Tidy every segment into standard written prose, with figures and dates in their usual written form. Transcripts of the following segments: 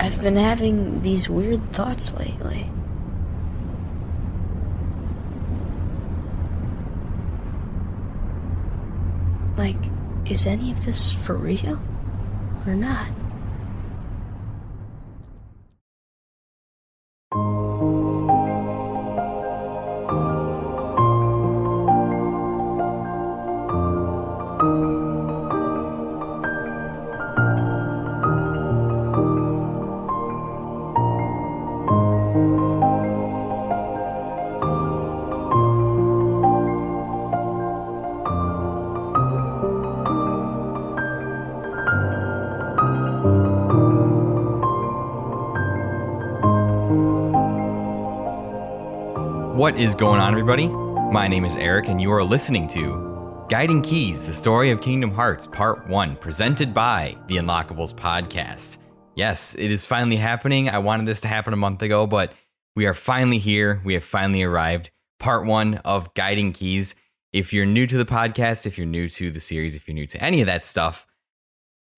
I've been having these weird thoughts lately. Like, is any of this for real? Or not? What is going on, everybody? My name is Eric, and you are listening to Guiding Keys, the story of Kingdom Hearts, Part 1, presented by the Unlockables Podcast. Yes, it is finally happening. I wanted this to happen a month ago, but we are finally here. We have finally arrived. Part 1 of Guiding Keys. If you're new to the podcast, if you're new to the series, if you're new to any of that stuff,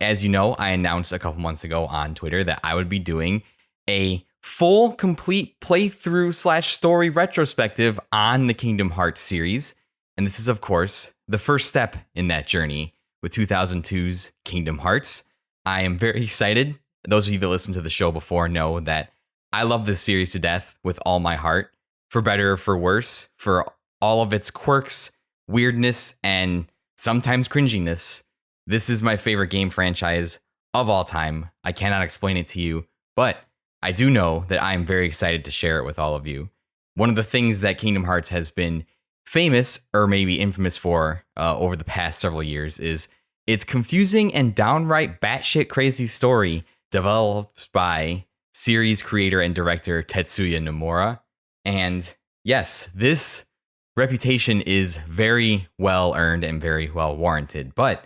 as you know, I announced a couple months ago on Twitter that I would be doing a full, complete playthrough / story retrospective on the Kingdom Hearts series. And this is, of course, the first step in that journey with 2002's Kingdom Hearts. I am very excited. Those of you that listened to the show before know that I love this series to death with all my heart, for better or for worse, for all of its quirks, weirdness, and sometimes cringiness. This is my favorite game franchise of all time. I cannot explain it to you, but I do know that I'm very excited to share it with all of you. One of the things that Kingdom Hearts has been famous, or maybe infamous for, over the past several years is its confusing and downright batshit crazy story developed by series creator and director Tetsuya Nomura. And yes, this reputation is very well earned and very well warranted. But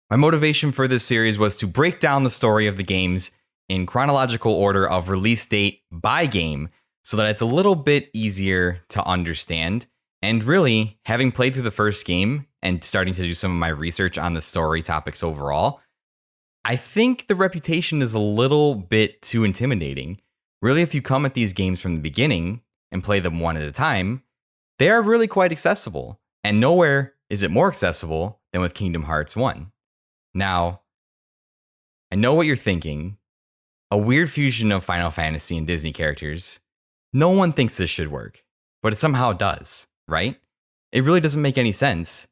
my motivation for this series was to break down the story of the games in chronological order of release date by game so that it's a little bit easier to understand. And really, having played through the first game and starting to do some of my research on the story topics overall, I think the reputation is a little bit too intimidating. Really, if you come at these games from the beginning and play them one at a time, they are really quite accessible. And nowhere is it more accessible than with Kingdom Hearts 1. Now, I know what you're thinking. A weird fusion of Final Fantasy and Disney characters. No one thinks this should work, but it somehow does, right? It really doesn't make any sense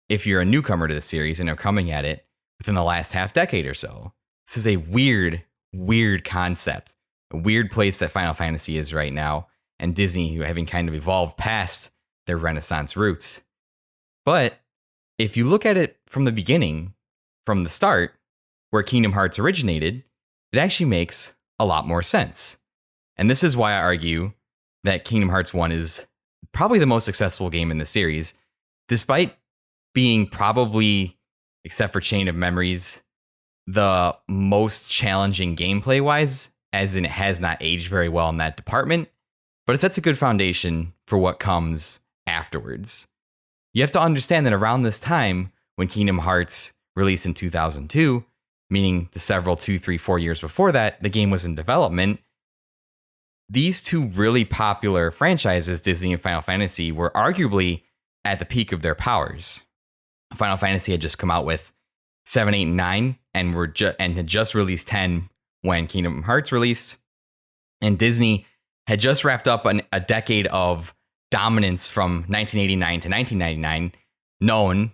if you're a newcomer to the series and are coming at it within the last half decade or so. This is a weird, weird concept, a weird place that Final Fantasy is right now, and Disney having kind of evolved past their Renaissance roots. But if you look at it from the beginning, from the start, where Kingdom Hearts originated, it actually makes a lot more sense. And this is why I argue that Kingdom Hearts 1 is probably the most accessible game in the series, despite being probably, except for Chain of Memories, the most challenging gameplay-wise, as in it has not aged very well in that department, but it sets a good foundation for what comes afterwards. You have to understand that around this time, when Kingdom Hearts released in 2002, meaning the several 2, 3, 4 years before that, the game was in development, these two really popular franchises, Disney and Final Fantasy, were arguably at the peak of their powers. Final Fantasy had just come out with 7, 8, and 9, and had just released 10 when Kingdom Hearts released. And Disney had just wrapped up a decade of dominance from 1989 to 1999, known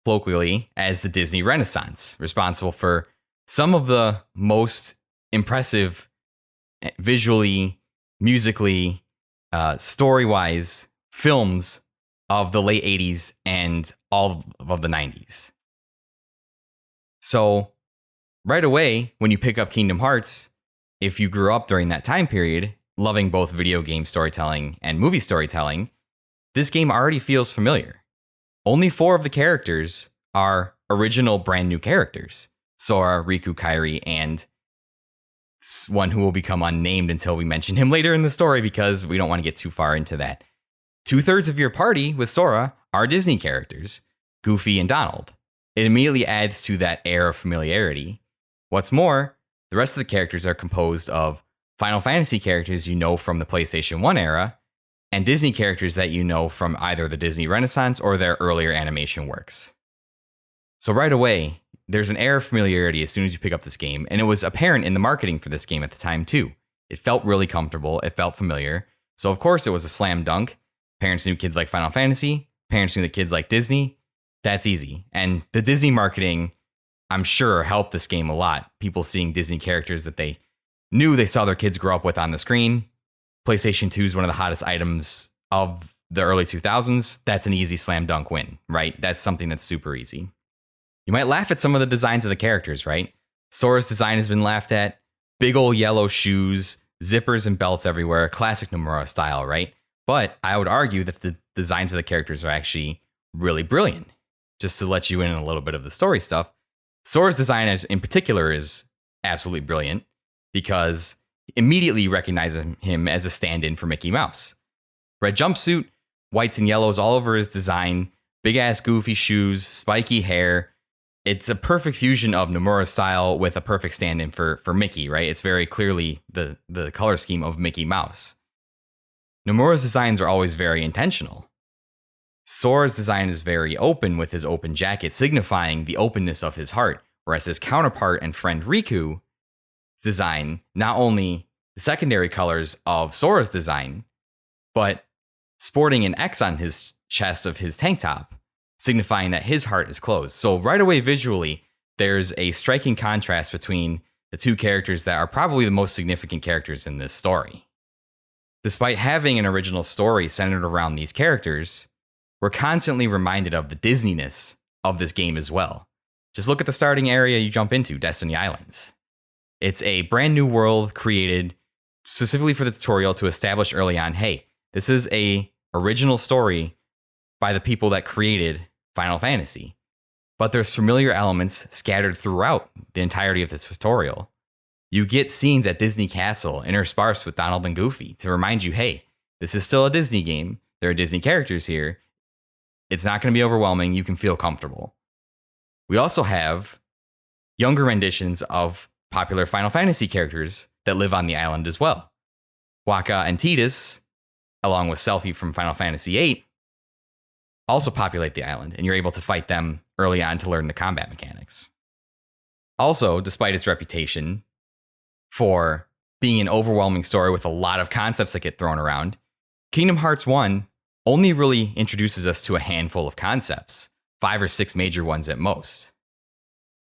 colloquially as the Disney Renaissance, responsible for some of the most impressive visually, musically, story-wise films of the late 80s and all of the 90s. So right away, when you pick up Kingdom Hearts, if you grew up during that time period, loving both video game storytelling and movie storytelling, this game already feels familiar. Only 4 of the characters are original brand new characters. Sora, Riku, Kairi, and one who will become unnamed until we mention him later in the story because we don't want to get too far into that. 2/3 of your party with Sora are Disney characters, Goofy and Donald. It immediately adds to that air of familiarity. What's more, The rest of the characters are composed of Final Fantasy characters you know from the PlayStation 1 era, and Disney characters that you know from either the Disney Renaissance or their earlier animation works. So right away, there's an air of familiarity as soon as you pick up this game, and it was apparent in the marketing for this game at the time too. It felt really comfortable, it felt familiar, so of course it was a slam dunk. Parents knew kids like Final Fantasy, parents knew the kids like Disney. That's easy. And the Disney marketing, I'm sure, helped this game a lot. People seeing Disney characters that they knew they saw their kids grow up with on the screen. PlayStation 2 is one of the hottest items of the early 2000s. That's an easy slam dunk win, right? That's something that's super easy. You might laugh at some of the designs of the characters, right? Sora's design has been laughed at. Big old yellow shoes, zippers and belts everywhere, classic Nomura style, right? But I would argue that the designs of the characters are actually really brilliant. Just to let you in on a little bit of the story stuff, Sora's design in particular is absolutely brilliant because immediately recognizing him as a stand-in for Mickey Mouse. Red jumpsuit, whites and yellows all over his design, big-ass goofy shoes, spiky hair. It's a perfect fusion of Nomura's style with a perfect stand-in for Mickey, right? It's very clearly the color scheme of Mickey Mouse. Nomura's designs are always very intentional. Sora's design is very open with his open jacket, signifying the openness of his heart, whereas his counterpart and friend Riku's design, not only the secondary colors of Sora's design, but sporting an X on his chest of his tank top, signifying that his heart is closed. So right away visually, there's a striking contrast between the two characters that are probably the most significant characters in this story. Despite having an original story centered around these characters, we're constantly reminded of the Disneyness of this game as well. Just look at the starting area you jump into, Destiny Islands. It's a brand new world created specifically for the tutorial to establish early on, hey, this is a original story by the people that created Final Fantasy. But there's familiar elements scattered throughout the entirety of this tutorial. You get scenes at Disney Castle interspersed with Donald and Goofy to remind you, hey, this is still a Disney game. There are Disney characters here. It's not going to be overwhelming. You can feel comfortable. We also have younger renditions of popular Final Fantasy characters that live on the island as well. Wakka and Tidus, along with Selphie from Final Fantasy VIII, also populate the island, and you're able to fight them early on to learn the combat mechanics. Also, despite its reputation for being an overwhelming story with a lot of concepts that get thrown around, Kingdom Hearts 1 only really introduces us to a handful of concepts, 5 or 6 major ones at most.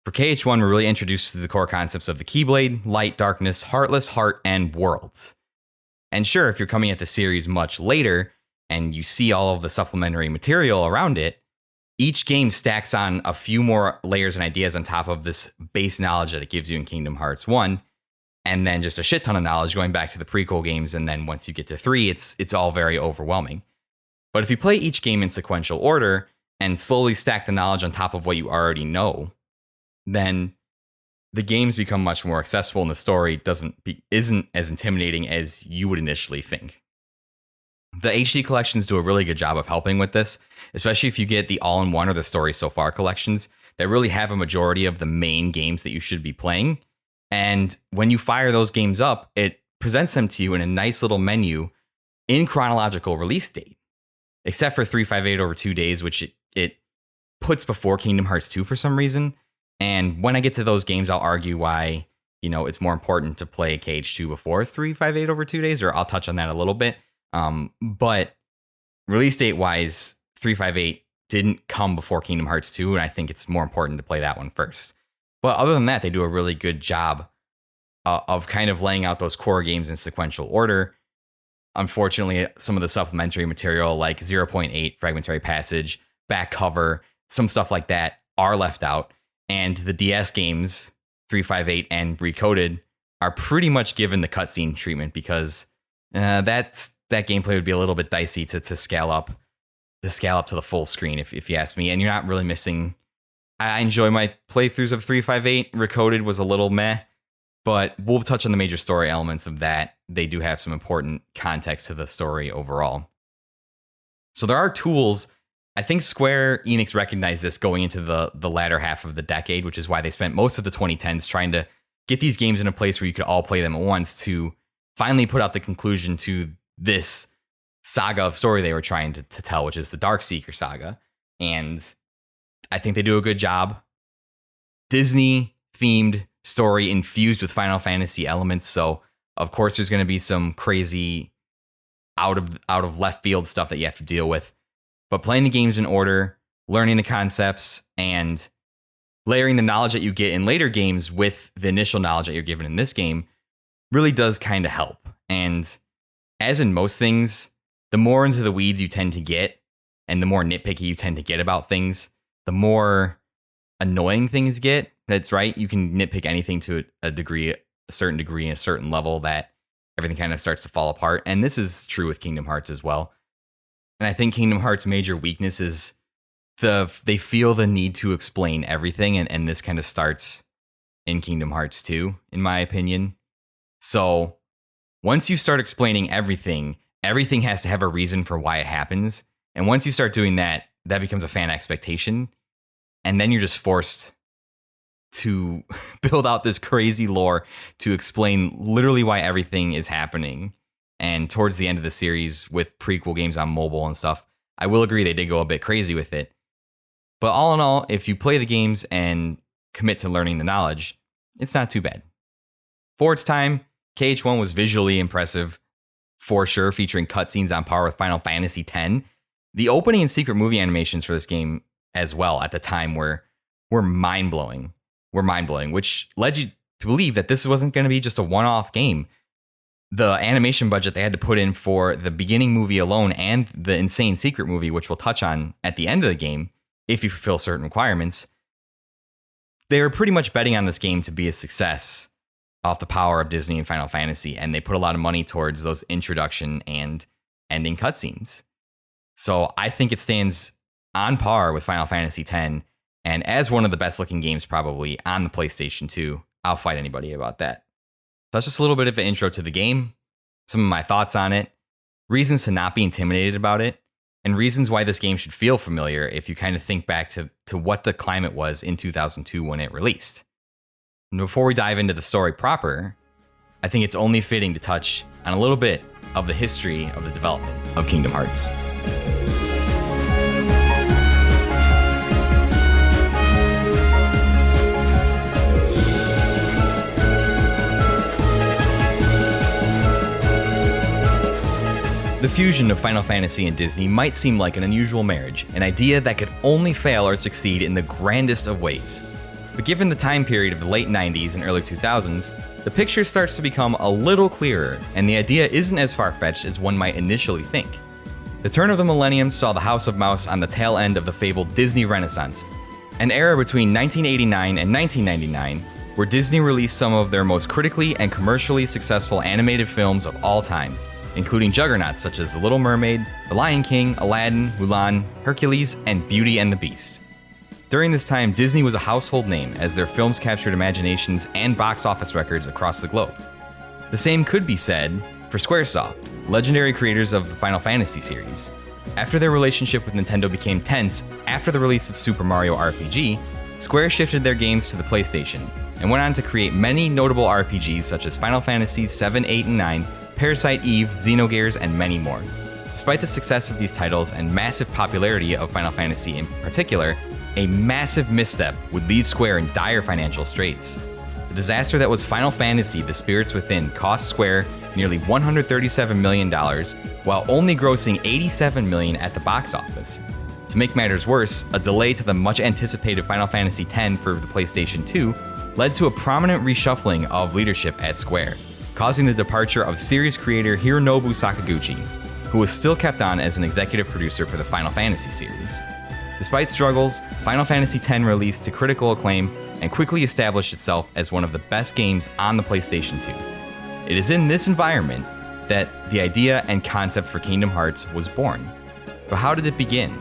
For KH1, we're really introduced to the core concepts of the Keyblade, Light, Darkness, Heartless, Heart, and Worlds. And sure, if you're coming at the series much later, and you see all of the supplementary material around it, each game stacks on a few more layers and ideas on top of this base knowledge that it gives you in Kingdom Hearts 1, and then just a shit ton of knowledge going back to the prequel games, and then once you get to 3, it's all very overwhelming. But if you play each game in sequential order and slowly stack the knowledge on top of what you already know, then the games become much more accessible and the story isn't as intimidating as you would initially think. The HD collections do a really good job of helping with this, especially if you get the all-in-one or the Story So Far collections that really have a majority of the main games that you should be playing. And when you fire those games up, it presents them to you in a nice little menu in chronological release date. Except for 358 over 2 days, which it puts before Kingdom Hearts 2 for some reason. And when I get to those games, I'll argue why, it's more important to play KH2 before 358 over 2 days, or I'll touch on that a little bit. But release date wise, 358 didn't come before Kingdom Hearts 2, and I think it's more important to play that one first. But other than that, they do a really good job of kind of laying out those core games in sequential order. Unfortunately, some of the supplementary material like 0.8 Fragmentary Passage, back cover, some stuff like that are left out. And the DS games, 358 and Recoded, are pretty much given the cutscene treatment because that gameplay would be a little bit dicey to scale up to the full screen, if you ask me. And you're not really missing. I enjoy my playthroughs of 358. Recoded was a little meh. But we'll touch on the major story elements of that. They do have some important context to the story overall. So there are tools. I think Square Enix recognized this going into the latter half of the decade, which is why they spent most of the 2010s trying to get these games in a place where you could all play them at once to finally put out the conclusion to this saga of story they were trying to tell, which is the Darkseeker saga. And I think they do a good job. Disney themed story infused with Final Fantasy elements. So of course there's going to be some crazy out of left field stuff that you have to deal with. But playing the games in order, learning the concepts, and layering the knowledge that you get in later games with the initial knowledge that you're given in this game really does kind of help. And as in most things, the more into the weeds you tend to get and the more nitpicky you tend to get about things, the more annoying things get. That's right. You can nitpick anything to a certain degree, and a certain level that everything kind of starts to fall apart. And this is true with Kingdom Hearts as well. And I think Kingdom Hearts' major weakness is they feel the need to explain everything. And this kind of starts in Kingdom Hearts 2, in my opinion. So once you start explaining everything has to have a reason for why it happens. And once you start doing that, that becomes a fan expectation. And then you're just forced to build out this crazy lore to explain literally why everything is happening. And towards the end of the series with prequel games on mobile and stuff, I will agree they did go a bit crazy with it. But all in all, if you play the games and commit to learning the knowledge, it's not too bad. For its time, KH1 was visually impressive, for sure, featuring cutscenes on par with Final Fantasy X. The opening and secret movie animations for this game as well at the time were mind-blowing. Which led you to believe that this wasn't going to be just a one-off game. The animation budget they had to put in for the beginning movie alone and the insane secret movie, which we'll touch on at the end of the game, if you fulfill certain requirements, they were pretty much betting on this game to be a success off the power of Disney and Final Fantasy, and they put a lot of money towards those introduction and ending cutscenes. So I think it stands on par with Final Fantasy X, and as one of the best looking games probably on the PlayStation 2. I'll fight anybody about that. So that's just a little bit of an intro to the game, some of my thoughts on it, reasons to not be intimidated about it, and reasons why this game should feel familiar if you kind of think back to what the climate was in 2002 when it released. And before we dive into the story proper, I think it's only fitting to touch on a little bit of the history of the development of Kingdom Hearts. The fusion of Final Fantasy and Disney might seem like an unusual marriage, an idea that could only fail or succeed in the grandest of ways. But given the time period of the late 90s and early 2000s, the picture starts to become a little clearer, and the idea isn't as far-fetched as one might initially think. The turn of the millennium saw the House of Mouse on the tail end of the fabled Disney Renaissance, an era between 1989 and 1999, where Disney released some of their most critically and commercially successful animated films of all time, including juggernauts such as The Little Mermaid, The Lion King, Aladdin, Mulan, Hercules, and Beauty and the Beast. During this time, Disney was a household name as their films captured imaginations and box office records across the globe. The same could be said for Squaresoft, legendary creators of the Final Fantasy series. After their relationship with Nintendo became tense after the release of Super Mario RPG, Square shifted their games to the PlayStation and went on to create many notable RPGs such as Final Fantasies 7, 8, and 9, Parasite Eve, Xenogears, and many more. Despite the success of these titles and massive popularity of Final Fantasy in particular, a massive misstep would leave Square in dire financial straits. The disaster that was Final Fantasy: The Spirits Within cost Square nearly $137 million, while only grossing $87 million at the box office. To make matters worse, a delay to the much-anticipated Final Fantasy X for the PlayStation 2 led to a prominent reshuffling of leadership at Square, causing the departure of series creator Hironobu Sakaguchi, who was still kept on as an executive producer for the Final Fantasy series. Despite struggles, Final Fantasy X released to critical acclaim and quickly established itself as one of the best games on the PlayStation 2. It is in this environment that the idea and concept for Kingdom Hearts was born. But how did it begin?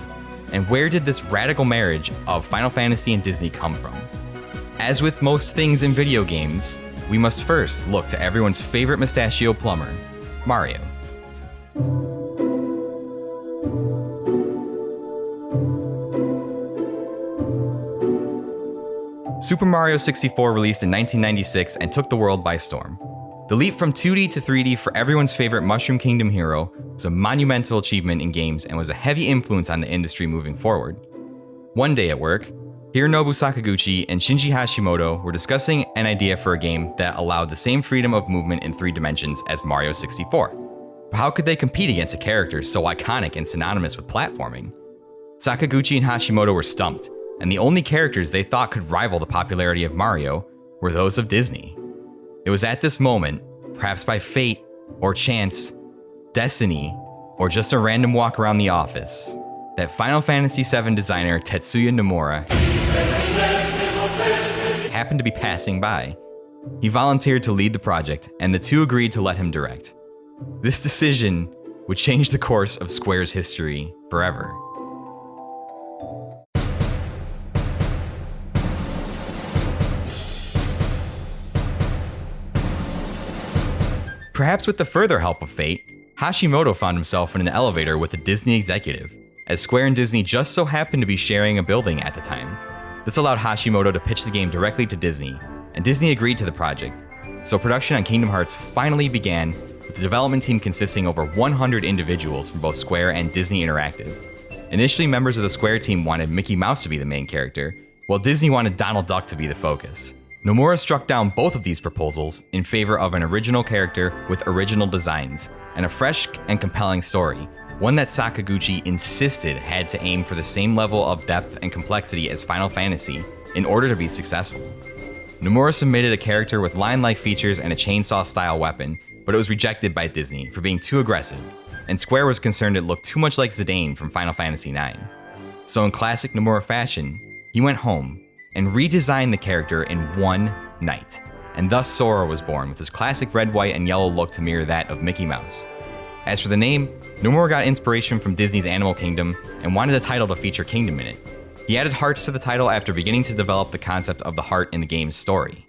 And where did this radical marriage of Final Fantasy and Disney come from? As with most things in video games, we must first look to everyone's favorite mustachio plumber, Mario. Super Mario 64 released in 1996 and took the world by storm. The leap from 2D to 3D for everyone's favorite Mushroom Kingdom hero was a monumental achievement in games and was a heavy influence on the industry moving forward. One day at work, Hironobu Sakaguchi and Shinji Hashimoto were discussing an idea for a game that allowed the same freedom of movement in 3 dimensions as Mario 64. But how could they compete against a character so iconic and synonymous with platforming? Sakaguchi and Hashimoto were stumped, and the only characters they thought could rival the popularity of Mario were those of Disney. It was at this moment, perhaps by fate or chance, destiny, or just a random walk around the office, that Final Fantasy VII designer Tetsuya Nomura happened to be passing by. He volunteered to lead the project, and the two agreed to let him direct. This decision would change the course of Square's history forever. Perhaps with the further help of fate, Hashimoto found himself in an elevator with a Disney executive, as Square and Disney just so happened to be sharing a building at the time. This allowed Hashimoto to pitch the game directly to Disney, and Disney agreed to the project. So production on Kingdom Hearts finally began, with the development team consisting of over 100 individuals from both Square and Disney Interactive. Initially, members of the Square team wanted Mickey Mouse to be the main character, while Disney wanted Donald Duck to be the focus. Nomura struck down both of these proposals in favor of an original character with original designs and a fresh and compelling story, one that Sakaguchi insisted had to aim for the same level of depth and complexity as Final Fantasy in order to be successful. Nomura submitted a character with line-like features and a chainsaw-style weapon, but it was rejected by Disney for being too aggressive, and Square was concerned it looked too much like Zidane from Final Fantasy IX. So in classic Nomura fashion, he went home and redesigned the character in one night, and thus Sora was born with his classic red, white, and yellow look to mirror that of Mickey Mouse. As for the name, Nomura got inspiration from Disney's Animal Kingdom and wanted the title to feature Kingdom in it. He added hearts to the title after beginning to develop the concept of the heart in the game's story.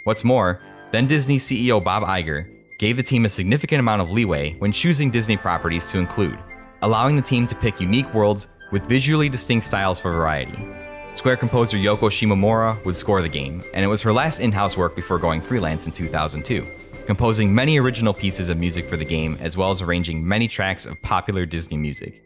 What's more, then Disney CEO Bob Iger gave the team a significant amount of leeway when choosing Disney properties to include, allowing the team to pick unique worlds with visually distinct styles for variety. Square composer Yoko Shimomura would score the game, and it was her last in-house work before going freelance in 2002, composing many original pieces of music for the game as well as arranging many tracks of popular Disney music.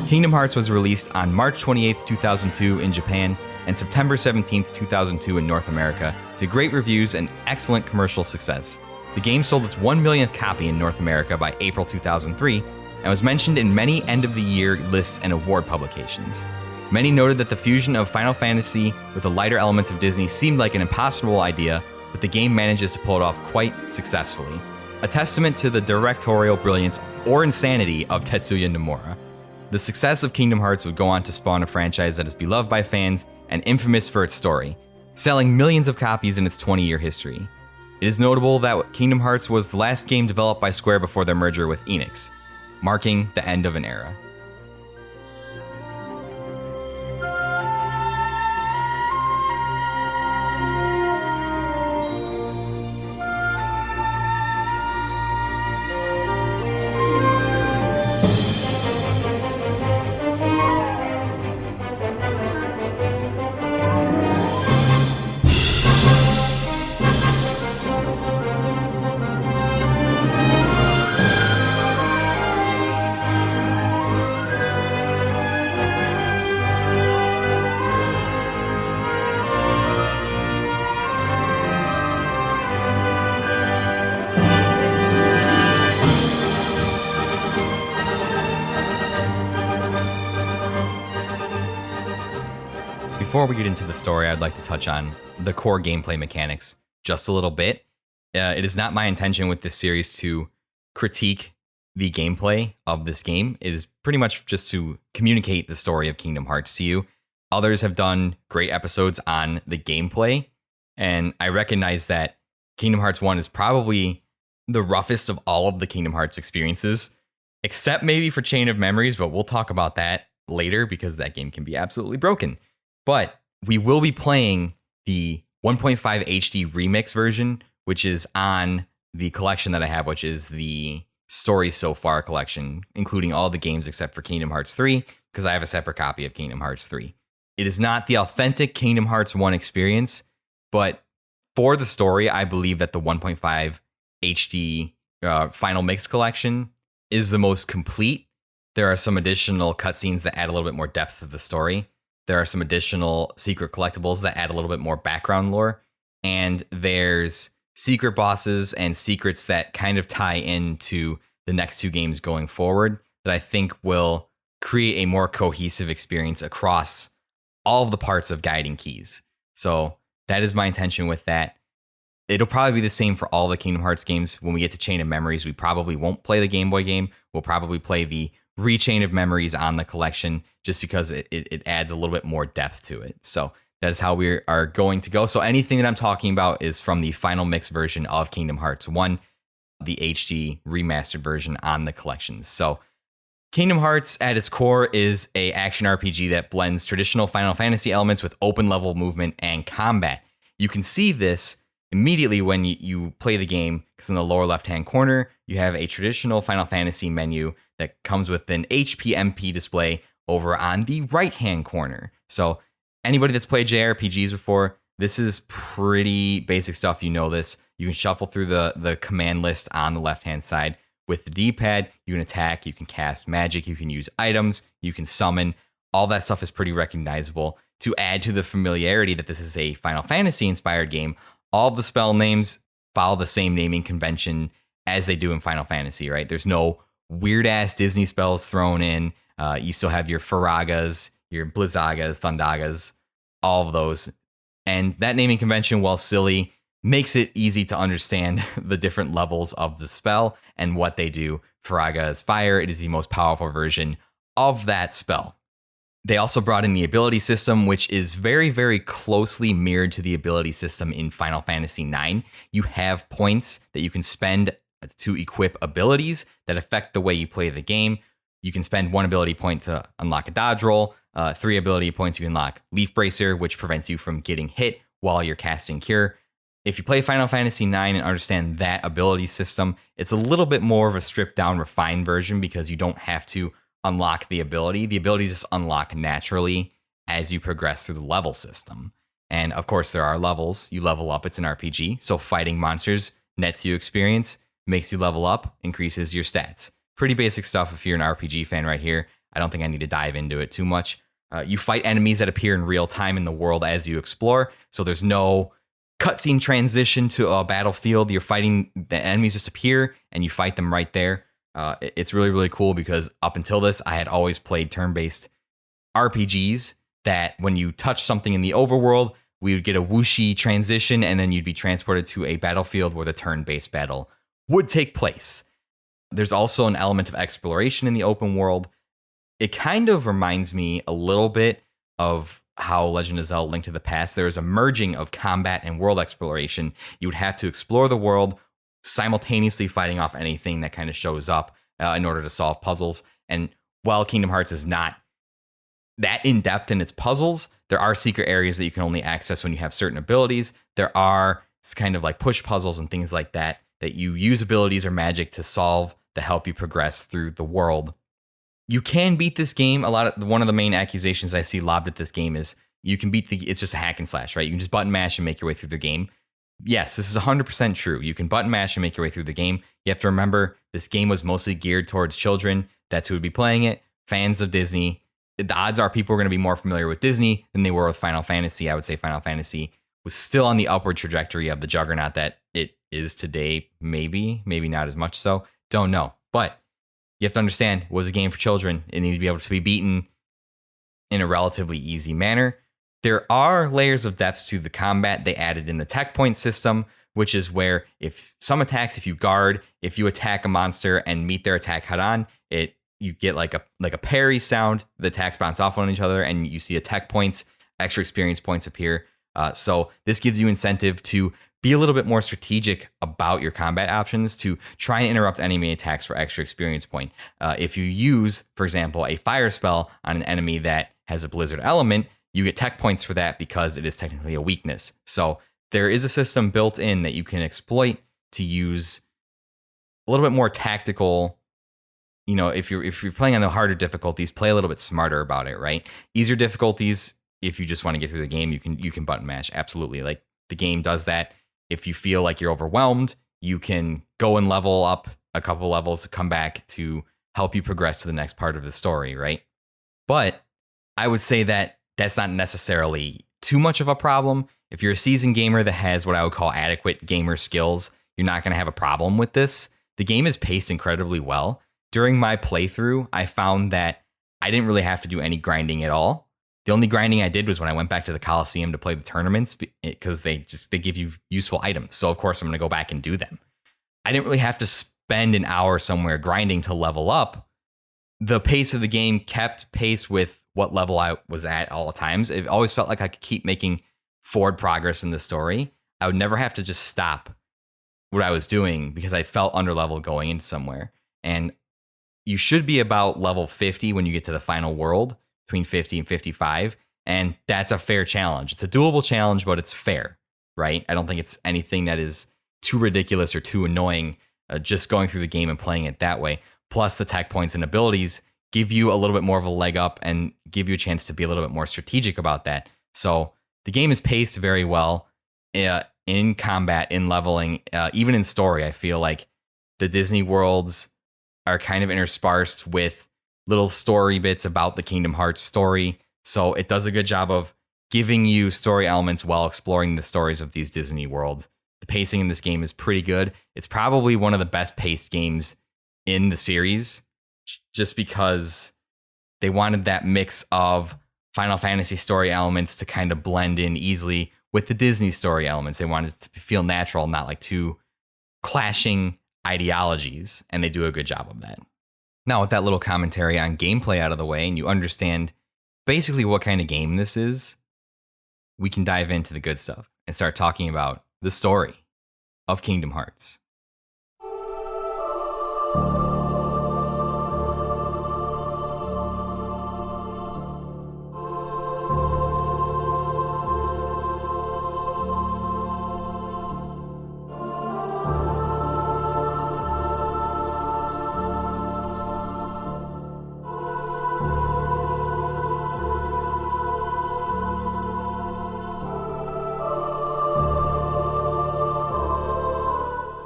Kingdom Hearts was released on March 28, 2002 in Japan and September 17, 2002 in North America, to great reviews and excellent commercial success. The game sold its 1 millionth copy in North America by April 2003 and was mentioned in many end-of-the-year lists and award publications. Many noted that the fusion of Final Fantasy with the lighter elements of Disney seemed like an impossible idea, but the game manages to pull it off quite successfully. A testament to the directorial brilliance or insanity of Tetsuya Nomura. The success of Kingdom Hearts would go on to spawn a franchise that is beloved by fans and infamous for its story, selling millions of copies in its 20-year history. It is notable that Kingdom Hearts was the last game developed by Square before their merger with Enix, marking the end of an era. Before we get into the story, I'd like to touch on the core gameplay mechanics just a little bit. It is not my intention with this series to critique the gameplay of this game. It is pretty much just to communicate the story of Kingdom Hearts to you. Others have done great episodes on the gameplay, and I recognize that Kingdom Hearts 1 is probably the roughest of all of the Kingdom Hearts experiences, except maybe for Chain of Memories, but we'll talk about that later because that game can be absolutely broken. But we will be playing the 1.5 HD remix version, which is on the collection that I have, which is the Story So Far collection, including all the games except for Kingdom Hearts 3, because I have a separate copy of Kingdom Hearts 3. It is not the authentic Kingdom Hearts 1 experience, but for the story, I believe that the 1.5 HD Final Mix collection is the most complete. There are some additional cutscenes that add a little bit more depth to the story. There are some additional secret collectibles that add a little bit more background lore. And there's secret bosses and secrets that kind of tie into the next two games going forward that I think will create a more cohesive experience across all of the parts of Guiding Keys. So that is my intention with that. It'll probably be the same for all the Kingdom Hearts games. When we get to Chain of Memories, we probably won't play the Game Boy game. We'll probably play the Rechain of Memories on the collection just because it adds a little bit more depth to it. So that is how we are going to go. So anything that I'm talking about is from the Final Mix version of Kingdom Hearts 1, the HD remastered version on the collections. So Kingdom Hearts at its core is a action RPG that blends traditional Final Fantasy elements with open level movement and combat. You can see this immediately when you play the game, because in the lower left-hand corner, you have a traditional Final Fantasy menu that comes with an HPMP display over on the right-hand corner. So anybody that's played JRPGs before, this is pretty basic stuff. You know this. You can shuffle through the command list on the left-hand side. With the D-pad, you can attack, you can cast magic, you can use items, you can summon. All that stuff is pretty recognizable. To add to the familiarity that this is a Final Fantasy-inspired game, all of the spell names follow the same naming convention as they do in Final Fantasy, right? There's no weird-ass Disney spells thrown in. You still have your Faragas, your Blizzagas, Thundagas, all of those. And that naming convention, while silly, makes it easy to understand the different levels of the spell and what they do. Faraga is fire. It is the most powerful version of that spell. They also brought in the ability system, which is very, very closely mirrored to the ability system in Final Fantasy IX. You have points that you can spend to equip abilities that affect the way you play the game. You can spend 1 ability point to unlock a dodge roll, 3 ability points you unlock Leaf Bracer, which prevents you from getting hit while you're casting Cure. If you play Final Fantasy IX and understand that ability system, it's a little bit more of a stripped down, refined version because you don't have to unlock the ability. The abilities just unlock naturally as you progress through the level system. And of course, there are levels. You level up. It's an RPG. So fighting monsters nets you experience, makes you level up, increases your stats. Pretty basic stuff if you're an RPG fan right here. I don't think I need to dive into it too much. You fight enemies that appear in real time in the world as you explore. So there's no cutscene transition to a battlefield. You're fighting, the enemies just appear and you fight them right there. It's really, really cool because up until this, I had always played turn-based RPGs that when you touch something in the overworld, we would get a whooshy transition and then you'd be transported to a battlefield where the turn-based battle would take place. There's also an element of exploration in the open world. It kind of reminds me a little bit of how Legend of Zelda: Link to the Past. There is a merging of combat and world exploration. You would have to explore the world, simultaneously fighting off anything that kind of shows up in order to solve puzzles. And while Kingdom Hearts is not that in-depth in its puzzles, there are secret areas that you can only access when you have certain abilities. There are kind of like push puzzles and things like that you use abilities or magic to solve to help you progress through the world. You can beat this game. One of the main accusations I see lobbed at this game is you can beat it's just a hack and slash, right? You can just button mash and make your way through the game. Yes, this is 100% true. You can button mash and make your way through the game. You have to remember this game was mostly geared towards children. That's who would be playing it. Fans of Disney. The odds are people are going to be more familiar with Disney than they were with Final Fantasy. I would say Final Fantasy was still on the upward trajectory of the juggernaut that it is today. Maybe not as much so. Don't know. But you have to understand, it was a game for children. It needed to be able to be beaten in a relatively easy manner. There are layers of depth to the combat. They added in the tech point system, which is where if you guard, if you attack a monster and meet their attack head on, you get like a parry sound. The attacks bounce off on each other, and you see attack points, extra experience points appear. So this gives you incentive to be a little bit more strategic about your combat options to try and interrupt enemy attacks for extra experience point. If you use, for example, a fire spell on an enemy that has a blizzard element, you get tech points for that because it is technically a weakness. So there is a system built in that you can exploit to use a little bit more tactical. You know, if you're playing on the harder difficulties, play a little bit smarter about it, right? Easier difficulties, if you just want to get through the game, you can button mash. Absolutely. Like, the game does that. If you feel like you're overwhelmed, you can go and level up a couple levels to come back to help you progress to the next part of the story, right? But I would say that that's not necessarily too much of a problem. If you're a seasoned gamer that has what I would call adequate gamer skills, you're not going to have a problem with this. The game is paced incredibly well. During my playthrough, I found that I didn't really have to do any grinding at all. The only grinding I did was when I went back to the Coliseum to play the tournaments, because they give you useful items. So of course I'm going to go back and do them. I didn't really have to spend an hour somewhere grinding to level up. The pace of the game kept pace with what level I was at all times. It always felt like I could keep making forward progress in the story. I would never have to just stop what I was doing because I felt underleveled going into somewhere. And you should be about level 50 when you get to the final world, between 50 and 55. And that's a fair challenge. It's a doable challenge, but it's fair, right? I don't think it's anything that is too ridiculous or too annoying, just going through the game and playing it that way. Plus the tech points and abilities give you a little bit more of a leg up and give you a chance to be a little bit more strategic about that. So the game is paced very well in combat, in leveling, even in story. I feel like the Disney worlds are kind of interspersed with little story bits about the Kingdom Hearts story. So it does a good job of giving you story elements while exploring the stories of these Disney worlds. The pacing in this game is pretty good. It's probably one of the best paced games in the series, just because they wanted that mix of Final Fantasy story elements to kind of blend in easily with the Disney story elements. They wanted it to feel natural, not like two clashing ideologies, and they do a good job of that. Now, with that little commentary on gameplay out of the way, and you understand basically what kind of game this is, we can dive into the good stuff and start talking about the story of Kingdom Hearts.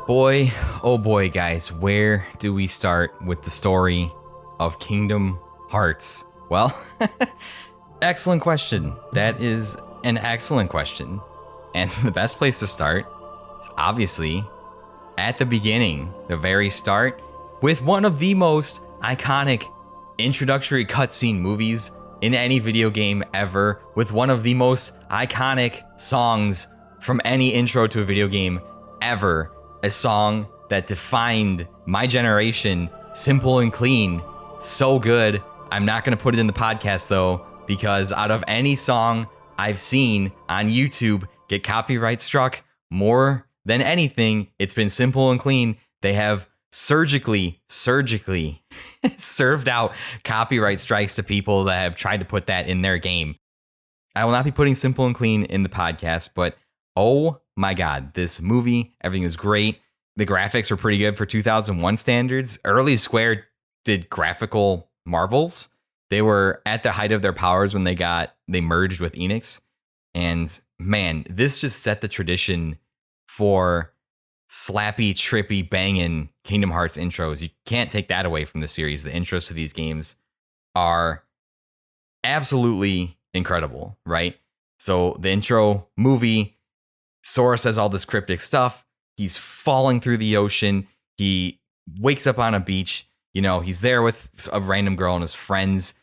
Boy, oh boy, guys, where do we start with the story of Kingdom Hearts? Well, excellent question. That is an excellent question. And the best place to start is obviously at the beginning, the very start, with one of the most iconic introductory cutscene movies in any video game ever, with one of the most iconic songs from any intro to a video game ever. A song that defined my generation, Simple and Clean, so good. I'm not going to put it in the podcast though, because out of any song I've seen on YouTube get copyright struck more than anything, it's been Simple and Clean. They have surgically served out copyright strikes to people that have tried to put that in their game. I will not be putting Simple and Clean in the podcast, but oh my God, this movie, everything is great. The graphics were pretty good for 2001 standards. Early Square did graphical marvels. They were at the height of their powers when they merged with Enix. And man, this just set the tradition for slappy, trippy, banging Kingdom Hearts intros. You can't take that away from the series. The intros to these games are absolutely incredible, right? So the intro movie, Sora says all this cryptic stuff. He's falling through the ocean. He wakes up on a beach. You know, he's there with a random girl and his friends.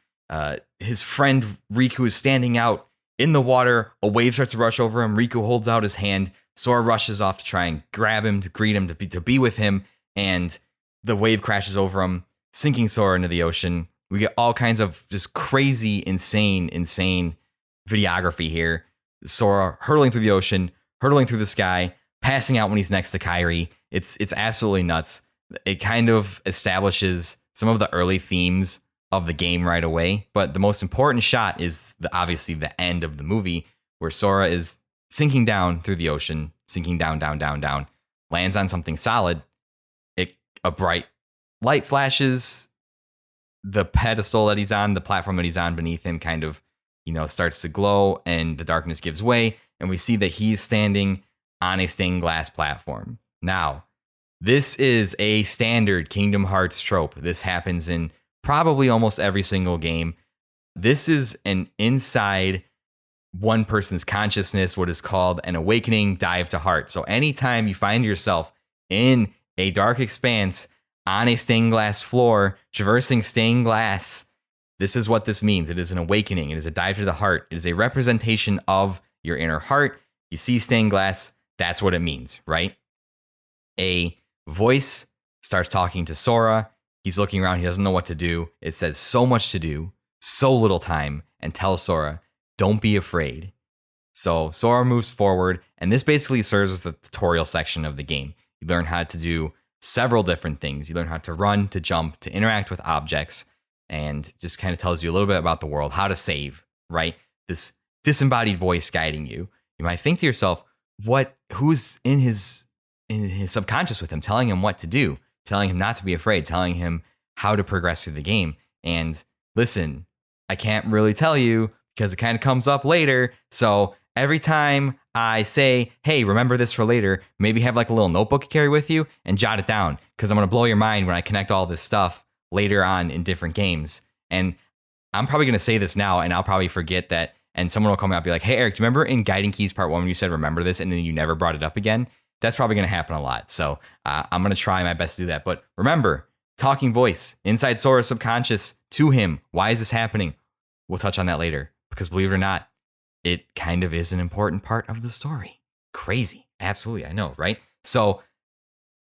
His friend Riku is standing out in the water. A wave starts to rush over him. Riku holds out his hand. Sora rushes off to try and grab him, to greet him, to be with him. And the wave crashes over him, sinking Sora into the ocean. We get all kinds of just crazy, insane videography here. Sora hurtling through the ocean, hurtling through the sky, passing out when he's next to Kyrie. It's absolutely nuts. It kind of establishes some of the early themes of the game right away. But the most important shot is obviously the end of the movie, where Sora is sinking down through the ocean, sinking down, down, down, down, lands on something solid. A bright light flashes. The pedestal that he's on, the platform that he's on beneath him kind of, starts to glow, and the darkness gives way. And we see that he's standing on a stained glass platform. Now, this is a standard Kingdom Hearts trope. This happens in probably almost every single game. This is an inside one person's consciousness, what is called an awakening dive to heart. So anytime you find yourself in a dark expanse on a stained glass floor, traversing stained glass, this is what this means. It is an awakening. It is a dive to the heart. It is a representation of your inner heart. You see stained glass, that's what it means, right? A voice starts talking to Sora. He's looking around. He doesn't know what to do. It says so much to do, so little time, and tells Sora, don't be afraid. So Sora moves forward, and this basically serves as the tutorial section of the game. You learn how to do several different things. You learn how to run, to jump, to interact with objects, and just kind of tells you a little bit about the world, how to save, right? This disembodied voice guiding you. You might think to yourself, who's in his subconscious with him, telling him what to do, telling him not to be afraid, telling him how to progress through the game. And listen, I can't really tell you because it kind of comes up later. So every time I say, hey, remember this for later, maybe have like a little notebook you carry with you and jot it down, because I'm going to blow your mind when I connect all this stuff later on in different games. And I'm probably going to say this now, and I'll probably forget that. And someone will come out and be like, hey, Eric, do you remember in Guiding Keys Part 1 when you said remember this and then you never brought it up again? That's probably going to happen a lot. So I'm going to try my best to do that. But remember, talking voice, inside Sora's subconscious to him. Why is this happening? We'll touch on that later, because believe it or not, it kind of is an important part of the story. Crazy. Absolutely. I know, right? So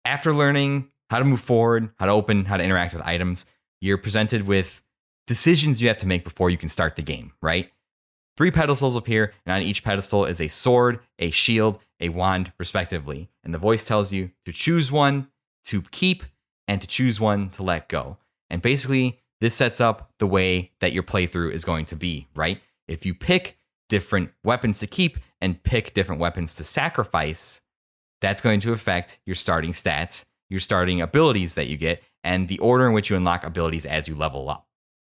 after learning how to move forward, how to open, how to interact with items, you're presented with decisions you have to make before you can start the game, right? 3 pedestals appear, and on each pedestal is a sword, a shield, a wand, respectively. And the voice tells you to choose one to keep and to choose one to let go. And basically, this sets up the way that your playthrough is going to be, right? If you pick different weapons to keep and pick different weapons to sacrifice, that's going to affect your starting stats, your starting abilities that you get, and the order in which you unlock abilities as you level up,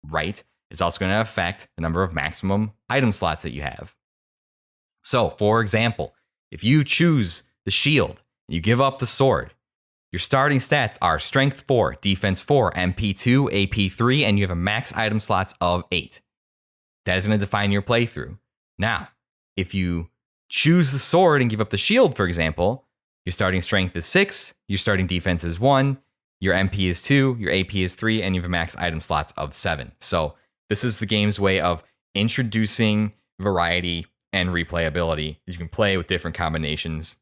right? It's also going to affect the number of maximum item slots that you have. So, for example, if you choose the shield, you give up the sword, your starting stats are Strength 4, Defense 4, MP 2, AP 3, and you have a max item slots of 8. That is going to define your playthrough. Now, if you choose the sword and give up the shield, for example, your starting strength is 6, your starting defense is 1, your MP is 2, your AP is 3, and you have a max item slots of 7. So this is the game's way of introducing variety and replayability. You can play with different combinations,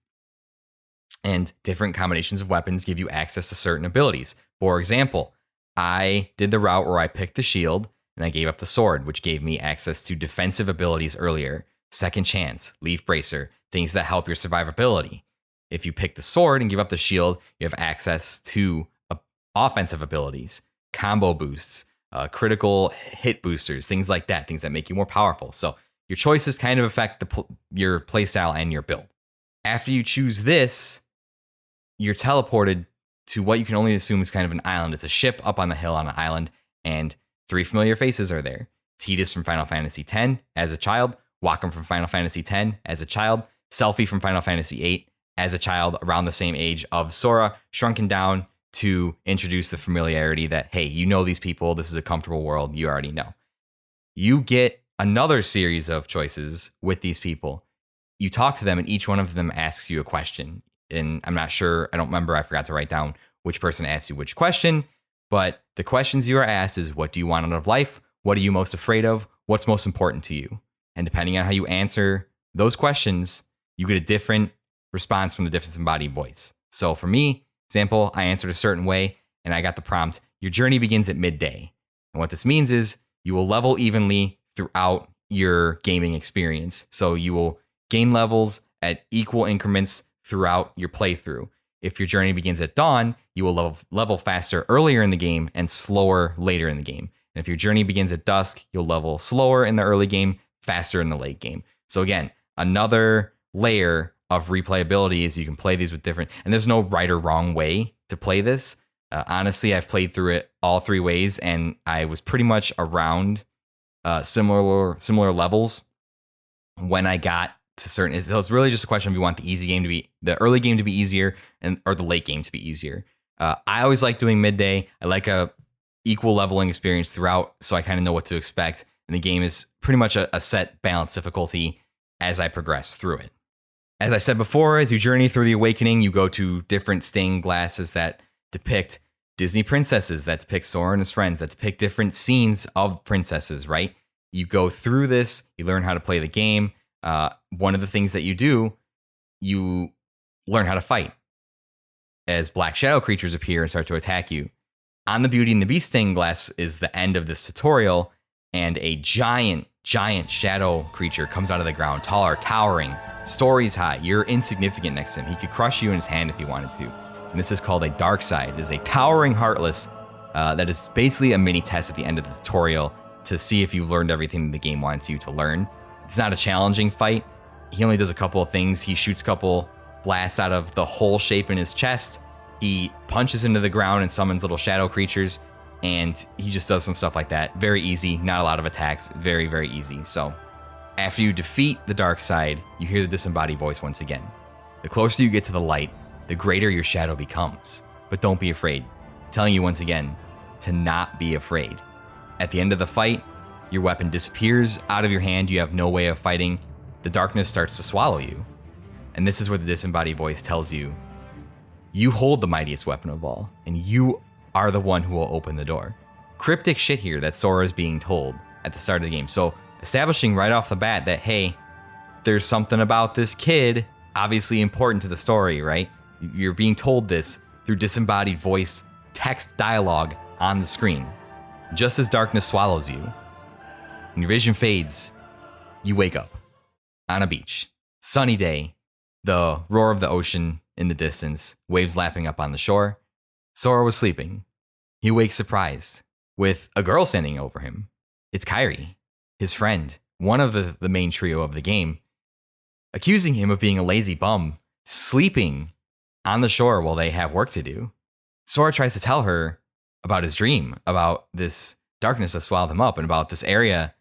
and different combinations of weapons give you access to certain abilities. For example, I did the route where I picked the shield and I gave up the sword, which gave me access to defensive abilities earlier. Second Chance, Leaf Bracer, things that help your survivability. If you pick the sword and give up the shield, you have access to offensive abilities, combo boosts, critical hit boosters, things like that, things that make you more powerful. So your choices kind of affect your playstyle and your build. After you choose this, you're teleported to what you can only assume is kind of an island. It's a ship up on the hill on an island, and 3 familiar faces are there. Tidus from Final Fantasy X as a child, Wakam from Final Fantasy X as a child, Selphie from Final Fantasy VIII as a child around the same age of Sora, shrunken down to introduce the familiarity that, hey, you know these people, this is a comfortable world, you already know. You get another series of choices with these people. You talk to them, and each one of them asks you a question. And I'm not sure, I don't remember, I forgot to write down which person asks you which question, but the questions you are asked is, what do you want out of life? What are you most afraid of? What's most important to you? And depending on how you answer those questions, you get a different response from the disembodied voice. So for me, example, I answered a certain way and I got the prompt, your journey begins at midday. And what this means is you will level evenly throughout your gaming experience. So you will gain levels at equal increments throughout your playthrough. If your journey begins at dawn, you will level faster earlier in the game and slower later in the game. And if your journey begins at dusk, you'll level slower in the early game, faster in the late game. So again, another layer of replayability is you can play these with different, and there's no right or wrong way to play this. Honestly, I've played through it all three ways, and I was pretty much around similar levels when I got to certain. So it's really just a question of you want the early game to be easier or the late game to be easier. I always like doing midday. I like a equal leveling experience throughout, so I kind of know what to expect. And the game is pretty much a set balanced difficulty as I progress through it. As I said before, as you journey through the awakening, you go to different stained glasses that depict Disney princesses, that depict Sora and his friends, that depict different scenes of princesses, right? You go through this, you learn how to play the game. One of the things that you do, you learn how to fight as black shadow creatures appear and start to attack you. On the Beauty and the Beast stained glass is the end of this tutorial, and a giant shadow creature comes out of the ground, taller, towering, stories high. You're insignificant next to him. He could crush you in his hand if he wanted to. And this is called a dark side. It is a towering heartless that is basically a mini test at the end of the tutorial to see if you've learned everything the game wants you to learn. It's not a challenging fight. He only does a couple of things. He shoots a couple blasts out of the hole shape in his chest. He punches into the ground and summons little shadow creatures. And he just does some stuff like that. Very easy, not a lot of attacks, very, very easy. So after you defeat the dark side, you hear the disembodied voice once again. The closer you get to the light, the greater your shadow becomes. But don't be afraid. I'm telling you once again to not be afraid. At the end of the fight, your weapon disappears out of your hand. You have no way of fighting. The darkness starts to swallow you. And this is where the disembodied voice tells you, you hold the mightiest weapon of all, and you are the one who will open the door. Cryptic shit here that Sora is being told at the start of the game. So establishing right off the bat that, hey, there's something about this kid obviously important to the story, right? You're being told this through disembodied voice text dialogue on the screen. Just as darkness swallows you and your vision fades, you wake up on a beach. Sunny day, the roar of the ocean in the distance, waves lapping up on the shore. Sora was sleeping. He wakes surprised with a girl standing over him. It's Kairi, his friend, one of the main trio of the game, accusing him of being a lazy bum, sleeping on the shore while they have work to do. Sora tries to tell her about his dream, about this darkness that swallowed him up, and about this area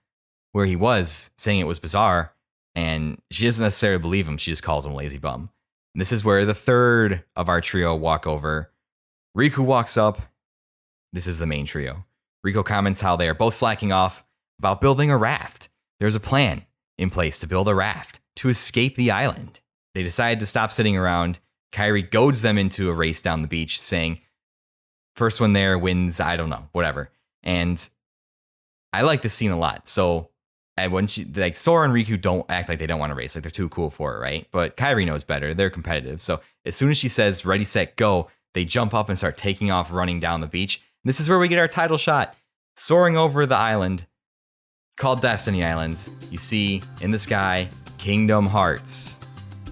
where he was, saying it was bizarre, and she doesn't necessarily believe him. She just calls him a lazy bum. And this is where the third of our trio walk over. Riku walks up. This is the main trio. Riku comments how they are both slacking off about building a raft. There's a plan in place to build a raft to escape the island. They decide to stop sitting around. Kairi goads them into a race down the beach, saying, first one there wins, I don't know, whatever. And I like this scene a lot. So when Sora and Riku don't act like they don't want to race, like they're too cool for it, right? But Kairi knows better. They're competitive. So as soon as she says, ready, set, go, they jump up and start taking off, running down the beach. And this is where we get our title shot. Soaring over the island called Destiny Islands. You see in the sky, Kingdom Hearts.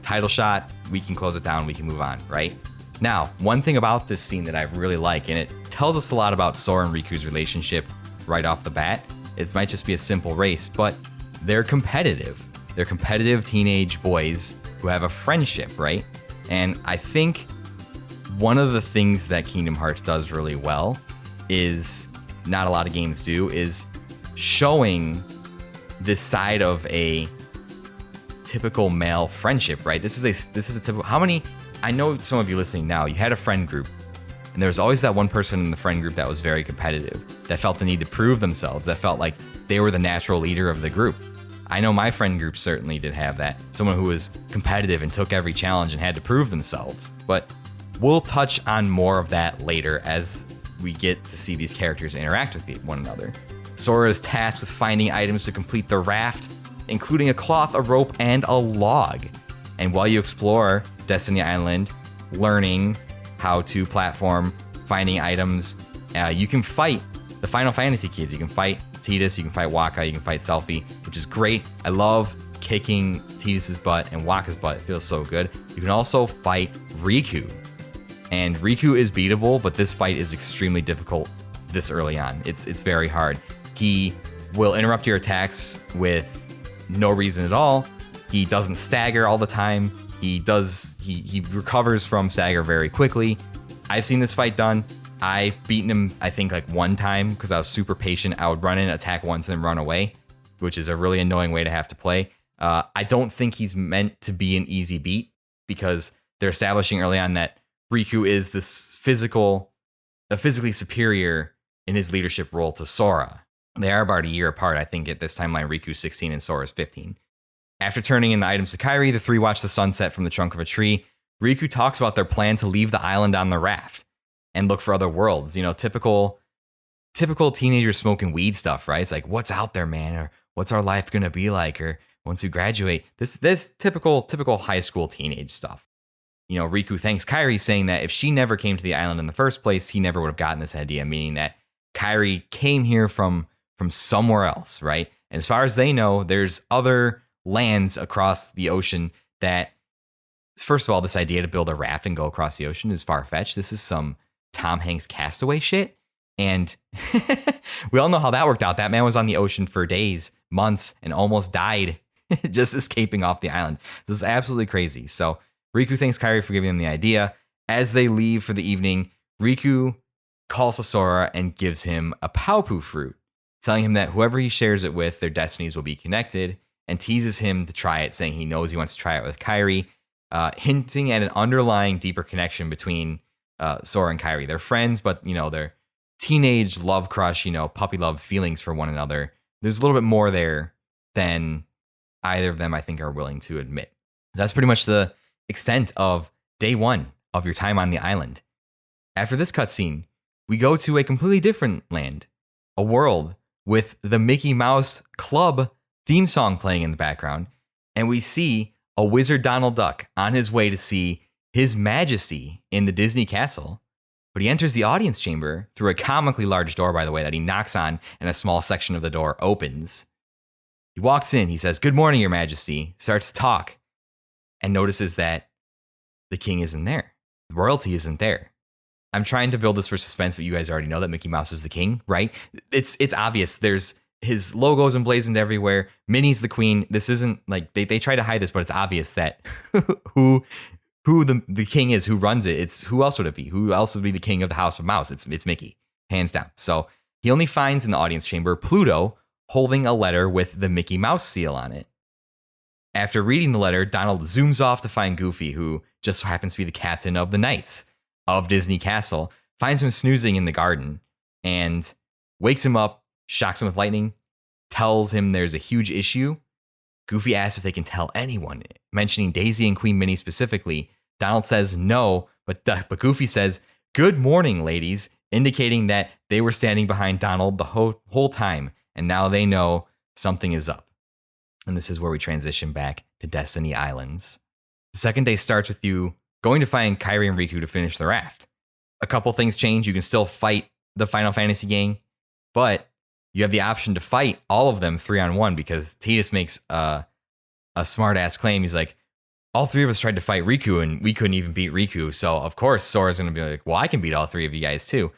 Title shot, we can close it down, we can move on, right? Now, one thing about this scene that I really like, and it tells us a lot about Sora and Riku's relationship right off the bat. It might just be a simple race, but they're competitive. They're competitive teenage boys who have a friendship, right? And I think one of the things that Kingdom Hearts does really well is, not a lot of games do, is showing this side of a typical male friendship, right? This is a typical, I know some of you listening now, you had a friend group, and there was always that one person in the friend group that was very competitive, that felt the need to prove themselves, that felt like they were the natural leader of the group. I know my friend group certainly did have that. Someone who was competitive and took every challenge and had to prove themselves. But we'll touch on more of that later as we get to see these characters interact with one another. Sora is tasked with finding items to complete the raft, including a cloth, a rope, and a log. And while you explore Destiny Island, learning how to platform, finding items, you can fight the Final Fantasy kids. You can fight Tidus, you can fight Wakka, you can fight Selphie, which is great. I love kicking Tidus's butt and Wakka's butt. It feels so good. You can also fight Riku. And Riku is beatable, but this fight is extremely difficult this early on. It's very hard. He will interrupt your attacks with no reason at all. He doesn't stagger all the time. He recovers from stagger very quickly. I've seen this fight done. I've beaten him, I think, like one time because I was super patient. I would run in, attack once, and then run away, which is a really annoying way to have to play. I don't think he's meant to be an easy beat because they're establishing early on that Riku is this physically superior in his leadership role to Sora. They are about a year apart. I think at this timeline, Riku's 16 and Sora's 15. After turning in the items to Kairi, the three watch the sunset from the trunk of a tree. Riku talks about their plan to leave the island on the raft and look for other worlds. You know, typical teenagers smoking weed stuff, right? It's like, what's out there, man? Or what's our life going to be like? Or once we graduate, this typical high school teenage stuff. You know, Riku thanks Kairi, saying that if she never came to the island in the first place, he never would have gotten this idea, meaning that Kairi came here from somewhere else, right? And as far as they know, there's other lands across the ocean that, first of all, this idea to build a raft and go across the ocean is far-fetched. This is some Tom Hanks Castaway shit. And we all know how that worked out. That man was on the ocean for days, months, and almost died just escaping off the island. This is absolutely crazy. So Riku thanks Kairi for giving them the idea. As they leave for the evening, Riku calls to Sora and gives him a Paopu fruit, telling him that whoever he shares it with, their destinies will be connected, and teases him to try it, saying he knows he wants to try it with Kairi, hinting at an underlying deeper connection between Sora and Kairi. They're friends, but, you know, they're teenage love crush, you know, puppy love feelings for one another. There's a little bit more there than either of them, I think, are willing to admit. That's pretty much the extent of day one of your time on the island. After this cutscene, we go to a completely different land, a world with the Mickey Mouse Club theme song playing in the background, and we see a wizard Donald Duck on his way to see His Majesty in the Disney castle. But he enters the audience chamber through a comically large door, by the way, that he knocks on, and a small section of the door opens. He walks in, he says, "Good morning, Your Majesty," starts to talk, and notices that the king isn't there. The royalty isn't there. I'm trying to build this for suspense, but you guys already know that Mickey Mouse is the king, right? It's obvious. There's his logo's emblazoned everywhere. Minnie's the queen. This isn't like they try to hide this, but it's obvious that who the king is, who runs it. It's who else would it be? Who else would be the king of the House of Mouse? It's Mickey, hands down. So he only finds in the audience chamber Pluto holding a letter with the Mickey Mouse seal on it. After reading the letter, Donald zooms off to find Goofy, who just so happens to be the captain of the Knights of Disney Castle, finds him snoozing in the garden, and wakes him up, shocks him with lightning, tells him there's a huge issue. Goofy asks if they can tell anyone, mentioning Daisy and Queen Minnie specifically. Donald says no, but Goofy says, "Good morning, ladies," indicating that they were standing behind Donald the whole time, and now they know something is up. And this is where we transition back to Destiny Islands. The second day starts with you going to find Kairi and Riku to finish the raft. A couple things change. You can still fight the Final Fantasy gang, but you have the option to fight all of them 3-on-1 because Tidus makes a smart-ass claim. He's like, all three of us tried to fight Riku and we couldn't even beat Riku. So, of course, Sora's going to be like, well, I can beat all three of you guys too.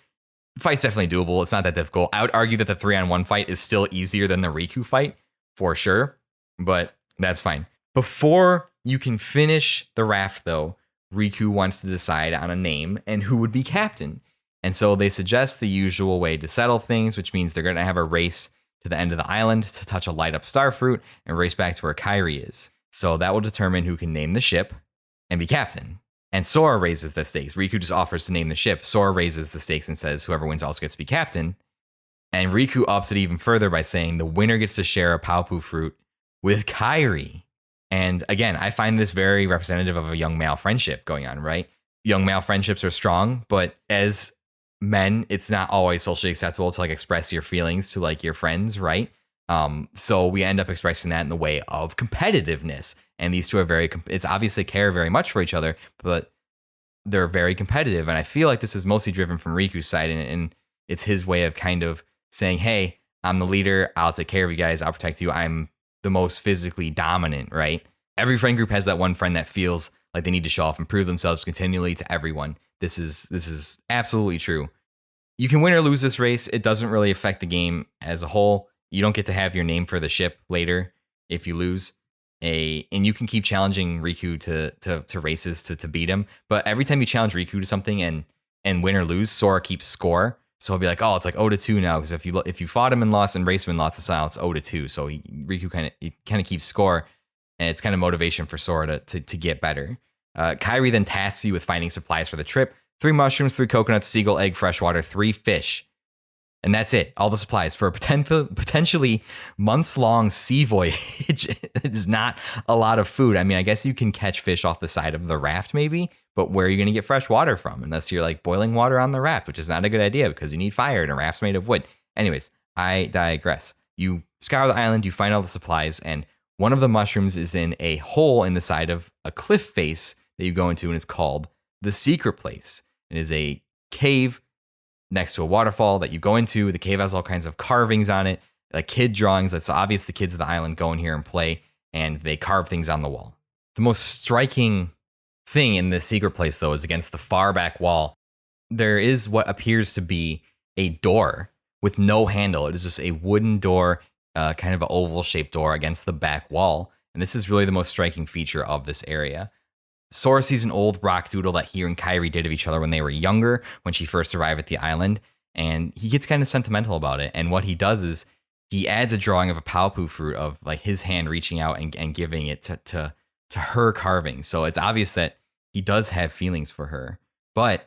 The fight's definitely doable. It's not that difficult. I would argue that the 3-on-1 fight is still easier than the Riku fight, for sure, but that's fine. Before you can finish the raft, though, Riku wants to decide on a name and who would be captain. And so they suggest the usual way to settle things, which means they're going to have a race to the end of the island to touch a light up starfruit and race back to where Kairi is. So that will determine who can name the ship and be captain. And Sora raises the stakes. Riku just offers to name the ship. Sora raises the stakes and says whoever wins also gets to be captain. And Riku ups it even further by saying the winner gets to share a Paopu fruit with Kairi. And again, I find this very representative of a young male friendship going on, right? Young male friendships are strong, but as men, it's not always socially acceptable to like express your feelings to like your friends, right? So we end up expressing that in the way of competitiveness. And these two are it's obviously care very much for each other, but they're very competitive. And I feel like this is mostly driven from Riku's side, and it's his way of kind of saying, hey, I'm the leader. I'll take care of you guys. I'll protect you. I'm the most physically dominant, right? Every friend group has that one friend that feels like they need to show off and prove themselves continually to everyone. This is absolutely true. You can win or lose this race. It doesn't really affect the game as a whole. You don't get to have your name for the ship later if you lose. And you can keep challenging Riku to races to beat him. But every time you challenge Riku to something and win or lose, Sora keeps score. So he'll be like, oh, it's like 0-2 now, because if you fought him and lost and raced him and lost, it's 0-2. So Riku kind of keeps score, and it's kind of motivation for Sora to get better. Kairi then tasks you with finding supplies for the trip: 3 mushrooms, 3 coconuts, seagull egg, fresh water, 3 fish. And that's it. All the supplies for a potentially months-long sea voyage. It is not a lot of food. I mean, I guess you can catch fish off the side of the raft maybe, but where are you going to get fresh water from? Unless you're like boiling water on the raft, which is not a good idea because you need fire and a raft's made of wood. Anyways, I digress. You scour the island, you find all the supplies, and one of the mushrooms is in a hole in the side of a cliff face that you go into, and it's called the Secret Place. It is a cave next to a waterfall that you go into. The cave has all kinds of carvings on it, like kid drawings. It's obvious the kids of the island go in here and play, and they carve things on the wall. The most striking thing in this Secret Place, though, is against the far back wall. There is what appears to be a door with no handle. It is just a wooden door, kind of an oval-shaped door against the back wall. And this is really the most striking feature of this area. Sora sees an old rock doodle that he and Kairi did of each other when they were younger, when she first arrived at the island, and he gets kind of sentimental about it. And what he does is he adds a drawing of a Paopu fruit of like his hand reaching out and giving it to her carving. So it's obvious that he does have feelings for her. But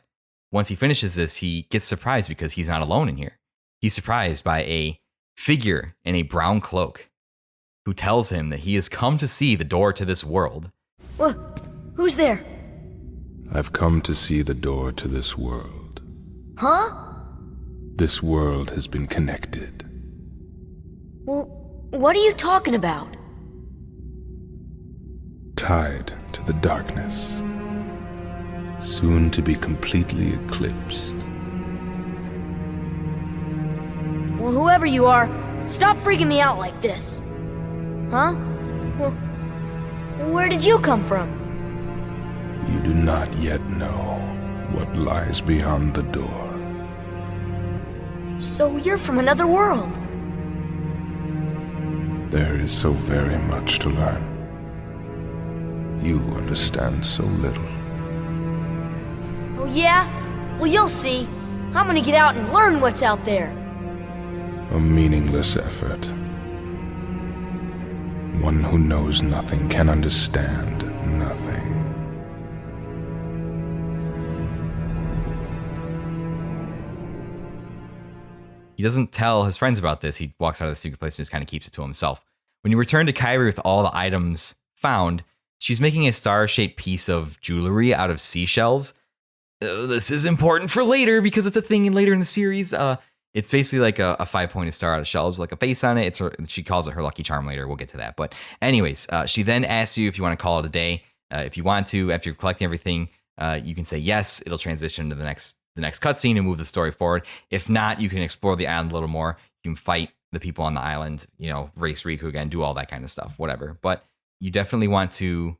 once he finishes this, he gets surprised because he's not alone in here. He's surprised by a figure in a brown cloak who tells him that he has come to see the door to this world. What? Who's there? I've come to see the door to this world. Huh? This world has been connected. Well, what are you talking about? Tied to the darkness. Soon to be completely eclipsed. Well, whoever you are, stop freaking me out like this. Huh? Well, where did you come from? You do not yet know what lies beyond the door. So you're from another world. There is so very much to learn. You understand so little. Oh yeah? Well, you'll see. I'm gonna get out and learn what's out there. A meaningless effort. One who knows nothing can understand nothing. He doesn't tell his friends about this. He walks out of the secret place and just kind of keeps it to himself. When you return to Kairi with all the items found, she's making a star-shaped piece of jewelry out of seashells. This is important for later because it's a thing later in the series. It's basically like a 5-pointed star out of shells with like a face on it. She calls it her lucky charm later. We'll get to that. But anyways, she then asks you if you want to call it a day. If you want to, after you're collecting everything, you can say yes. It'll transition to the next cutscene and move the story forward. If not, you can explore the island a little more. You can fight the people on the island, race Riku again, do all that kind of stuff, whatever. But you definitely want to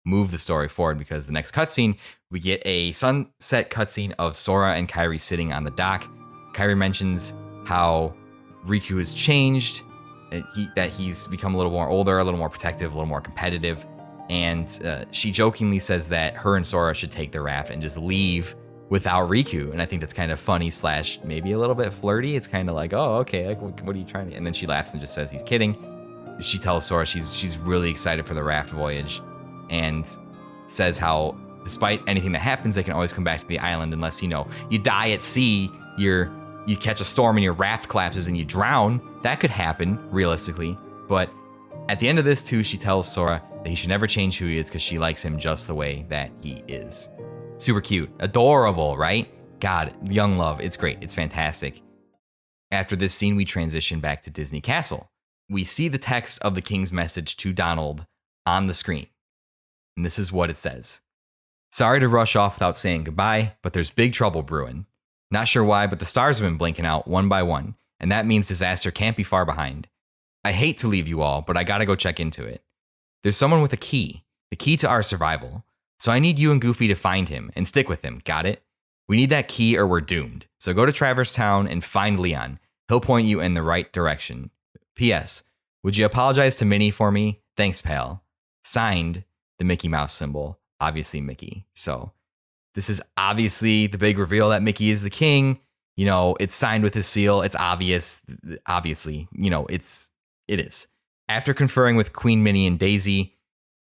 move the story forward because the next cutscene, we get a sunset cutscene of Sora and Kairi sitting on the dock. Kairi mentions how Riku has changed, that he's become a little more older, a little more protective, a little more competitive. And she jokingly says that her and Sora should take the raft and just leave without Riku. And I think that's kind of funny / maybe a little bit flirty. It's kind of like, oh, okay, like, what are you trying to... And then she laughs and just says he's kidding. She tells Sora she's really excited for the raft voyage and says how despite anything that happens, they can always come back to the island unless, you die at sea, you catch a storm and your raft collapses and you drown. That could happen, realistically. But at the end of this, too, she tells Sora that he should never change who he is because she likes him just the way that he is. Super cute. Adorable, right? God, young love. It's great. It's fantastic. After this scene, we transition back to Disney Castle. We see the text of the king's message to Donald on the screen. And this is what it says. Sorry to rush off without saying goodbye, but there's big trouble brewing. Not sure why, but the stars have been blinking out one by one, and that means disaster can't be far behind. I hate to leave you all, but I gotta go check into it. There's someone with a key, the key to our survival. So I need you and Goofy to find him and stick with him, got it? We need that key or we're doomed. So go to Traverse Town and find Leon. He'll point you in the right direction. P.S. Would you apologize to Minnie for me? Thanks, pal. Signed, the Mickey Mouse symbol. Obviously Mickey. So this is obviously the big reveal that Mickey is the king. You know, it's signed with his seal. It's obvious. Obviously, you know, it is. After conferring with Queen Minnie and Daisy,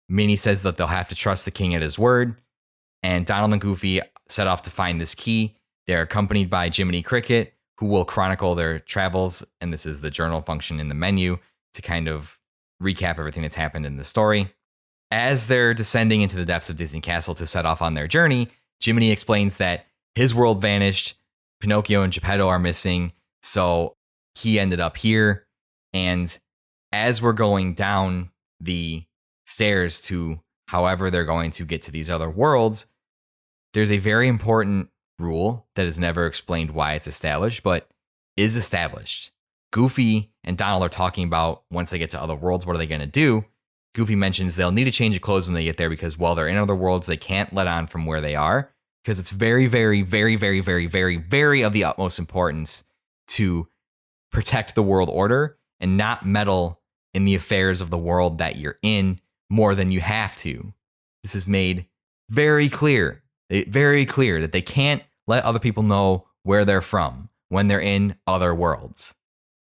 Minnie says that they'll have to trust the king at his word. And Donald and Goofy set off to find this key. They're accompanied by Jiminy Cricket, who will chronicle their travels. And this is the journal function in the menu to kind of recap everything that's happened in the story. As they're descending into the depths of Disney Castle to set off on their journey, Jiminy explains that his world vanished, Pinocchio and Geppetto are missing, so he ended up here. And as we're going down the stairs to however they're going to get to these other worlds, there's a very important rule that is never explained why it's established, but is established. Goofy and Donald are talking about once they get to other worlds, what are they going to do? Goofy mentions they'll need to change of clothes when they get there because while they're in other worlds, they can't let on from where they are because it's very, very, very, very, very, very, very of the utmost importance to protect the world order and not meddle in the affairs of the world that you're in more than you have to. This is made very clear that they can't let other people know where they're from when they're in other worlds.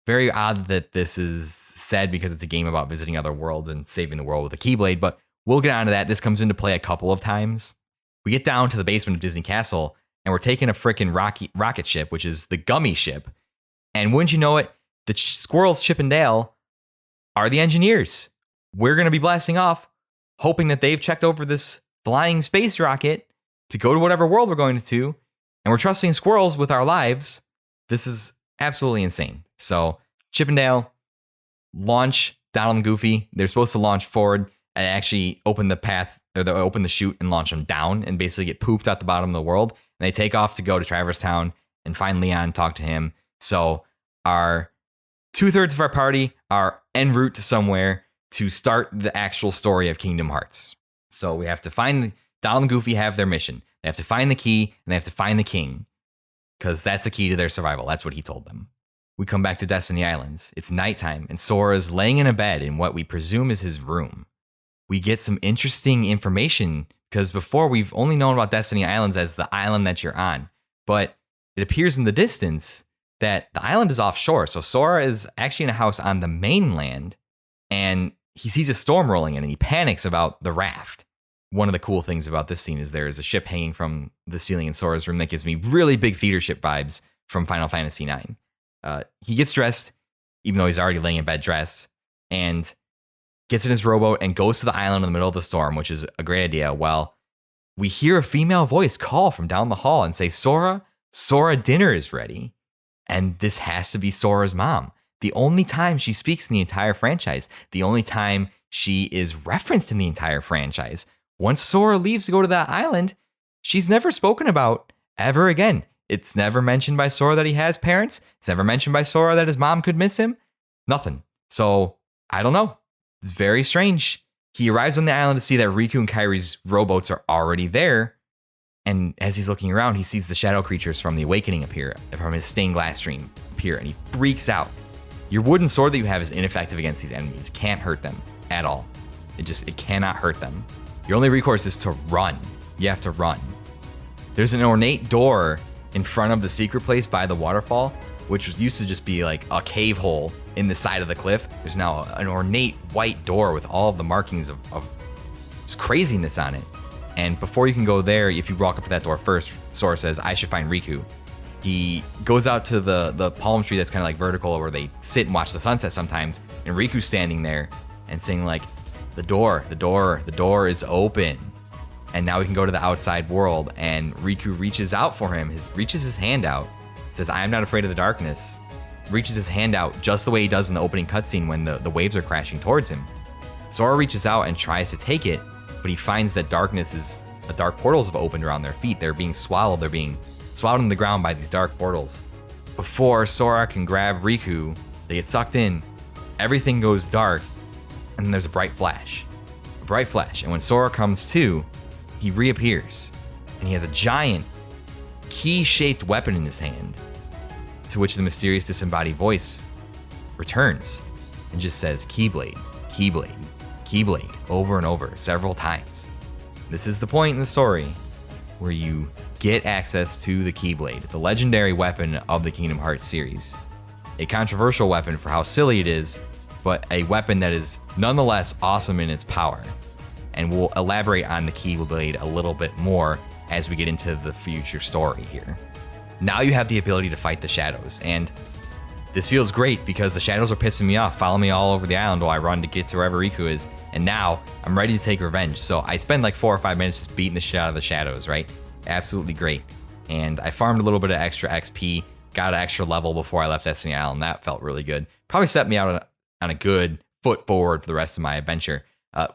Very odd that this is said because it's a game about visiting other worlds and saving the world with a Keyblade, but we'll get onto that. This comes into play a couple of times. We get down to the basement of Disney Castle, and we're taking a frickin' rocket ship, which is the Gummy ship. And wouldn't you know it, the squirrels Chip and Dale are the engineers. We're going to be blasting off, hoping that they've checked over this flying space rocket to go to whatever world we're going to, and we're trusting squirrels with our lives. This is absolutely insane. So Chip and Dale launch Donald and Goofy. They're supposed to launch forward and actually open the path, or they open the chute and launch them down and basically get pooped at the bottom of the world. And they take off to go to Traverse Town and find Leon, talk to him. So our 2/3 of our party are en route to somewhere to start the actual story of Kingdom Hearts. So we have to find, Donald and Goofy have their mission. They have to find the key and they have to find the king because that's the key to their survival. That's what he told them. We come back to Destiny Islands. It's nighttime, and Sora's laying in a bed in what we presume is his room. We get some interesting information, because before we've only known about Destiny Islands as the island that you're on. But it appears in the distance that the island is offshore. So Sora is actually in a house on the mainland, and he sees a storm rolling in, and he panics about the raft. One of the cool things about this scene is there is a ship hanging from the ceiling in Sora's room that gives me really big theater ship vibes from Final Fantasy IX. He gets dressed, even though he's already laying in bed dressed, and gets in his rowboat and goes to the island in the middle of the storm, which is a great idea. Well, we hear a female voice call from down the hall and say, Sora, dinner is ready. And this has to be Sora's mom. The only time she speaks in the entire franchise, the only time she is referenced in the entire franchise. Once Sora leaves to go to that island, she's never spoken about ever again. It's never mentioned by Sora that he has parents. It's never mentioned by Sora that his mom could miss him. Nothing. So, I don't know. It's very strange. He arrives on the island to see that Riku and Kairi's rowboats are already there. And as he's looking around, he sees the shadow creatures from the Awakening appear, from his stained glass dream appear, and he freaks out. Your wooden sword that you have is ineffective against these enemies. Can't hurt them at all. It cannot hurt them. Your only recourse is to run. You have to run. There's an ornate door in front of the secret place by the waterfall, which used to just be like a cave hole in the side of the cliff. There's now an ornate white door with all of the markings of just craziness on it. And before you can go there, if you walk up to that door first, Sora says, I should find Riku. He goes out to the palm tree that's kind of like vertical where they sit and watch the sunset sometimes. And Riku's standing there and saying like, the door is open. And now we can go to the outside world. And Riku reaches out for him, reaches his hand out, says, I am not afraid of the darkness. Reaches his hand out just the way he does in the opening cutscene when the waves are crashing towards him. Sora reaches out and tries to take it, but he finds that dark portals have opened around their feet. They're being swallowed. They're being swallowed in the ground by these dark portals. Before Sora can grab Riku, they get sucked in. everything goes dark, and then there's a bright flash. A bright flash. And when Sora comes to, he reappears. And he has a giant key-shaped weapon in his hand, to which the mysterious disembodied voice returns and just says, Keyblade, Keyblade, Keyblade, over and over, several times. This is the point in the story where you get access to the Keyblade, the legendary weapon of the Kingdom Hearts series. A controversial weapon for how silly it is, but a weapon that is nonetheless awesome in its power. And we'll elaborate on the Keyblade a little bit more as we get into the future story here. Now you have the ability to fight the shadows, and this feels great because the shadows are pissing me off, following me all over the island while I run to get to wherever Riku is, and now I'm ready to take revenge. So I spend like 4 or 5 minutes just beating the shit out of the shadows, right? Absolutely great. And I farmed a little bit of extra XP, got an extra level before I left Destiny Island. That felt really good. Probably set me out on a good foot forward for the rest of my adventure.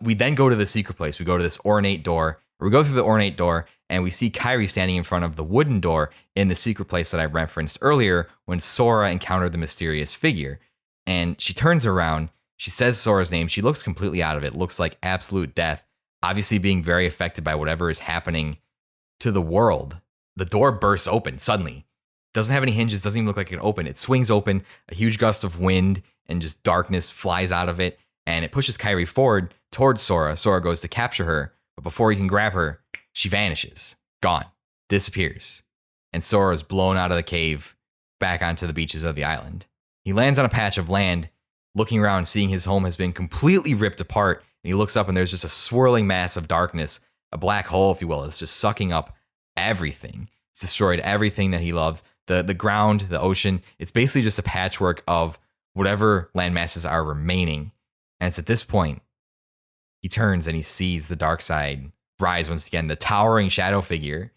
We then go to the secret place. We go to this ornate door. We go through the ornate door, and we see Kairi standing in front of the wooden door in the secret place that I referenced earlier when Sora encountered the mysterious figure. And she turns around. She says Sora's name. She looks completely out of it. Looks like absolute death, obviously being very affected by whatever is happening to the world. The door bursts open suddenly. Doesn't have any hinges. Doesn't even look like it can open. It swings open. A huge gust of wind and just darkness flies out of it. And it pushes Kairi forward towards Sora. Sora goes to capture her. But before he can grab her, she vanishes. Gone. Disappears. And Sora is blown out of the cave back onto the beaches of the island. He lands on a patch of land, looking around, seeing his home has been completely ripped apart. And he looks up and there's just a swirling mass of darkness, a black hole, if you will. It's just sucking up everything. It's destroyed everything that he loves. The ground, the ocean. It's basically just a patchwork of whatever land masses are remaining. And it's at this point, he turns and he sees the dark side rise once again. The towering shadow figure,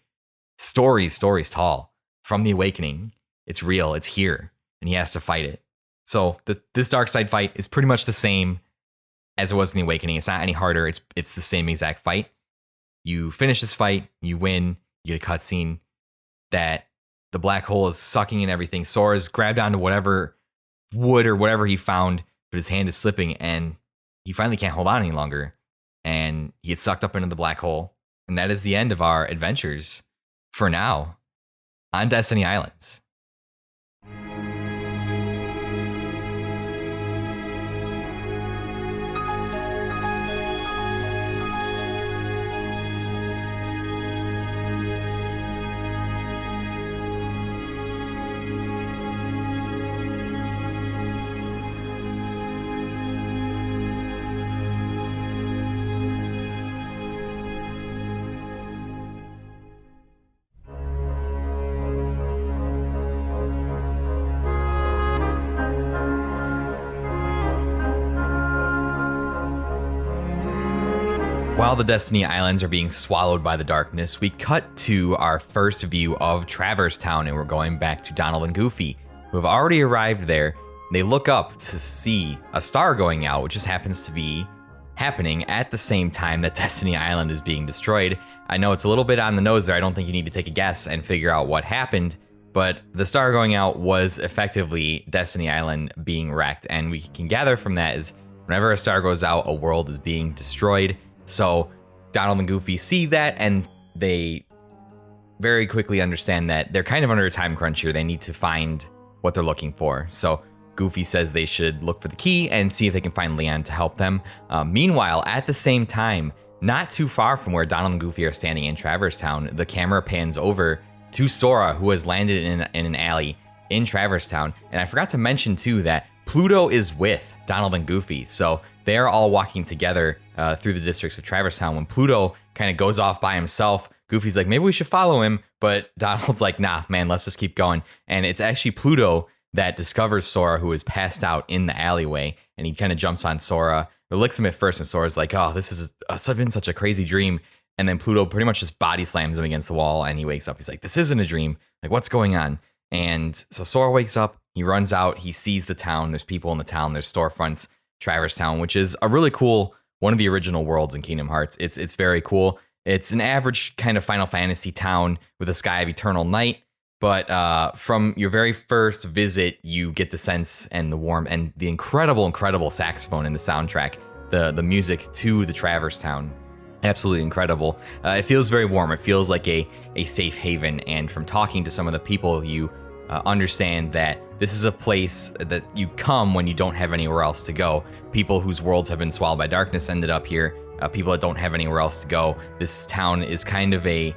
stories tall, from the awakening. It's real, it's here, and he has to fight it. So this dark side fight is pretty much the same as it was in the awakening. It's not any harder. It's the same exact fight. You finish this fight, you win, you get a cutscene that the black hole is sucking in everything. Sora's grabbed onto whatever wood or whatever he found, but his hand is slipping and he finally can't hold on any longer. And he gets sucked up into the black hole. And that is the end of our adventures for now on Destiny Islands. While the Destiny Islands are being swallowed by the darkness, we cut to our first view of Traverse Town, and we're going back to Donald and Goofy, who have already arrived there. They look up to see a star going out, which just happens to be happening at the same time that Destiny Island is being destroyed. I know it's a little bit on the nose there. I don't think you need to take a guess and figure out what happened, but the star going out was effectively Destiny Island being wrecked, and we can gather from that is whenever a star goes out, a world is being destroyed. So Donald and Goofy see that, and they very quickly understand that they're kind of under a time crunch here. They need to find what they're looking for. So Goofy says they should look for the key and see if they can find Leon to help them. Meanwhile, at the same time, not too far from where Donald and Goofy are standing in Traverse Town, the camera pans over to Sora, who has landed in an alley in Traverse Town. And I forgot to mention, too, that Pluto is with Donald and Goofy. So they're all walking together through the districts of Traverse Town. When Pluto kind of goes off by himself, Goofy's like, maybe we should follow him. But Donald's like, nah, man, let's just keep going. And it's actually Pluto that discovers Sora, who is passed out in the alleyway. And he kind of jumps on Sora. It licks him at first, and Sora's like, oh, this has been such a crazy dream. And then Pluto pretty much just body slams him against the wall, and he wakes up. He's like, this isn't a dream. Like, what's going on? And so Sora wakes up. He runs out. He sees the town. There's people in the town. There's storefronts. Traverse Town, which is a really cool, one of the original worlds in Kingdom Hearts. It's very cool. It's an average kind of Final Fantasy town with a sky of eternal night. But from your very first visit, you get the sense and the warmth and the incredible saxophone in the soundtrack, the music to the Traverse Town. Absolutely incredible. It feels very warm. It feels like a safe haven. And from talking to some of the people, you understand that this is a place that you come when you don't have anywhere else to go. People whose worlds have been swallowed by darkness ended up here. People that don't have anywhere else to go. This town is kind of a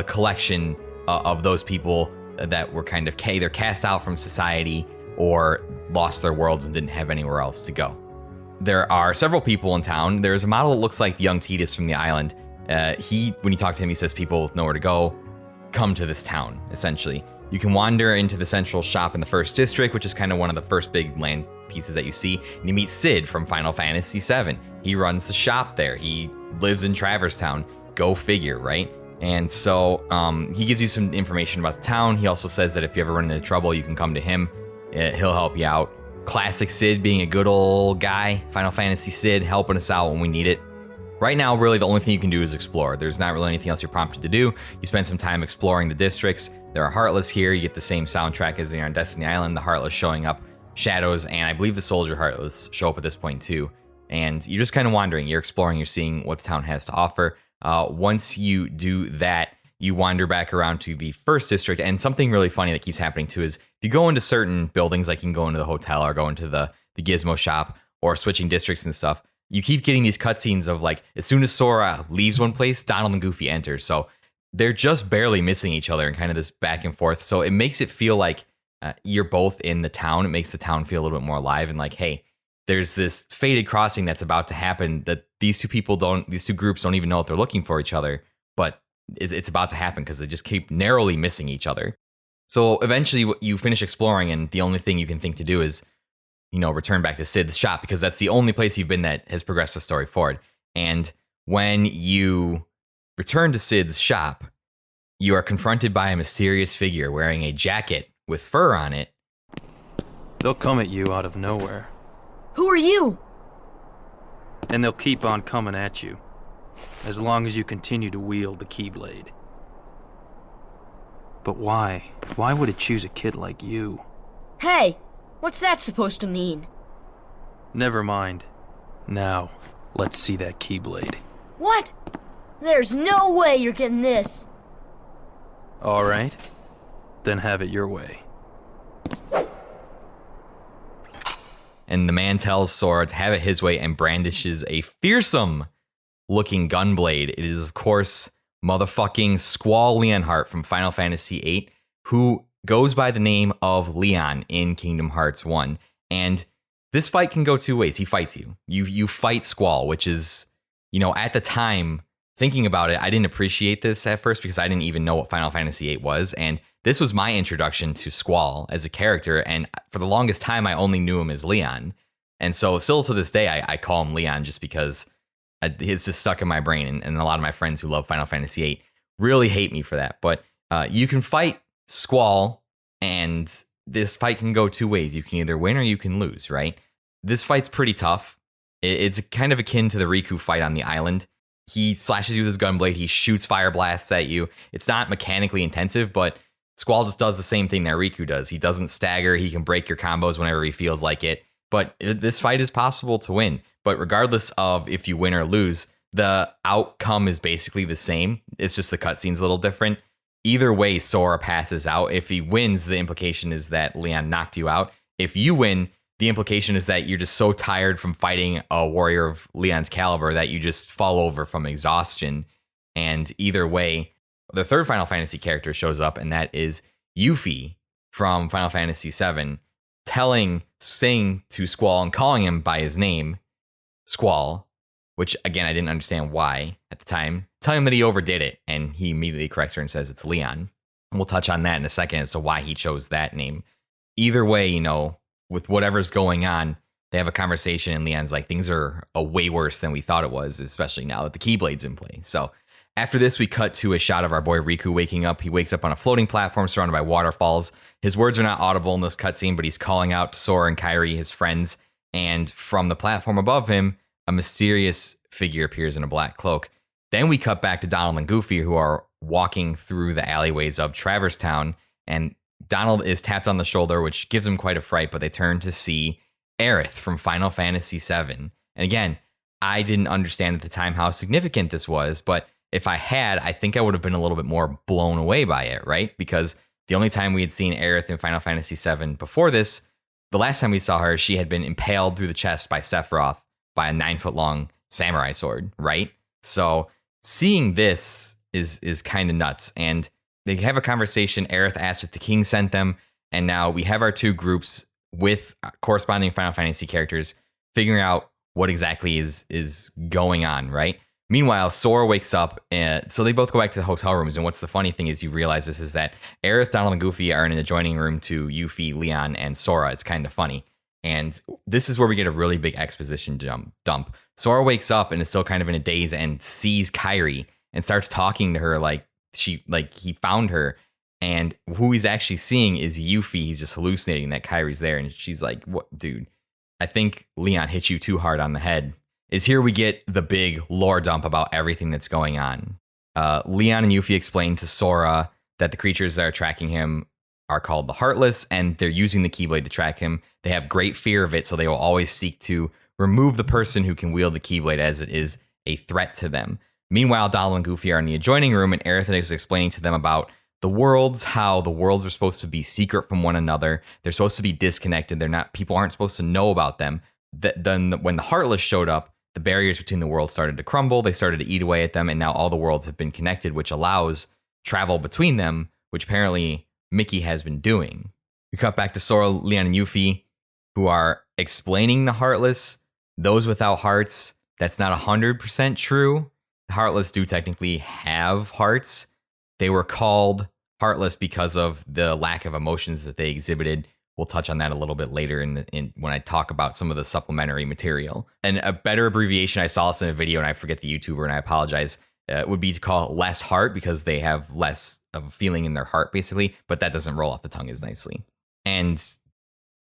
collection of those people that were kind of either cast out from society or lost their worlds and didn't have anywhere else to go. There are several people in town. There's a model that looks like young Titus from the island. When you talk to him, he says people with nowhere to go come to this town, essentially. You can wander into the central shop in the first district, which is kind of one of the first big land pieces that you see, and you meet Sid from Final Fantasy VII. He runs the shop there. He lives in Traverse Town. Go figure, right? And so he gives you some information about the town. He also says that if you ever run into trouble, you can come to him. He'll help you out. Classic Sid being a good old guy. Final Fantasy Sid helping us out when we need it. Right now, really, the only thing you can do is explore. There's not really anything else you're prompted to do. You spend some time exploring the districts. There are Heartless here. You get the same soundtrack as they are on Destiny Island. The Heartless showing up. Shadows, and I believe the Soldier Heartless show up at this point too. And you're just kind of wandering. You're exploring. You're seeing what the town has to offer. Once you do that, you wander back around to the first district. And something really funny that keeps happening too is if you go into certain buildings, like you can go into the hotel or go into the Gizmo shop or switching districts and stuff, you keep getting these cutscenes of like, as soon as Sora leaves one place, Donald and Goofy enter. So they're just barely missing each other and kind of this back and forth. So it makes it feel like you're both in the town. It makes the town feel a little bit more alive and like, hey, there's this fated crossing that's about to happen that these two groups don't even know if they're looking for each other, but it's about to happen because they just keep narrowly missing each other. So eventually you finish exploring and the only thing you can think to do is, return back to Sid's shop because that's the only place you've been that has progressed the story forward. And when you return to Sid's shop, you are confronted by a mysterious figure wearing a jacket with fur on it. They'll come at you out of nowhere. Who are you? And they'll keep on coming at you, as long as you continue to wield the Keyblade. But why? Why would it choose a kid like you? Hey, what's that supposed to mean? Never mind. Now, let's see that Keyblade. What? There's no way you're getting this. All right. Then have it your way. And the man tells Sora to have it his way and brandishes a fearsome-looking gunblade. It is, of course, motherfucking Squall Leonhart from Final Fantasy VIII, who goes by the name of Leon in Kingdom Hearts 1. And this fight can go two ways. He fights you. You fight Squall, which is, at the time, thinking about it, I didn't appreciate this at first because I didn't even know what Final Fantasy VIII was. And this was my introduction to Squall as a character. And for the longest time, I only knew him as Leon. And so still to this day, I call him Leon just because it's just stuck in my brain. And a lot of my friends who love Final Fantasy VIII really hate me for that. But you can fight Squall, and this fight can go two ways. You can either win or you can lose, right? This fight's pretty tough. It's kind of akin to the Riku fight on the island. He slashes you with his gunblade. He shoots fire blasts at you. It's not mechanically intensive, but Squall just does the same thing that Riku does. He doesn't stagger. He can break your combos whenever he feels like it. But this fight is possible to win. But regardless of if you win or lose, the outcome is basically the same. It's just the cutscene's a little different. Either way, Sora passes out. If he wins, the implication is that Leon knocked you out. If you win, the implication is that you're just so tired from fighting a warrior of Leon's caliber that you just fall over from exhaustion. And either way, the third Final Fantasy character shows up, and that is Yuffie from Final Fantasy VII, saying to Squall and calling him by his name, Squall, which again, I didn't understand why at the time, telling him that he overdid it, and he immediately corrects her and says it's Leon. And we'll touch on that in a second as to why he chose that name. Either way, with whatever's going on, they have a conversation, and Leon's like, things are way worse than we thought it was, especially now that the Keyblade's in play. So after this, we cut to a shot of our boy Riku waking up. He wakes up on a floating platform surrounded by waterfalls. His words are not audible in this cutscene, but he's calling out to Sora and Kairi, his friends. And from the platform above him, a mysterious figure appears in a black cloak. Then we cut back to Donald and Goofy, who are walking through the alleyways of Traverse Town. and Donald is tapped on the shoulder, which gives him quite a fright, but they turn to see Aerith from Final Fantasy VII. And again, I didn't understand at the time how significant this was, but if I had, I think I would have been a little bit more blown away by it, right? Because the only time we had seen Aerith in Final Fantasy VII before this, the last time we saw her, she had been impaled through the chest by Sephiroth by a 9-foot-long samurai sword, right? So seeing this is kind of nuts. And they have a conversation. Aerith asks if the king sent them. And now we have our two groups with corresponding Final Fantasy characters figuring out what exactly is going on, right? Meanwhile, Sora wakes up, and so they both go back to the hotel rooms. And what's the funny thing is you realize this is that Aerith, Donald, and Goofy are in an adjoining room to Yuffie, Leon, and Sora. It's kind of funny. And this is where we get a really big exposition dump. Sora wakes up and is still kind of in a daze and sees Kairi and starts talking to her like he found her. And who he's actually seeing is Yuffie. He's just hallucinating that Kairi's there. And she's like, "What, dude? I think Leon hit you too hard on the head." Is here we get the big lore dump about everything that's going on. Leon and Yuffie explain to Sora that the creatures that are tracking him are called the Heartless, and they're using the Keyblade to track him. They have great fear of it, so they will always seek to remove the person who can wield the Keyblade as it is a threat to them. Meanwhile, Donald and Goofy are in the adjoining room, and Aerith is explaining to them about the worlds, how the worlds are supposed to be secret from one another. They're supposed to be disconnected. People aren't supposed to know about them. Then when the Heartless showed up, the barriers between the worlds started to crumble. They started to eat away at them, and now all the worlds have been connected, which allows travel between them, which apparently Mickey has been doing. We cut back to Sora, Leon, and Yuffie, who are explaining the Heartless. Those without hearts, that's not 100% true. The Heartless do technically have hearts. They were called Heartless because of the lack of emotions that they exhibited. We'll touch on that a little bit later in when I talk about some of the supplementary material. And a better abbreviation, I saw this in a video and I forget the YouTuber and I apologize, would be to call it less heart because they have less of a feeling in their heart basically, but that doesn't roll off the tongue as nicely. And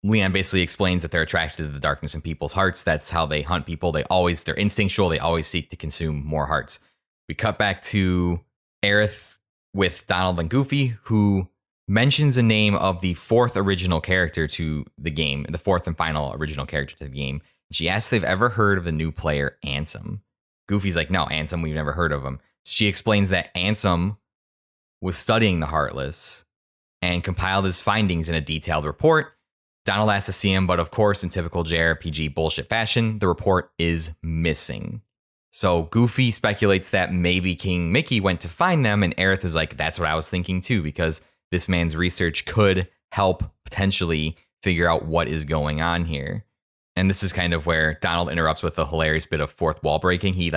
Leon basically explains that they're attracted to the darkness in people's hearts. That's how they hunt people. They're instinctual. They always seek to consume more hearts. We cut back to Aerith with Donald and Goofy, who mentions a name of the fourth original character to the game, the fourth and final original character to the game. She asks if they've ever heard of the new player, Ansem. Goofy's like, "No, Ansem, we've never heard of him." She explains that Ansem was studying the Heartless and compiled his findings in a detailed report. Donald asks to see him, but of course, in typical JRPG bullshit fashion, the report is missing. So Goofy speculates that maybe King Mickey went to find them, and Aerith is like, "That's what I was thinking too, because this man's research could help potentially figure out what is going on here." And this is kind of where Donald interrupts with a hilarious bit of fourth wall breaking. He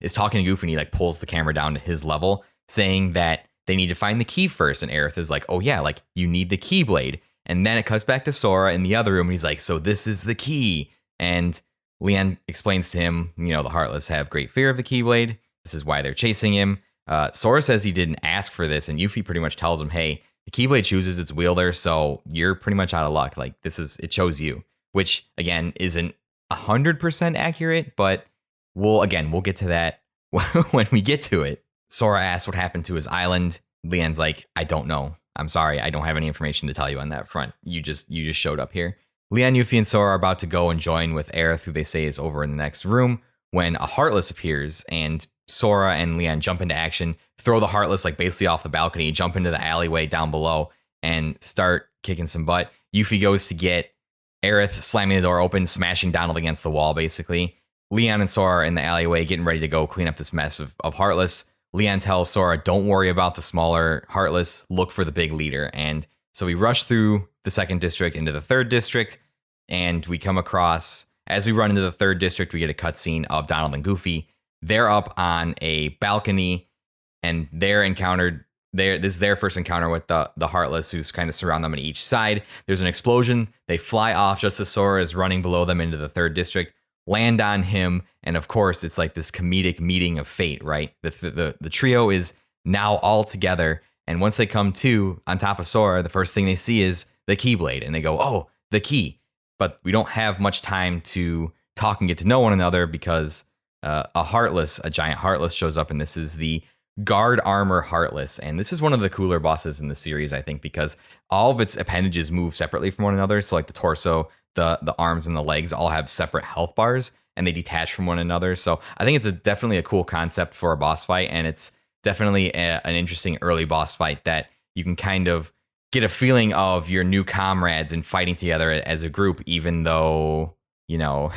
is talking to Goofy and he pulls the camera down to his level, saying that they need to find the key first. And Aerith is like, "Oh yeah, you need the Keyblade." And then it cuts back to Sora in the other room and he's like, "So this is the key." And Leon explains to him, the Heartless have great fear of the Keyblade. This is why they're chasing him. Sora says he didn't ask for this, and Yuffie pretty much tells him, "Hey, the Keyblade chooses its wielder, so you're pretty much out of luck. It chose you," which again isn't 100% accurate, but we'll get to that when we get to it. Sora asks what happened to his island. Leon's like, "I don't know. I'm sorry, I don't have any information to tell you on that front. You just showed up here." Leon, Yuffie, and Sora are about to go and join with Aerith, who they say is over in the next room, when a Heartless appears, and Sora and Leon jump into action, throw the Heartless basically off the balcony, jump into the alleyway down below, and start kicking some butt. Yuffie goes to get Aerith, slamming the door open, smashing Donald against the wall, basically. Leon and Sora are in the alleyway, getting ready to go clean up this mess of Heartless. Leon tells Sora, "Don't worry about the smaller Heartless, look for the big leader." And so we rush through the 2nd district into the 3rd district, and we come across, as we run into the 3rd district, we get a cutscene of Donald and Goofy. They're up on a balcony, and this is their first encounter with the Heartless, who's kind of surround them on each side. There's an explosion. They fly off just as Sora is running below them into the 3rd district, land on him, and of course, it's this comedic meeting of fate, right? The trio is now all together, and once they come to on top of Sora, the first thing they see is the Keyblade, and they go, "Oh, the key." But we don't have much time to talk and get to know one another because a giant Heartless shows up, and this is the Guard Armor Heartless. And this is one of the cooler bosses in the series, I think, because all of its appendages move separately from one another. So like the torso, the arms, and the legs all have separate health bars, and they detach from one another. So I think it's definitely a cool concept for a boss fight, and it's definitely an interesting early boss fight that you can kind of get a feeling of your new comrades and fighting together as a group, even though, you know,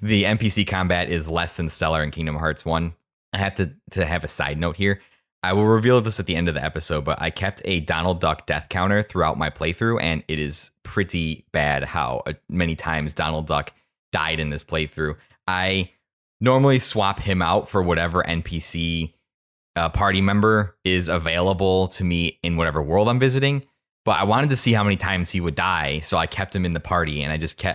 the NPC combat is less than stellar in Kingdom Hearts 1. I have to have a side note here. I will reveal this at the end of the episode, but I kept a Donald Duck death counter throughout my playthrough, and it is pretty bad how many times Donald Duck died in this playthrough. I normally swap him out for whatever NPC party member is available to me in whatever world I'm visiting, but I wanted to see how many times he would die, so I kept him in the party, and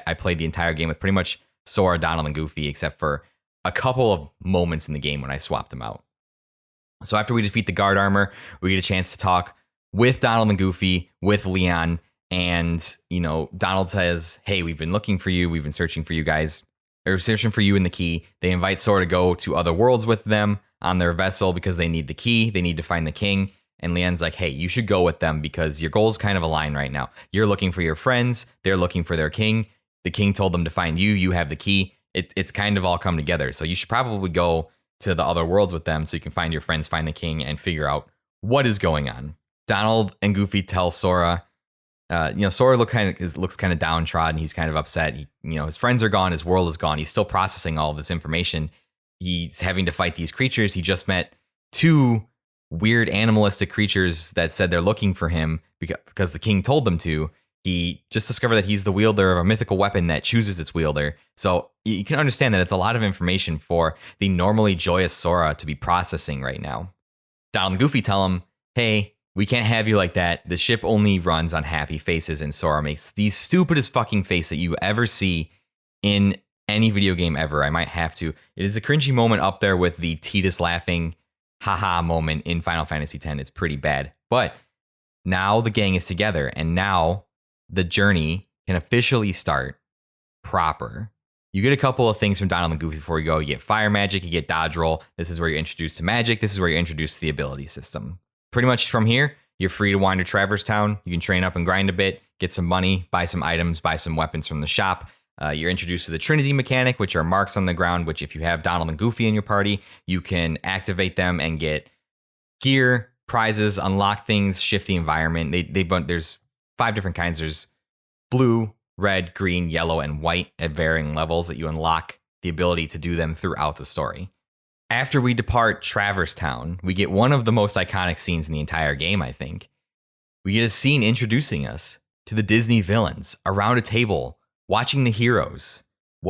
I played the entire game with pretty much Sora, Donald, and Goofy, except for a couple of moments in the game when I swapped them out. So after we defeat the Guard Armor, we get a chance to talk with Donald and Goofy, with Leon, and, you know, Donald says, hey, we've been looking for you. We've been searching for you guys, or searching for you in the key. They invite Sora to go to other worlds with them on their vessel because they need the key. They need to find the king. And Leon's like, hey, you should go with them because your goals kind of align right now. You're looking for your friends. They're looking for their king. The king told them to find you. You have the key. It's kind of all come together. So you should probably go to the other worlds with them so you can find your friends, find the king, and figure out what is going on. Donald and Goofy tell Sora, Sora looks kind of downtrodden. He's kind of upset. His friends are gone. His world is gone. He's still processing all of this information. He's having to fight these creatures. He just met 2 weird animalistic creatures that said they're looking for him because the king told them to. He just discovered that he's the wielder of a mythical weapon that chooses its wielder. So you can understand that it's a lot of information for the normally joyous Sora to be processing right now. Donald and Goofy tell him, hey, we can't have you like that. The ship only runs on happy faces. And Sora makes the stupidest fucking face that you ever see in any video game ever. I might have to. It is a cringy moment up there with the Tidus laughing haha moment in Final Fantasy X. It's pretty bad. But now the gang is together, and now the journey can officially start proper. You get a couple of things from Donald and Goofy before you go. You get fire magic, you get dodge roll. This is where you're introduced to magic. This is where you're introduced to the ability system. Pretty much from here, you're free to wander Traverse Town. You can train up and grind a bit, get some money, buy some items, buy some weapons from the shop. You're introduced to the Trinity mechanic, which are marks on the ground, which if you have Donald and Goofy in your party, you can activate them and get gear, prizes, unlock things, shift the environment. There's 5 different kinds. There's blue, red, green, yellow, and white at varying levels that you unlock the ability to do them throughout the story. After we depart Traverse Town, we get one of the most iconic scenes in the entire game, I think. We get a scene introducing us to the Disney villains around a table, watching the heroes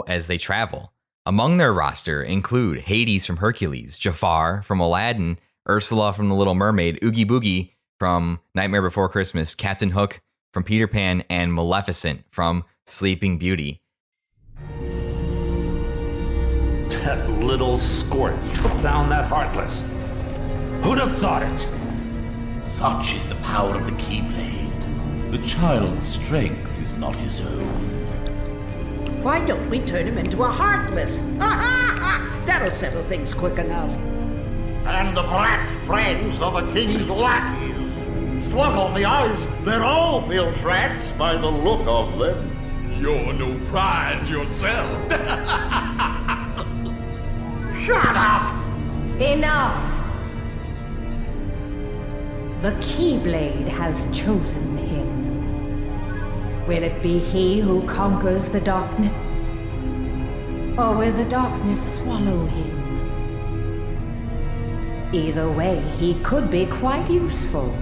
as they travel. Among their roster include Hades from Hercules, Jafar from Aladdin, Ursula from The Little Mermaid, Oogie Boogie from Nightmare Before Christmas, Captain Hook from Peter Pan, and Maleficent from Sleeping Beauty. That little squirt took down that Heartless. Who'd have thought it? Such is the power of the Keyblade. The child's strength is not his own. Why don't we turn him into a Heartless? That'll settle things quick enough. And the brat's friends are the king's lackeys. Slug on the eyes, they're all built rats by the look of them. You're no prize yourself. Shut up! Enough! The Keyblade has chosen him. Will it be he who conquers the darkness? Or will the darkness swallow him? Either way, he could be quite useful.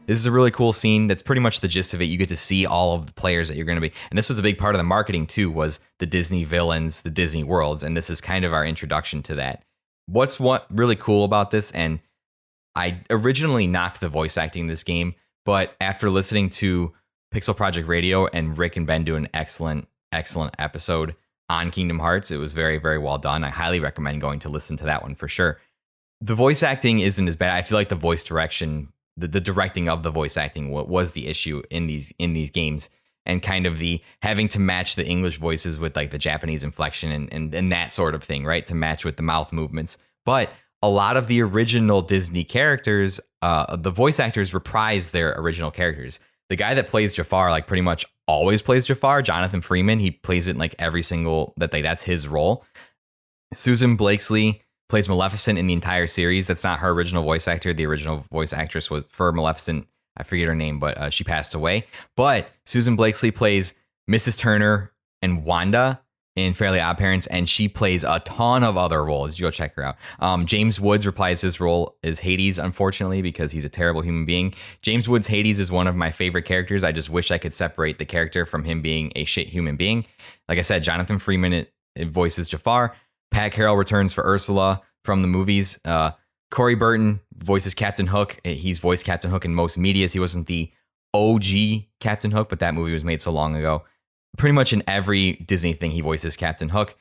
This is a really cool scene. That's pretty much the gist of it. You get to see all of the players that you're going to be. And this was a big part of the marketing too, was the Disney villains, the Disney worlds. And this is kind of our introduction to that. What's really cool about this, and I originally knocked the voice acting in this game, but after listening to Pixel Project Radio and Rick and Ben do an excellent episode on Kingdom Hearts, it was very, very well done. I highly recommend going to listen to that one for sure. The voice acting isn't as bad. I feel like the voice direction, the directing of the voice acting was the issue in these games, and kind of the having to match the English voices with like the Japanese inflection and that sort of thing, right? To match with the mouth movements But a lot of the original Disney characters, the voice actors reprise their original characters. The guy that plays Jafar, like pretty much always plays Jafar, Jonathan Freeman. He plays it in like every single that's his role. Susan Blakeslee plays Maleficent in the entire series. That's not her original voice actor. The original voice actress was for Maleficent. I forget her name, but she passed away. But Susan Blakeslee plays Mrs. Turner and Wanda in Fairly Odd Parents, and she plays a ton of other roles. You go check her out. James Woods replies his role as Hades, unfortunately, because he's a terrible human being. James Woods' Hades is one of my favorite characters. I just wish I could separate the character from him being a shit human being. Like I said, Jonathan Freeman it voices Jafar. Pat Carroll returns for Ursula from the movies. Corey Burton voices Captain Hook. He's voiced Captain Hook in most medias. He wasn't the OG Captain Hook, but that movie was made so long ago. Pretty much in every Disney thing, he voices Captain Hook.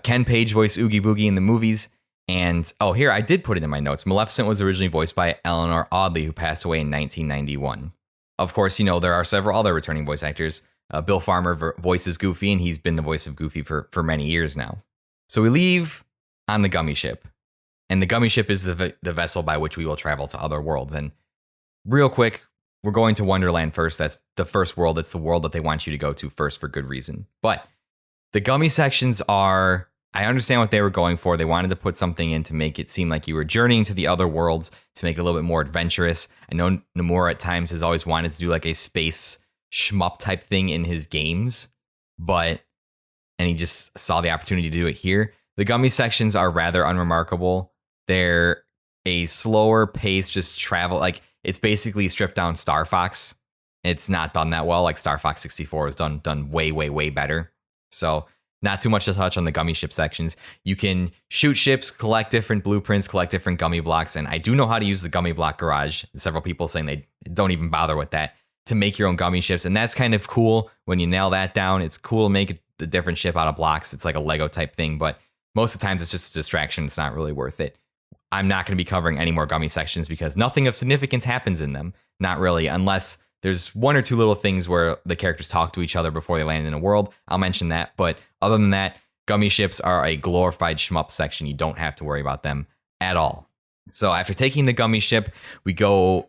Ken Page voiced Oogie Boogie in the movies. And, here, I did put it in my notes. Maleficent was originally voiced by Eleanor Audley, who passed away in 1991. Of course, there are several other returning voice actors. Bill Farmer voices Goofy, and he's been the voice of Goofy for many years now. So we leave on the Gummy Ship. And the Gummy Ship is the vessel by which we will travel to other worlds. And real quick, we're going to Wonderland first. That's the first world. It's the world that they want you to go to first for good reason. But the gummy sections I understand what they were going for. They wanted to put something in to make it seem like you were journeying to the other worlds, to make it a little bit more adventurous. I know Nomura at times has always wanted to do like a space shmup type thing in his games, and he just saw the opportunity to do it here. The gummy sections are rather unremarkable. They're a slower pace, just travel. Like, it's basically stripped down Star Fox. It's not done that well. Like Star Fox 64 is done way, way, way better. So not too much to touch on the gummy ship sections. You can shoot ships, collect different blueprints, collect different gummy blocks. And I do know how to use the gummy block garage. Several people saying they don't even bother with that to make your own gummy ships. And that's kind of cool when you nail that down. It's cool to make the different ship out of blocks. It's like a Lego type thing, but most of the times it's just a distraction. It's not really worth it. I'm not going to be covering any more gummy sections because nothing of significance happens in them. Not really, unless there's one or two little things where the characters talk to each other before they land in a world. I'll mention that. But other than that, gummy ships are a glorified shmup section. You don't have to worry about them at all. So after taking the gummy ship, we go,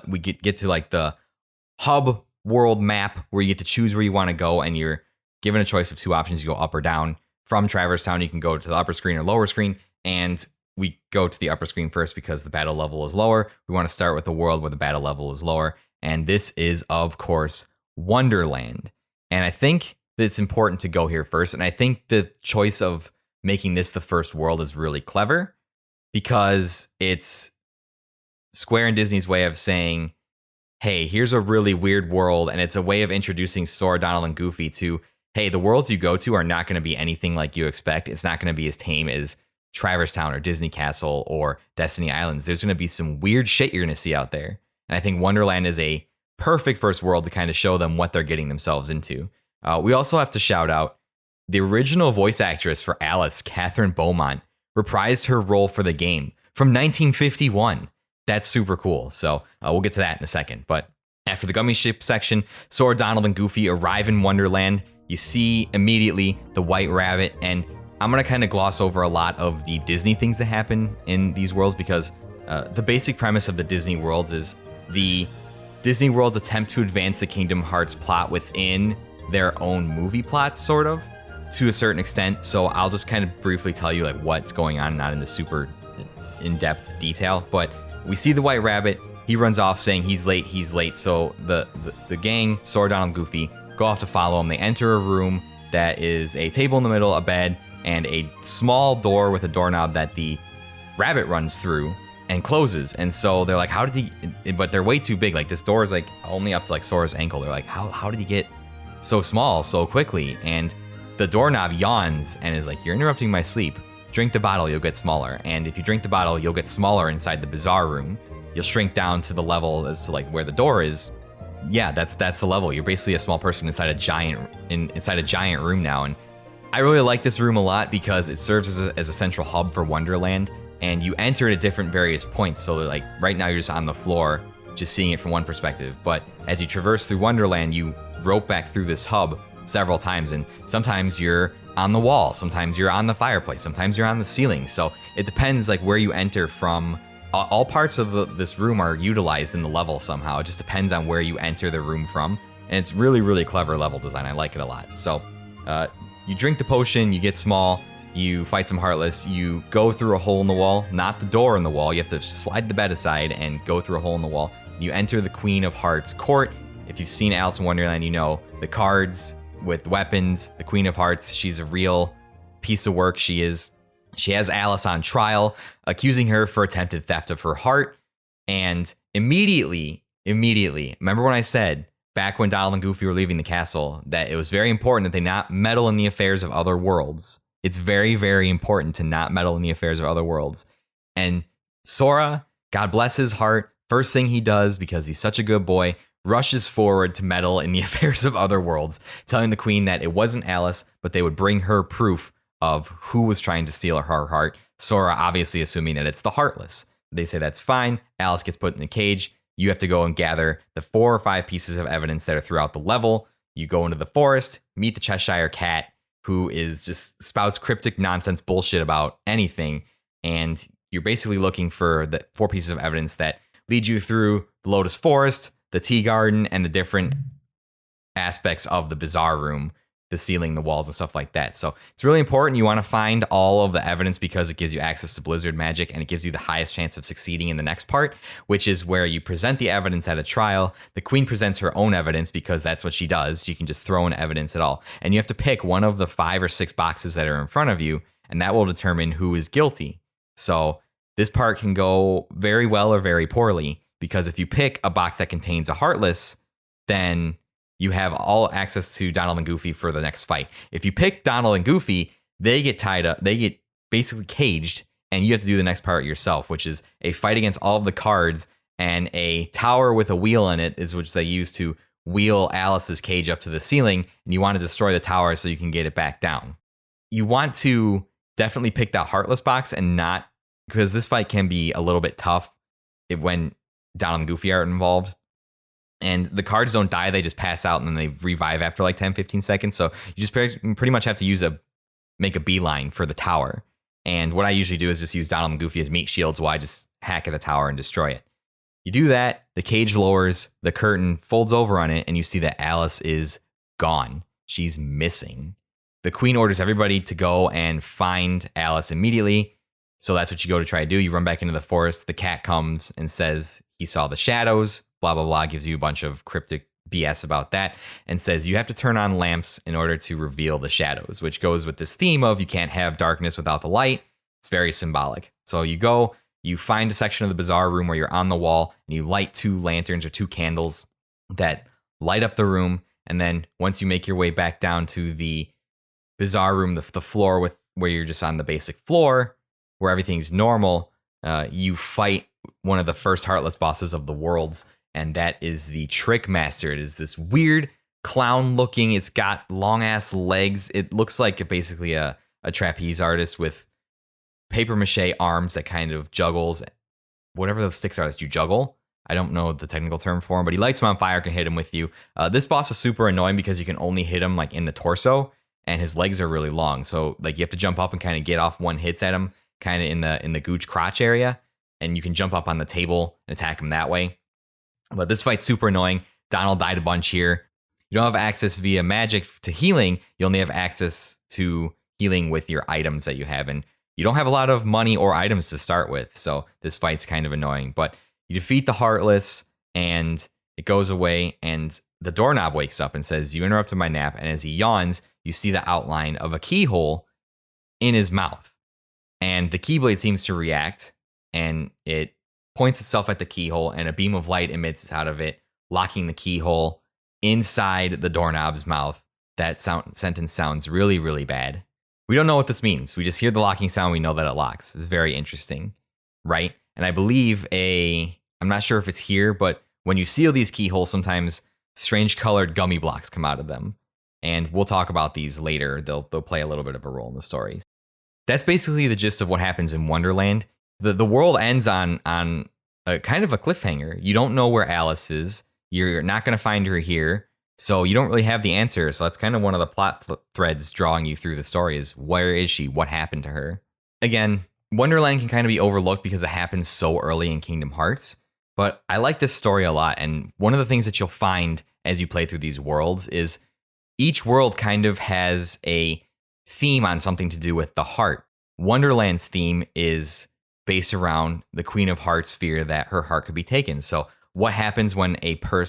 we get to like the hub world map where you get to choose where you want to go. And you're given a choice of two options. You go up or down. From Traverse Town, you can go to the upper screen or lower screen. And we go to the upper screen first because the battle level is lower. We want to start with the world where the battle level is lower. And this is, of course, Wonderland. And I think that it's important to go here first. And I think the choice of making this the first world is really clever because it's Square and Disney's way of saying, hey, here's a really weird world. And it's a way of introducing Sora, Donald, and Goofy to, hey, the worlds you go to are not going to be anything like you expect. It's not going to be as tame as Traverse Town or Disney Castle or Destiny Islands. There's going to be some weird shit you're going to see out there. And I think Wonderland is a perfect first world to kind of show them what they're getting themselves into. We also have to shout out the original voice actress for Alice, Catherine Beaumont, reprised her role for the game from 1951. That's super cool. So we'll get to that in a second. But after the gummy ship section, Sora, Donald, and Goofy arrive in Wonderland. You see immediately the White Rabbit, and I'm going to kind of gloss over a lot of the Disney things that happen in these worlds because the basic premise of the Disney worlds is the Disney worlds attempt to advance the Kingdom Hearts plot within their own movie plots, sort of, to a certain extent. So I'll just kind of briefly tell you like what's going on, not in the super in-depth detail. But we see the White Rabbit. He runs off saying he's late. So the gang, Sora, Donald, and Goofy, go off to follow him. They enter a room that is a table in the middle, a bed, and a small door with a doorknob that the rabbit runs through and closes. And so they're like, how did he, but they're way too big. Like this door is like only up to like Sora's ankle. They're like, how did he get so small so quickly? And the doorknob yawns and is like, you're interrupting my sleep. Drink the bottle, you'll get smaller. And if you drink the bottle, you'll get smaller inside the bizarre room. You'll shrink down to the level as to like where the door is. Yeah, that's the level. You're basically a small person inside a giant room now. And I really like this room a lot because it serves as a central hub for Wonderland, and you enter at different various points. So like right now you're just on the floor, just seeing it from one perspective. But as you traverse through Wonderland, you rope back through this hub several times, and sometimes you're on the wall. Sometimes you're on the fireplace. Sometimes you're on the ceiling. So it depends like where you enter from. All parts of this room are utilized in the level somehow. It just depends on where you enter the room from. And it's really, really clever level design. I like it a lot. So you drink the potion, you get small, you fight some Heartless, you go through a hole in the wall, not the door in the wall. You have to slide the bed aside and go through a hole in the wall. You enter the Queen of Hearts court. If you've seen Alice in Wonderland, you know the cards with weapons, the Queen of Hearts. She's a real piece of work. She has Alice on trial, accusing her for attempted theft of her heart. And immediately, remember when I said back when Donald and Goofy were leaving the castle that it was very important that they not meddle in the affairs of other worlds. It's very, very important to not meddle in the affairs of other worlds. And Sora, God bless his heart, first thing he does, because he's such a good boy, rushes forward to meddle in the affairs of other worlds, telling the queen that it wasn't Alice, but they would bring her proof of who was trying to steal her heart. Sora obviously assuming that it's the Heartless. They say that's fine. Alice gets put in a cage. You have to go and gather the 4 or 5 pieces of evidence that are throughout the level. You go into the forest, meet the Cheshire Cat, who is just spouts cryptic nonsense bullshit about anything. And you're basically looking for the 4 pieces of evidence that lead you through the Lotus Forest, the Tea Garden, and the different aspects of the Bazaar Room, the ceiling, the walls, and stuff like that. So it's really important. You want to find all of the evidence because it gives you access to Blizzard magic, and it gives you the highest chance of succeeding in the next part, which is where you present the evidence at a trial. The queen presents her own evidence because that's what she does. She can just throw in evidence at all. And you have to pick one of the 5 or 6 boxes that are in front of you, and that will determine who is guilty. So this part can go very well or very poorly, because if you pick a box that contains a Heartless, then you have all access to Donald and Goofy for the next fight. If you pick Donald and Goofy, they get tied up. They get basically caged, and you have to do the next part yourself, which is a fight against all of the cards, and a tower with a wheel in it is which they use to wheel Alice's cage up to the ceiling, and you want to destroy the tower so you can get it back down. You want to definitely pick that Heartless box and not, because this fight can be a little bit tough when Donald and Goofy are involved. And the cards don't die, they just pass out and then they revive after like 10-15 seconds. So you just pretty much have to make a beeline for the tower. And what I usually do is just use Donald and Goofy as meat shields while I just hack at the tower and destroy it. You do that, the cage lowers, the curtain folds over on it, and you see that Alice is gone. She's missing. The queen orders everybody to go and find Alice immediately. So that's what you go to try to do. You run back into the forest. The cat comes and says he saw the shadows, blah, blah, blah, gives you a bunch of cryptic BS about that, and says you have to turn on lamps in order to reveal the shadows, which goes with this theme of you can't have darkness without the light. It's very symbolic. So you go, you find a section of the Bazaar Room where you're on the wall, and you light 2 lanterns or 2 candles that light up the room. And then once you make your way back down to the Bazaar Room, the floor where you're just on the basic floor, where everything's normal, you fight one of the first Heartless bosses of the worlds, and that is the Trick Master. It is this weird clown looking, it's got long ass legs. It looks like basically a trapeze artist with paper mache arms that kind of juggles whatever those sticks are that you juggle. I don't know the technical term for him, but he lights them on fire, can hit him with you. This boss is super annoying because you can only hit him like in the torso, and his legs are really long. So like you have to jump up and kind of get off one hits at him, kind of in the gooch crotch area, and you can jump up on the table and attack him that way. But this fight's super annoying. Donald died a bunch here. You don't have access via magic to healing. You only have access to healing with your items that you have, and you don't have a lot of money or items to start with. So this fight's kind of annoying. But you defeat the Heartless, and it goes away, and the doorknob wakes up and says, "You interrupted my nap." And as he yawns, you see the outline of a keyhole in his mouth. And the Keyblade seems to react, and it points itself at the keyhole, and a beam of light emits out of it, locking the keyhole inside the doorknob's mouth. That sentence sounds really, really bad. We don't know what this means. We just hear the locking sound. We know that it locks. It's very interesting, right? And I believe I'm not sure if it's here, but when you seal these keyholes, sometimes strange colored gummy blocks come out of them. And we'll talk about these later. They'll play a little bit of a role in the story. That's basically the gist of what happens in Wonderland. The world ends on a kind of a cliffhanger. You don't know where Alice is. You're not going to find her here. So you don't really have the answer. So that's kind of one of the plot threads drawing you through the story is where is she? What happened to her? Again, Wonderland can kind of be overlooked because it happens so early in Kingdom Hearts. But I like this story a lot. And one of the things that you'll find as you play through these worlds is each world kind of has a theme on something to do with the heart. Wonderland's theme is based around the Queen of Hearts' fear that her heart could be taken. So what happens when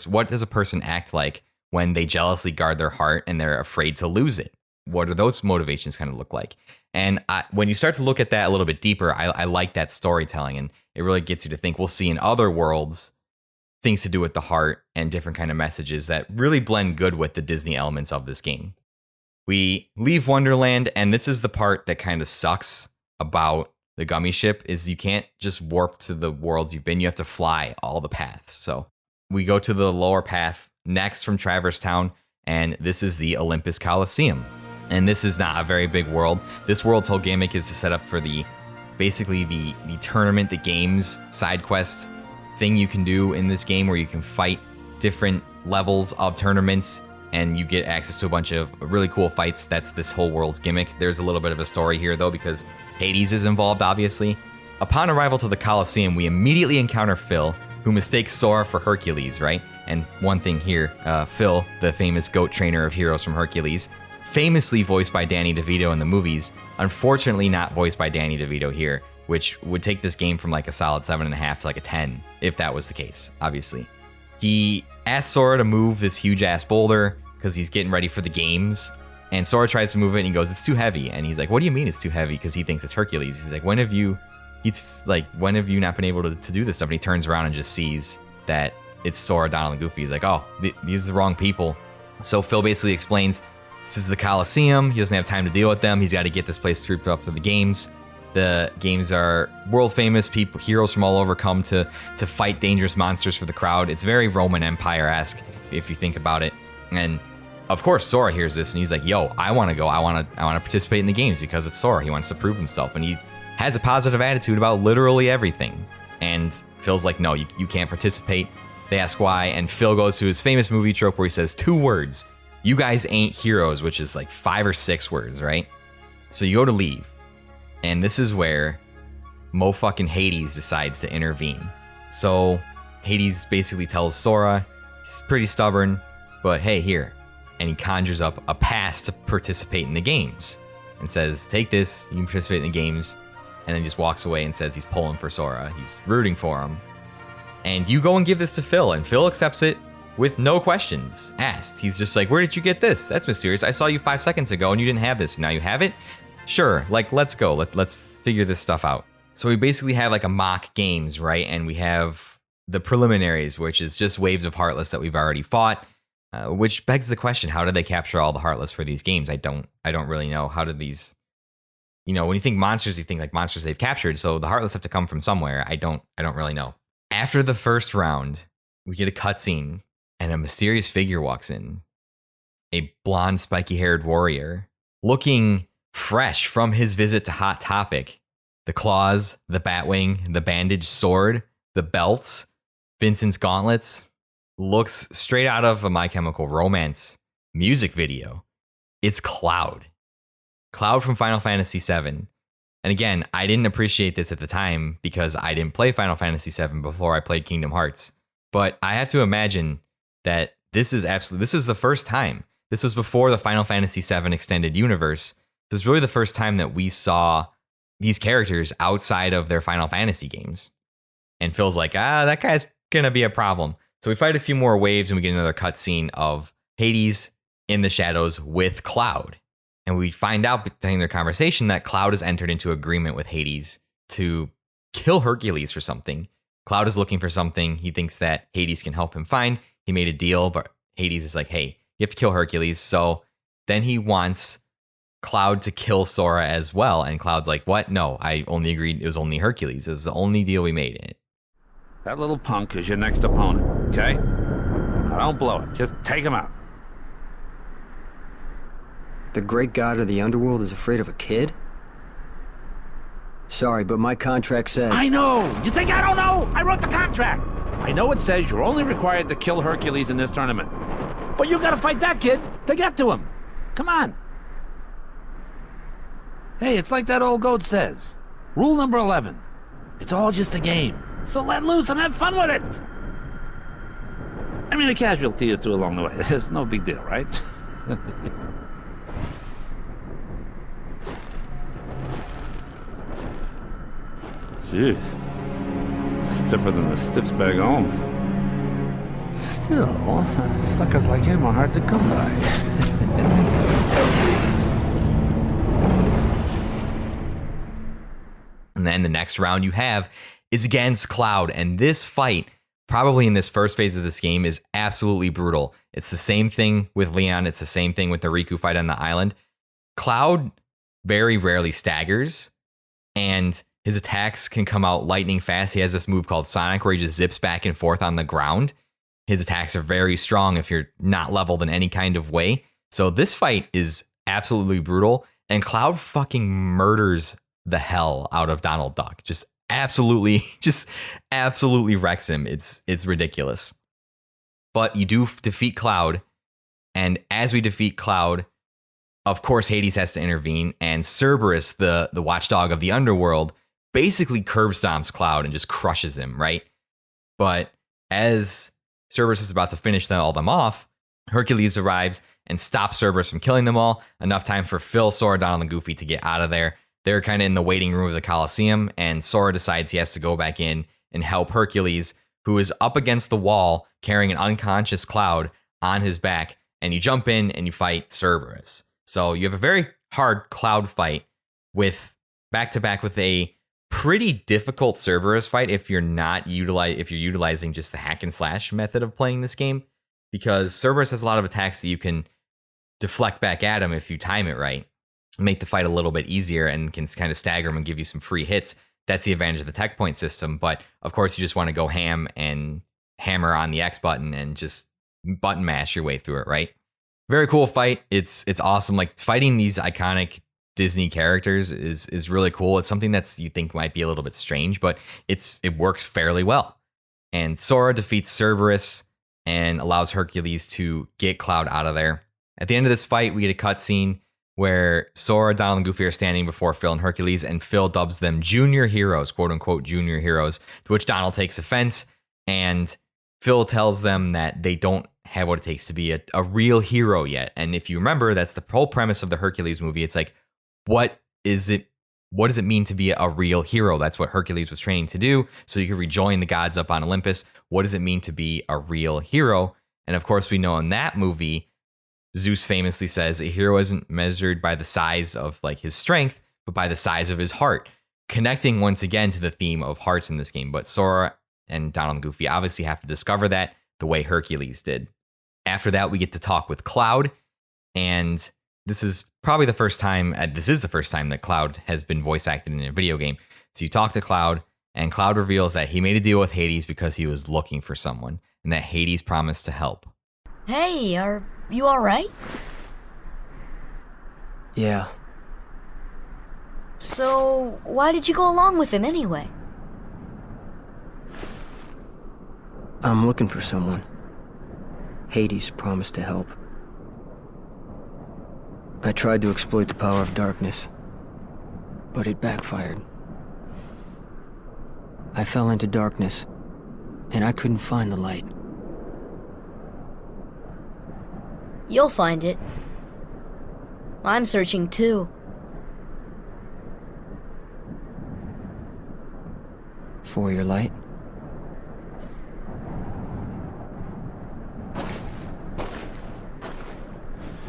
what does a person act like when they jealously guard their heart and they're afraid to lose it? What do those motivations kind of look like? And when you start to look at that a little bit deeper, I like that storytelling, and it really gets you to think. We'll see in other worlds things to do with the heart and different kind of messages that really blend good with the Disney elements of this game. We leave Wonderland, and this is the part that kind of sucks about the Gummy Ship, is you can't just warp to the worlds you've been. You have to fly all the paths. So we go to the lower path next from Traverse Town, and this is the Olympus Coliseum. And this is not a very big world. This world's whole gimmick is to set up for basically the tournament, the games, side quest thing you can do in this game where you can fight different levels of tournaments and you get access to a bunch of really cool fights. That's this whole world's gimmick. There's a little bit of a story here though, because Hades is involved, obviously. Upon arrival to the Coliseum, we immediately encounter Phil, who mistakes Sora for Hercules, right? And one thing here, Phil, the famous goat trainer of Heroes from Hercules, famously voiced by Danny DeVito in the movies, unfortunately not voiced by Danny DeVito here, which would take this game from like a solid 7.5 to like a 10, if that was the case, obviously. He asks Sora to move this huge ass boulder because he's getting ready for the games, and Sora tries to move it and he goes, it's too heavy. And he's like, what do you mean it's too heavy? Because he thinks it's Hercules. He's like, when have you not been able to do this stuff? And he turns around and just sees that it's Sora, Donald, and Goofy. He's like, oh, these are the wrong people. So Phil basically explains, this is the Coliseum. He doesn't have time to deal with them. He's got to get this place trooped up for the games. The games are world famous. Heroes from all over come to fight dangerous monsters for the crowd. It's very Roman Empire-esque if you think about it. And of course, Sora hears this and he's like, yo, I want to go. I want to participate in the games because it's Sora. He wants to prove himself. And he has a positive attitude about literally everything. And Phil's like, no, you can't participate. They ask why. And Phil goes to his famous movie trope where he says 2 words. You guys ain't heroes, which is like 5 or 6 words, right? So you go to leave. And this is where fucking Hades decides to intervene. So Hades basically tells Sora, he's pretty stubborn, but hey, here. And he conjures up a pass to participate in the games and says, take this, you can participate in the games. And then just walks away and says he's pulling for Sora. He's rooting for him. And you go and give this to Phil, and Phil accepts it with no questions asked. He's just like, where did you get this? That's mysterious. I saw you 5 seconds ago and you didn't have this. Now you have it? Sure, like, let's go. Let's figure this stuff out. So we basically have like a mock games, right? And we have the preliminaries, which is just waves of Heartless that we've already fought, which begs the question, how did they capture all the Heartless for these games? I don't really know. How did these, when you think monsters, you think like monsters they've captured. So the Heartless have to come from somewhere. I don't really know. After the first round, we get a cutscene and a mysterious figure walks in. A blonde, spiky-haired warrior, looking fresh from his visit to Hot Topic. The claws, the Batwing, the bandaged sword, the belts, Vincent's gauntlets. Looks straight out of a My Chemical Romance music video. It's Cloud. Cloud from Final Fantasy VII. And again, I didn't appreciate this at the time because I didn't play Final Fantasy VII before I played Kingdom Hearts. But I have to imagine that this is the first time. This was before the Final Fantasy VII Extended Universe. This was really the first time that we saw these characters outside of their Final Fantasy games. And Phil's like, that guy's gonna be a problem. So we fight a few more waves and we get another cutscene of Hades in the shadows with Cloud. And we find out during their conversation that Cloud has entered into agreement with Hades to kill Hercules for something. Cloud is looking for something he thinks that Hades can help him find. He made a deal, but Hades is like, hey, you have to kill Hercules. So then he wants Cloud to kill Sora as well. And Cloud's like, what? No, I only agreed. It was only Hercules. It was the only deal we made in it. That little punk is your next opponent, okay? Now don't blow it. Just take him out. The great god of the underworld is afraid of a kid? Sorry, but my contract says... I know! You think I don't know? I wrote the contract! I know it says you're only required to kill Hercules in this tournament. But you gotta fight that kid to get to him. Come on. Hey, it's like that old goat says. Rule number 11. It's all just a game. So let loose and have fun with it. I mean, a casualty or two along the way. It's no big deal, right? Jeez. Stiffer than the stiffs back home. Still, suckers like him are hard to come by. And then the next round you have is against Cloud. And this fight, probably in this first phase of this game, is absolutely brutal. It's the same thing with Leon. It's the same thing with the Riku fight on the island. Cloud very rarely staggers, and his attacks can come out lightning fast. He has this move called Sonic where he just zips back and forth on the ground. His attacks are very strong if you're not leveled in any kind of way. So this fight is absolutely brutal, and Cloud fucking murders the hell out of Donald Duck. Just absolutely wrecks him. It's ridiculous. But you do defeat Cloud, and as we defeat Cloud, of course Hades has to intervene, and Cerberus, the watchdog of the underworld, basically curb stomps Cloud and just crushes him, right? But as Cerberus is about to finish all them off, Hercules arrives and stops Cerberus from killing them all. Enough time for Phil, Sora, Donald, and Goofy to get out of there. They're kind of in the waiting room of the Colosseum, and Sora decides he has to go back in and help Hercules, who is up against the wall carrying an unconscious Cloud on his back, and you jump in and you fight Cerberus. So you have a very hard Cloud fight with back-to-back with a pretty difficult Cerberus fight if you're utilizing just the hack and slash method of playing this game, because Cerberus has a lot of attacks that you can deflect back at him if you time it right, make the fight a little bit easier, and can kind of stagger him and give you some free hits. That's the advantage of the tech point system. But of course, you just want to go ham and hammer on the X button and just button mash your way through it, right? Very cool fight. It's awesome. Like, fighting these iconic Disney characters is really cool. It's something that's you think might be a little bit strange, but it works fairly well. And Sora defeats Cerberus and allows Hercules to get Cloud out of there. At the end of this fight, we get a cutscene where Sora, Donald, and Goofy are standing before Phil and Hercules, and Phil dubs them junior heroes, quote unquote junior heroes, to which Donald takes offense, and Phil tells them that they don't have what it takes to be a real hero yet. And if you remember, that's the whole premise of the Hercules movie. It's like, what does it mean to be a real hero? That's what Hercules was training to do, so you could rejoin the gods up on Olympus. What does it mean to be a real hero? And of course, we know in that movie, Zeus famously says a hero isn't measured by the size of like his strength, but by the size of his heart, connecting once again to the theme of hearts in this game. But Sora and Donald and Goofy obviously have to discover that the way Hercules did. After that, we get to talk with Cloud, and this is probably the first time that Cloud has been voice acted in a video game. So you talk to Cloud, and Cloud reveals that he made a deal with Hades because he was looking for someone, and that Hades promised to help. Hey, are you alright? Yeah. So, why did you go along with him anyway? I'm looking for someone. Hades promised to help. I tried to exploit the power of darkness, but it backfired. I fell into darkness, and I couldn't find the light. You'll find it. I'm searching too. For your light?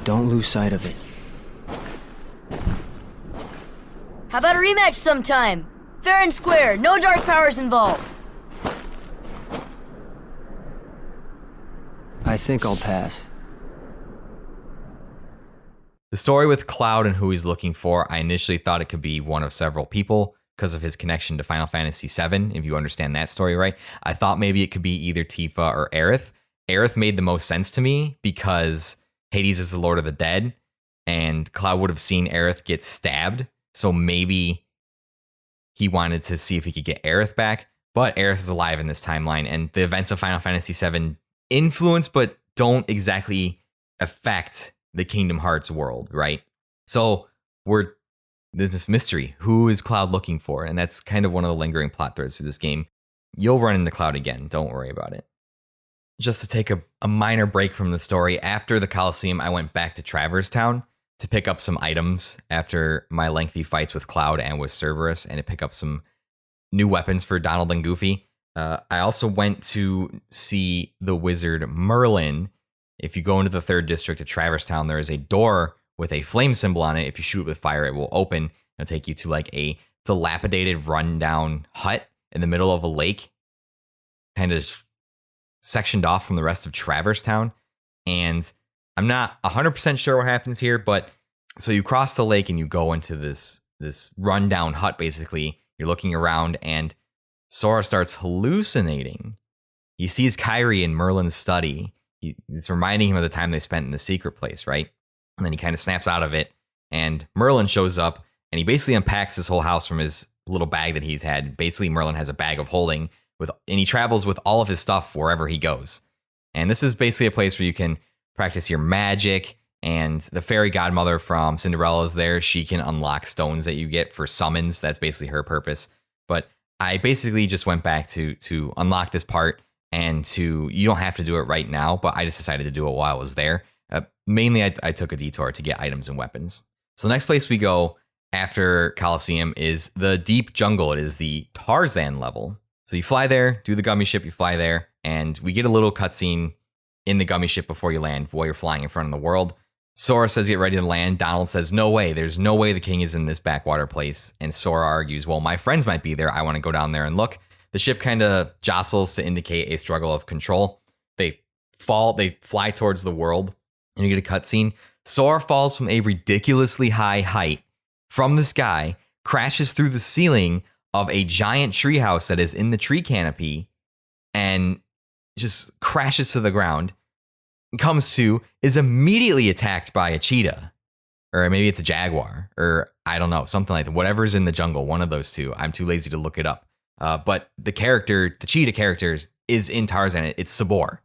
Don't lose sight of it. How about a rematch sometime? Fair and square, no dark powers involved. I think I'll pass. The story with Cloud and who he's looking for, I initially thought it could be one of several people because of his connection to Final Fantasy VII, if you understand that story right. I thought maybe it could be either Tifa or Aerith. Aerith made the most sense to me because Hades is the Lord of the Dead, and Cloud would have seen Aerith get stabbed, so maybe he wanted to see if he could get Aerith back, but Aerith is alive in this timeline, and the events of Final Fantasy VII influence but don't exactly affect the Kingdom Hearts world, right? So there's this mystery. Who is Cloud looking for? And that's kind of one of the lingering plot threads through this game. You'll run into Cloud again. Don't worry about it. Just to take a minor break from the story, after the Coliseum, I went back to Traverse Town to pick up some items after my lengthy fights with Cloud and with Cerberus, and to pick up some new weapons for Donald and Goofy. I also went to see the wizard Merlin. If you go into the 3rd district of Traverse Town, there is a door with a flame symbol on it. If you shoot it with fire, it will open. It'll take you to like a dilapidated, rundown hut in the middle of a lake, kind of sectioned off from the rest of Traverse Town. And I'm not 100% sure what happens here, but so you cross the lake and you go into this rundown hut, basically. You're looking around and Sora starts hallucinating. He sees Kairi in Merlin's study. It's reminding him of the time they spent in the secret place, right? And then he kind of snaps out of it, and Merlin shows up, and he basically unpacks his whole house from his little bag that he's had. Basically, Merlin has a bag of holding, and he travels with all of his stuff wherever he goes. And this is basically a place where you can practice your magic, and the fairy godmother from Cinderella is there. She can unlock stones that you get for summons. That's basically her purpose. But I basically just went back to unlock this part, and you don't have to do it right now, but I just decided to do it while I was there. Mainly, I took a detour to get items and weapons. So the next place we go after Coliseum is the Deep Jungle. It is the Tarzan level. So you fly there, do the gummy ship, you fly there, and we get a little cutscene in the gummy ship before you land while you're flying in front of the world. Sora says get ready to land. Donald says, no way. There's no way the king is in this backwater place. And Sora argues, well, my friends might be there. I want to go down there and look. The ship kind of jostles to indicate a struggle of control. They fly towards the world, and you get a cutscene. Sora falls from a ridiculously high height from the sky, crashes through the ceiling of a giant treehouse that is in the tree canopy, and just crashes to the ground. Comes to, is immediately attacked by a cheetah, or maybe it's a jaguar, or I don't know, something like that. Whatever's in the jungle, one of those two. I'm too lazy to look it up. But the cheetah character is in Tarzan. It's Sabor.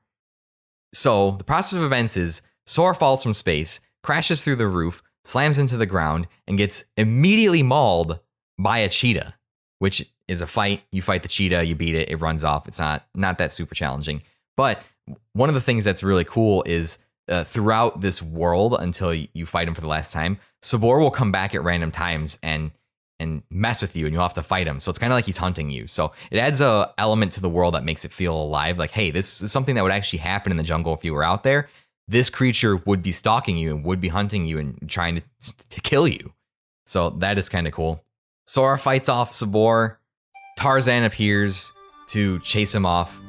So the process of events is Sora falls from space, crashes through the roof, slams into the ground, and gets immediately mauled by a cheetah, which is a fight. You fight the cheetah, you beat it, it runs off. It's not that super challenging. But one of the things that's really cool is throughout this world, until you fight him for the last time, Sabor will come back at random times and mess with you, and you'll have to fight him. So it's kind of like he's hunting you. So it adds a element to the world that makes it feel alive. Like, hey, this is something that would actually happen in the jungle if you were out there. This creature would be stalking you and would be hunting you and trying to kill you. So that is kind of cool. Sora fights off Sabor. Tarzan appears to chase him off.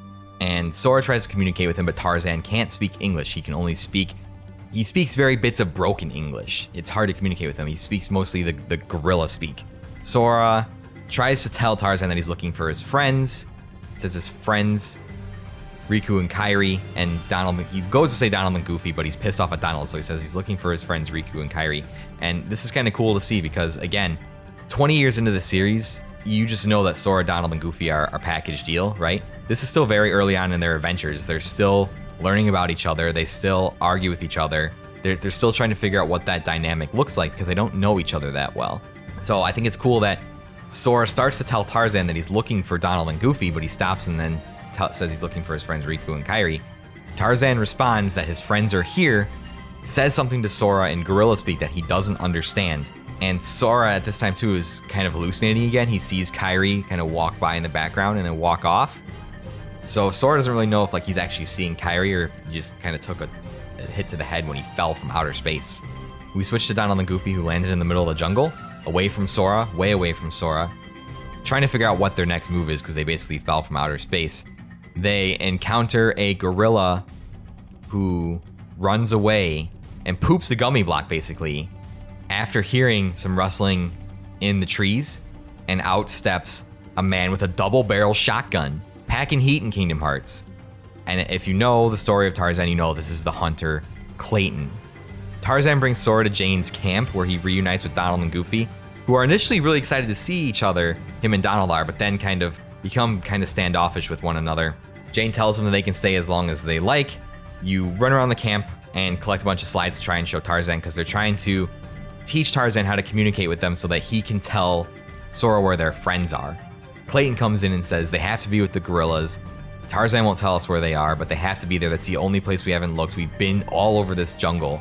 And Sora tries to communicate with him, but Tarzan can't speak English. He speaks very bits of broken English. It's hard to communicate with him. He speaks mostly the gorilla speak. Sora tries to tell Tarzan that he's looking for his friends. It says his friends, Riku and Kairi, and Donald. He goes to say Donald and Goofy, but he's pissed off at Donald, so he says he's looking for his friends, Riku and Kairi. And this is kind of cool to see because, again, 20 years into the series, you just know that Sora, Donald, and Goofy are a package deal, right? This is still very early on in their adventures. They're still learning about each other. They still argue with each other. They're still trying to figure out what that dynamic looks like because they don't know each other that well. So I think it's cool that Sora starts to tell Tarzan that he's looking for Donald and Goofy, but he stops and then says he's looking for his friends Riku and Kairi. Tarzan responds that his friends are here, says something to Sora in gorilla speak that he doesn't understand. And Sora at this time too is kind of hallucinating again. He sees Kairi kind of walk by in the background and then walk off. So Sora doesn't really know if he's actually seeing Kairi or he just kind of took a hit to the head when he fell from outer space. We switch to Donald and Goofy, who landed in the middle of the jungle, away from Sora, way away from Sora, trying to figure out what their next move is because they basically fell from outer space. They encounter a gorilla who runs away and poops a gummy block basically after hearing some rustling in the trees, and out steps a man with a double-barrel shotgun, packing heat in Kingdom Hearts. And if you know the story of Tarzan, you know this is the hunter, Clayton. Tarzan brings Sora to Jane's camp where he reunites with Donald and Goofy, who are initially really excited to see each other, him and Donald are, but then become standoffish with one another. Jane tells them that they can stay as long as they like. you run around the camp and collect a bunch of slides to try and show Tarzan, because they're trying to teach Tarzan how to communicate with them so that he can tell Sora where their friends are. Clayton comes in and says they have to be with the gorillas. Tarzan won't tell us where they are, but they have to be there. That's the only place we haven't looked. We've been all over this jungle.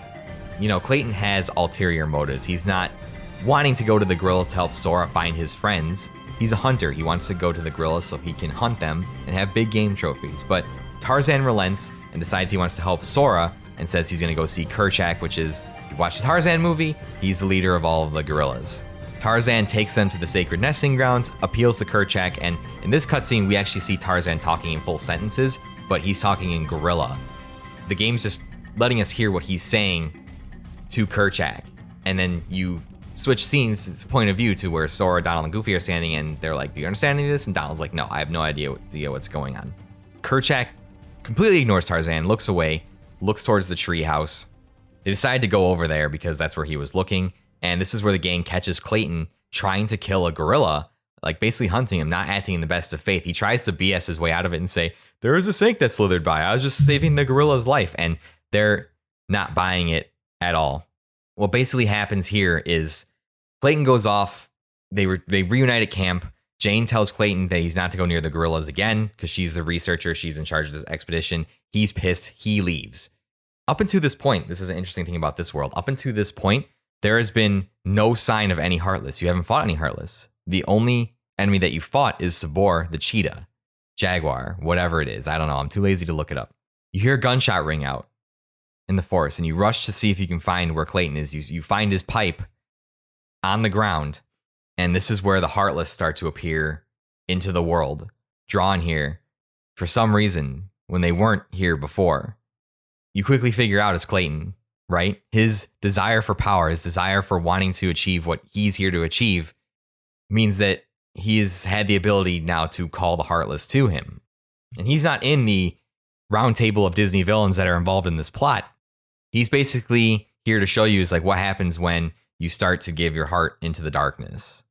You know, Clayton has ulterior motives. He's not wanting to go to the gorillas to help Sora find his friends. He's a hunter. He wants to go to the gorillas so he can hunt them and have big game trophies. But Tarzan relents and decides he wants to help Sora and says he's going to go see Kerchak, which is, if you watch the Tarzan movie, he's the leader of all of the gorillas. Tarzan takes them to the sacred nesting grounds, appeals to Kerchak, and in this cutscene, we actually see Tarzan talking in full sentences, but he's talking in gorilla. The game's just letting us hear what he's saying to Kerchak, and then you switch scenes, it's point of view to where Sora, Donald, and Goofy are standing, and they're like, do you understand any of this? And Donald's like, no, I have no idea what's going on. Kerchak completely ignores Tarzan, looks away, looks towards the tree house. They decide to go over there because that's where he was looking. And this is where the gang catches Clayton trying to kill a gorilla, like basically hunting him, not acting in the best of faith. He tries to BS his way out of it and say, there was a snake that slithered by. I was just saving the gorilla's life. And they're not buying it at all. What basically happens here is Clayton goes off. They reunite at camp. Jane tells Clayton that he's not to go near the gorillas again because she's the researcher. She's in charge of this expedition. He's pissed. He leaves. Up until this point, this is an interesting thing about this world. Up until this point, there has been no sign of any Heartless. You haven't fought any Heartless. The only enemy that you fought is Sabor, the cheetah, jaguar, whatever it is. I don't know. I'm too lazy to look it up. You hear a gunshot ring out in the forest, and you rush to see if you can find where Clayton is. You find his pipe on the ground, and this is where the Heartless start to appear into the world, drawn here for some reason when they weren't here before. You quickly figure out it's Clayton. Right? His desire for power, his desire for wanting to achieve what he's here to achieve means that he's had the ability now to call the Heartless to him. And he's not in the round table of Disney villains that are involved in this plot. He's basically here to show you is like what happens when you start to give your heart into the darkness.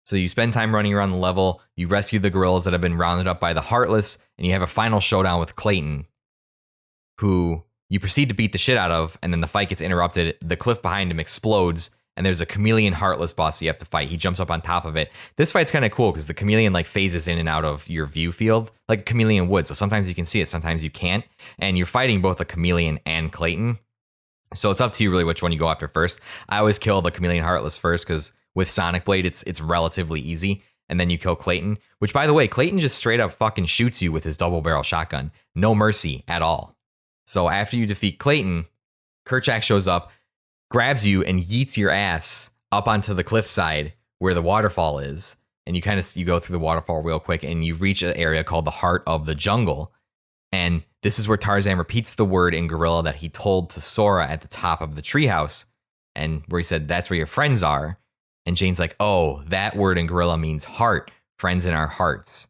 So you spend time running around the level, you rescue the gorillas that have been rounded up by the Heartless, and you have a final showdown with Clayton, who you proceed to beat the shit out of, and then the fight gets interrupted. The cliff behind him explodes, and there's a chameleon Heartless boss you have to fight. He jumps up on top of it. This fight's kind of cool because the chameleon like phases in and out of your view field, like a chameleon would. So sometimes you can see it, sometimes you can't. And you're fighting both a chameleon and Clayton. So it's up to you really which one you go after first. I always kill the chameleon Heartless first because with Sonic Blade, it's relatively easy. And then you kill Clayton, which by the way, Clayton just straight up fucking shoots you with his double barrel shotgun. No mercy at all. So after you defeat Clayton, Kerchak shows up, grabs you, and yeets your ass up onto the cliffside where the waterfall is. And you go through the waterfall real quick, and you reach an area called the Heart of the Jungle. And this is where Tarzan repeats the word in gorilla that he told to Sora at the top of the treehouse, and where he said, that's where your friends are. And Jane's like, oh, that word in gorilla means heart, friends in our hearts.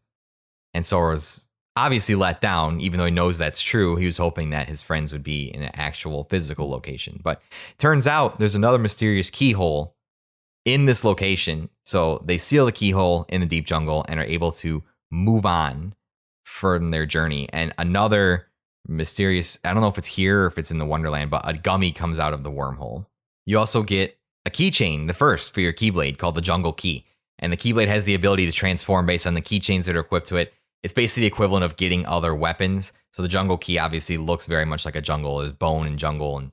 And Sora's obviously let down, even though he knows that's true. He was hoping that his friends would be in an actual physical location. But it turns out there's another mysterious keyhole in this location. So they seal the keyhole in the deep jungle and are able to move on from their journey. And another mysterious, I don't know if it's here or if it's in the Wonderland, but a gummy comes out of the wormhole. You also get a keychain, the first for your Keyblade, called the Jungle Key. And the Keyblade has the ability to transform based on the keychains that are equipped to it. It's basically the equivalent of getting other weapons. So the Jungle Key obviously looks very much like a jungle. There's bone and jungle and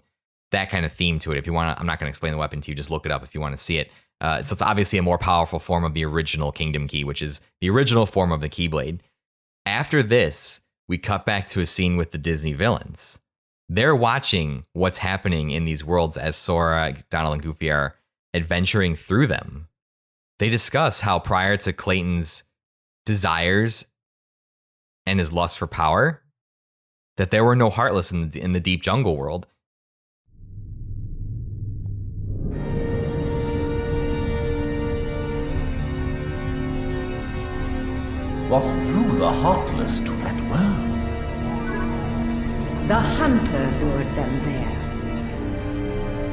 that kind of theme to it. If you want to, I'm not going to explain the weapon to you. Just look it up if you want to see it. So it's obviously a more powerful form of the original Kingdom Key, which is the original form of the Keyblade. After this, we cut back to a scene with the Disney villains. They're watching what's happening in these worlds as Sora, Donald, and Goofy are adventuring through them. They discuss how prior to Clayton's desires and his lust for power, that there were no Heartless in the deep jungle world. What drew the Heartless to that world? The hunter lured them there.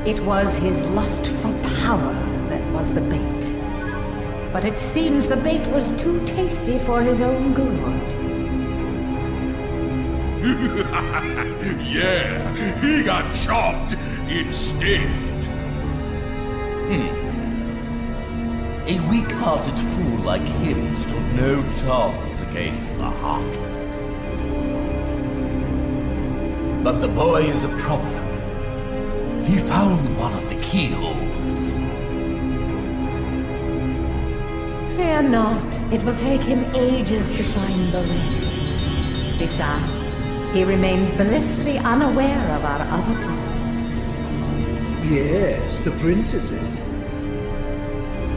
It was his lust for power that was the bait. But it seems the bait was too tasty for his own good. Yeah, he got chopped instead. A weak-hearted fool like him stood no chance against the Heartless. But the boy is a problem. He found one of the keyholes. Fear not. It will take him ages to find the rest. Besides, he remains blissfully unaware of our other plan. Yes, the princesses.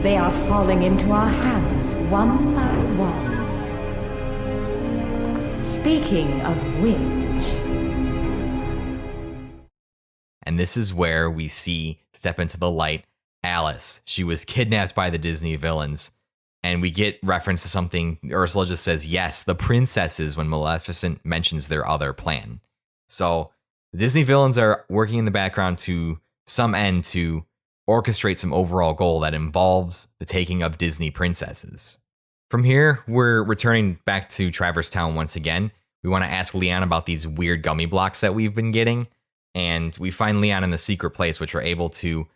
They are falling into our hands one by one. Speaking of which... And this is where we see, step into the light, Alice. She was kidnapped by the Disney villains. And we get reference to something, Ursula just says, yes, the princesses, when Maleficent mentions their other plan. So the Disney villains are working in the background to some end to orchestrate some overall goal that involves the taking of Disney princesses. From here, we're returning back to Traverse Town once again. We want to ask Leon about these weird gummy blocks that we've been getting. And we find Leon in the secret place, which we're able to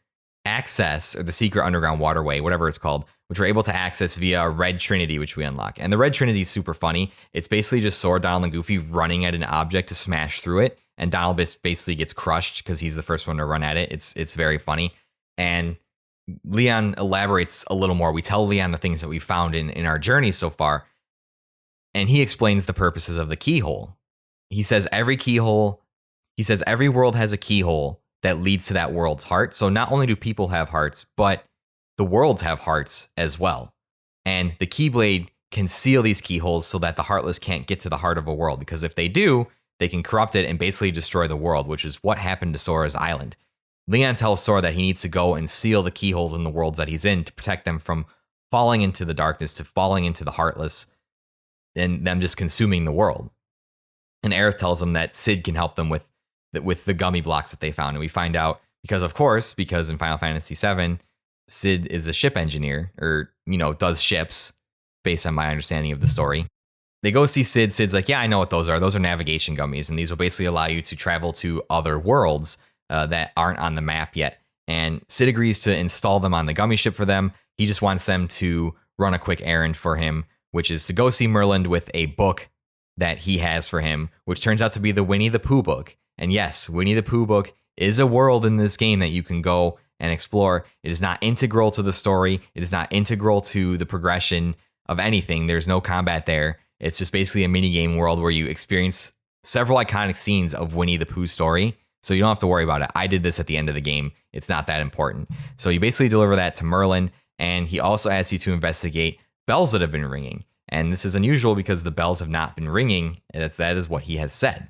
access, or the secret underground waterway, whatever it's called, which we're able to access via a Red Trinity, which we unlock. And the Red Trinity is super funny. It's basically just Sora, Donald, and Goofy running at an object to smash through it. And Donald basically gets crushed because he's the first one to run at it. It's very funny. And Leon elaborates a little more. We tell Leon the things that we found in our journey so far. And he explains the purposes of the keyhole. He says every world has a keyhole that leads to that world's heart. So not only do people have hearts, but the worlds have hearts as well. And the Keyblade can seal these keyholes so that the Heartless can't get to the heart of a world. Because if they do, they can corrupt it and basically destroy the world, which is what happened to Sora's island. Leon tells Sora that he needs to go and seal the keyholes in the worlds that he's in to protect them from falling into the darkness, to falling into the Heartless, and them just consuming the world. And Aerith tells him that Sid can help them with the gummy blocks that they found. And we find out, because in Final Fantasy VII, Sid is a ship engineer, or, does ships, based on my understanding of the story. They go see Sid. Sid's like, yeah, I know what those are. Those are navigation gummies, and these will basically allow you to travel to other worlds that aren't on the map yet. And Sid agrees to install them on the gummy ship for them. He just wants them to run a quick errand for him, which is to go see Merlin with a book that he has for him, which turns out to be the Winnie the Pooh book. And yes, Winnie the Pooh book is a world in this game that you can go and explore. It is not integral to the story. It is not integral to the progression of anything. There's no combat there. It's just basically a minigame world where you experience several iconic scenes of Winnie the Pooh story. So you don't have to worry about it. I did this at the end of the game. It's not that important. So you basically deliver that to Merlin, and he also asks you to investigate bells that have been ringing. And this is unusual because the bells have not been ringing. That is what he has said.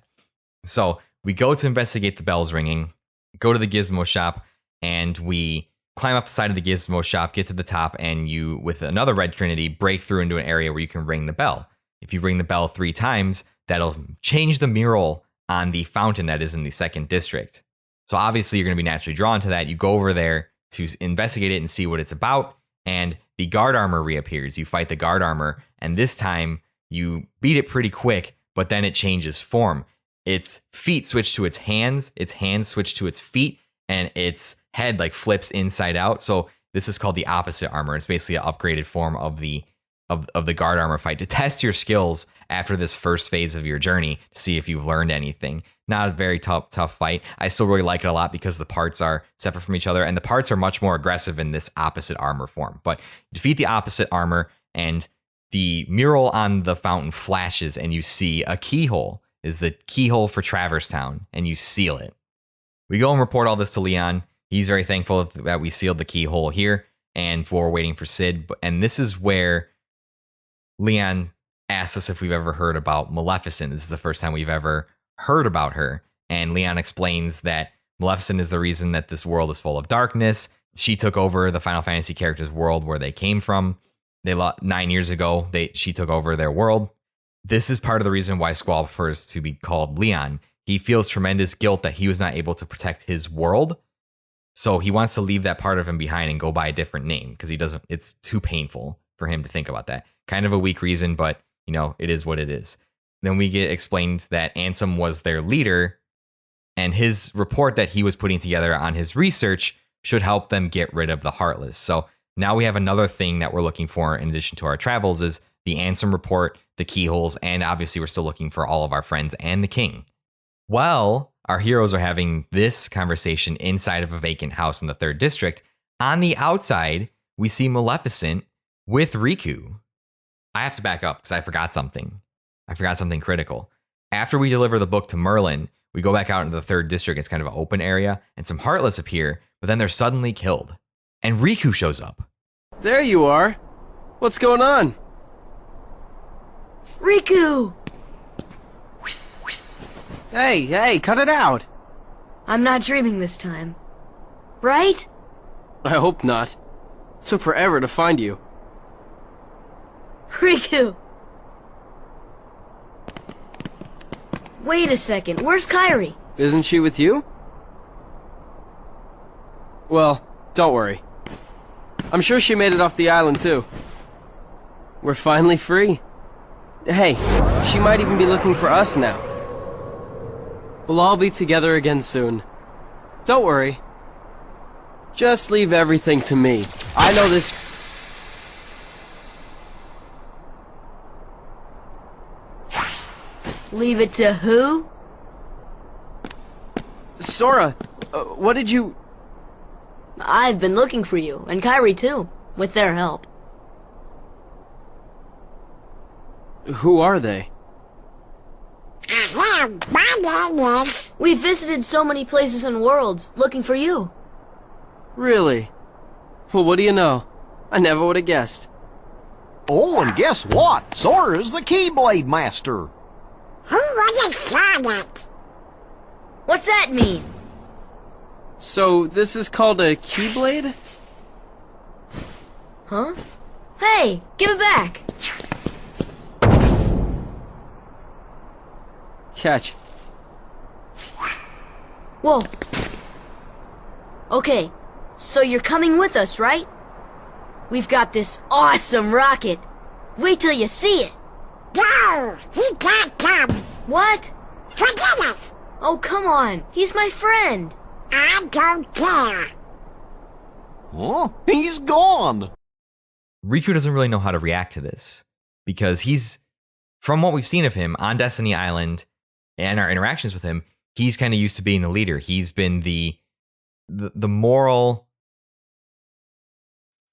So we go to investigate the bells ringing, go to the Gizmo shop, and we climb up the side of the Gizmo shop, get to the top, and you, with another Red Trinity, break through into an area where you can ring the bell. If you ring the bell 3 times, that'll change the mural on the fountain that is in the 2nd district. So obviously you're going to be naturally drawn to that. You go over there to investigate it and see what it's about, and the guard armor reappears. You fight the guard armor, and this time you beat it pretty quick, but then it changes form. Its feet switch to its hands switch to its feet, and its head flips inside out. So this is called the opposite armor. It's basically an upgraded form of the guard armor fight to test your skills after this first phase of your journey to see if you've learned anything. Not a very tough fight. I still really like it a lot because the parts are separate from each other, and the parts are much more aggressive in this opposite armor form. But you defeat the opposite armor, and the mural on the fountain flashes, and you see a keyhole is the keyhole for Traverse Town, and you seal it. We go and report all this to Leon. He's very thankful that we sealed the keyhole here, and we're waiting for Sid. And this is where Leon asks us if we've ever heard about Maleficent. This is the first time we've ever heard about her. And Leon explains that Maleficent is the reason that this world is full of darkness. She took over the Final Fantasy characters' world where they came from. 9 years ago, she took over their world. This is part of the reason why Squall prefers to be called Leon. He feels tremendous guilt that he was not able to protect his world. So he wants to leave that part of him behind and go by a different name because it's too painful for him to think about that. Kind of a weak reason, but it is what it is. then we get explained that Ansem was their leader, and his report that he was putting together on his research should help them get rid of the Heartless. So now we have another thing that we're looking for in addition to our travels is the Ansem report, the keyholes, and obviously we're still looking for all of our friends and the king. Well, our heroes are having this conversation inside of a vacant house in the 3rd district. On the outside, we see Maleficent with Riku. I have to back up because I forgot something. I forgot something critical. After we deliver the book to Merlin, we go back out into the 3rd district. It's kind of an open area, and some Heartless appear, but then they're suddenly killed. And Riku shows up. There you are. What's going on? Riku! Hey, cut it out. I'm not dreaming this time. Right? I hope not. Took forever to find you. Riku! Wait a second, where's Kairi? Isn't she with you? Well, don't worry. I'm sure she made it off the island too. We're finally free. Hey, she might even be looking for us now. We'll all be together again soon. Don't worry. Just leave everything to me. I know this... Leave it to who? Sora, what did you... I've been looking for you, and Kairi too, with their help. Who are they? We visited so many places and worlds, looking for you. Really? Well, what do you know? I never would have guessed. Oh, and guess what? Sora's the Keyblade Master. Who was it? What's that mean? So, this is called a Keyblade? Huh? Hey, give it back! Catch. Whoa. Okay, so you're coming with us, right? We've got this awesome rocket. Wait till you see it. No, he can't come. What? Forget it. Oh, come on. He's my friend. I don't care. Oh, he's gone. Riku doesn't really know how to react to this because he's, from what we've seen of him on Destiny Island and our interactions with him, he's kind of used to being the leader. He's been the moral.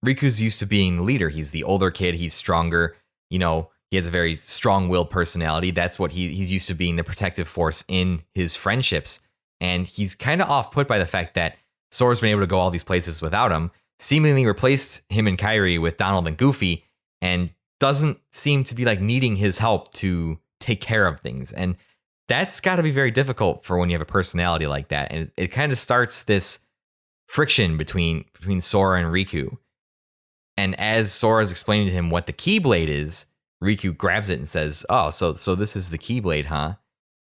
Riku's used to being the leader. He's the older kid. He's stronger. You know, he has a very strong-willed personality. That's what he's used to being, the protective force in his friendships. And he's kind of off-put by the fact that Sora's been able to go all these places without him, seemingly replaced him and Kairi with Donald and Goofy, and doesn't seem to be like needing his help to take care of things. And that's got to be very difficult for when you have a personality like that. And it kind of starts this friction between Sora and Riku. And as Sora's explaining to him what the Keyblade is, Riku grabs it and says, "Oh, so this is the Keyblade, huh?"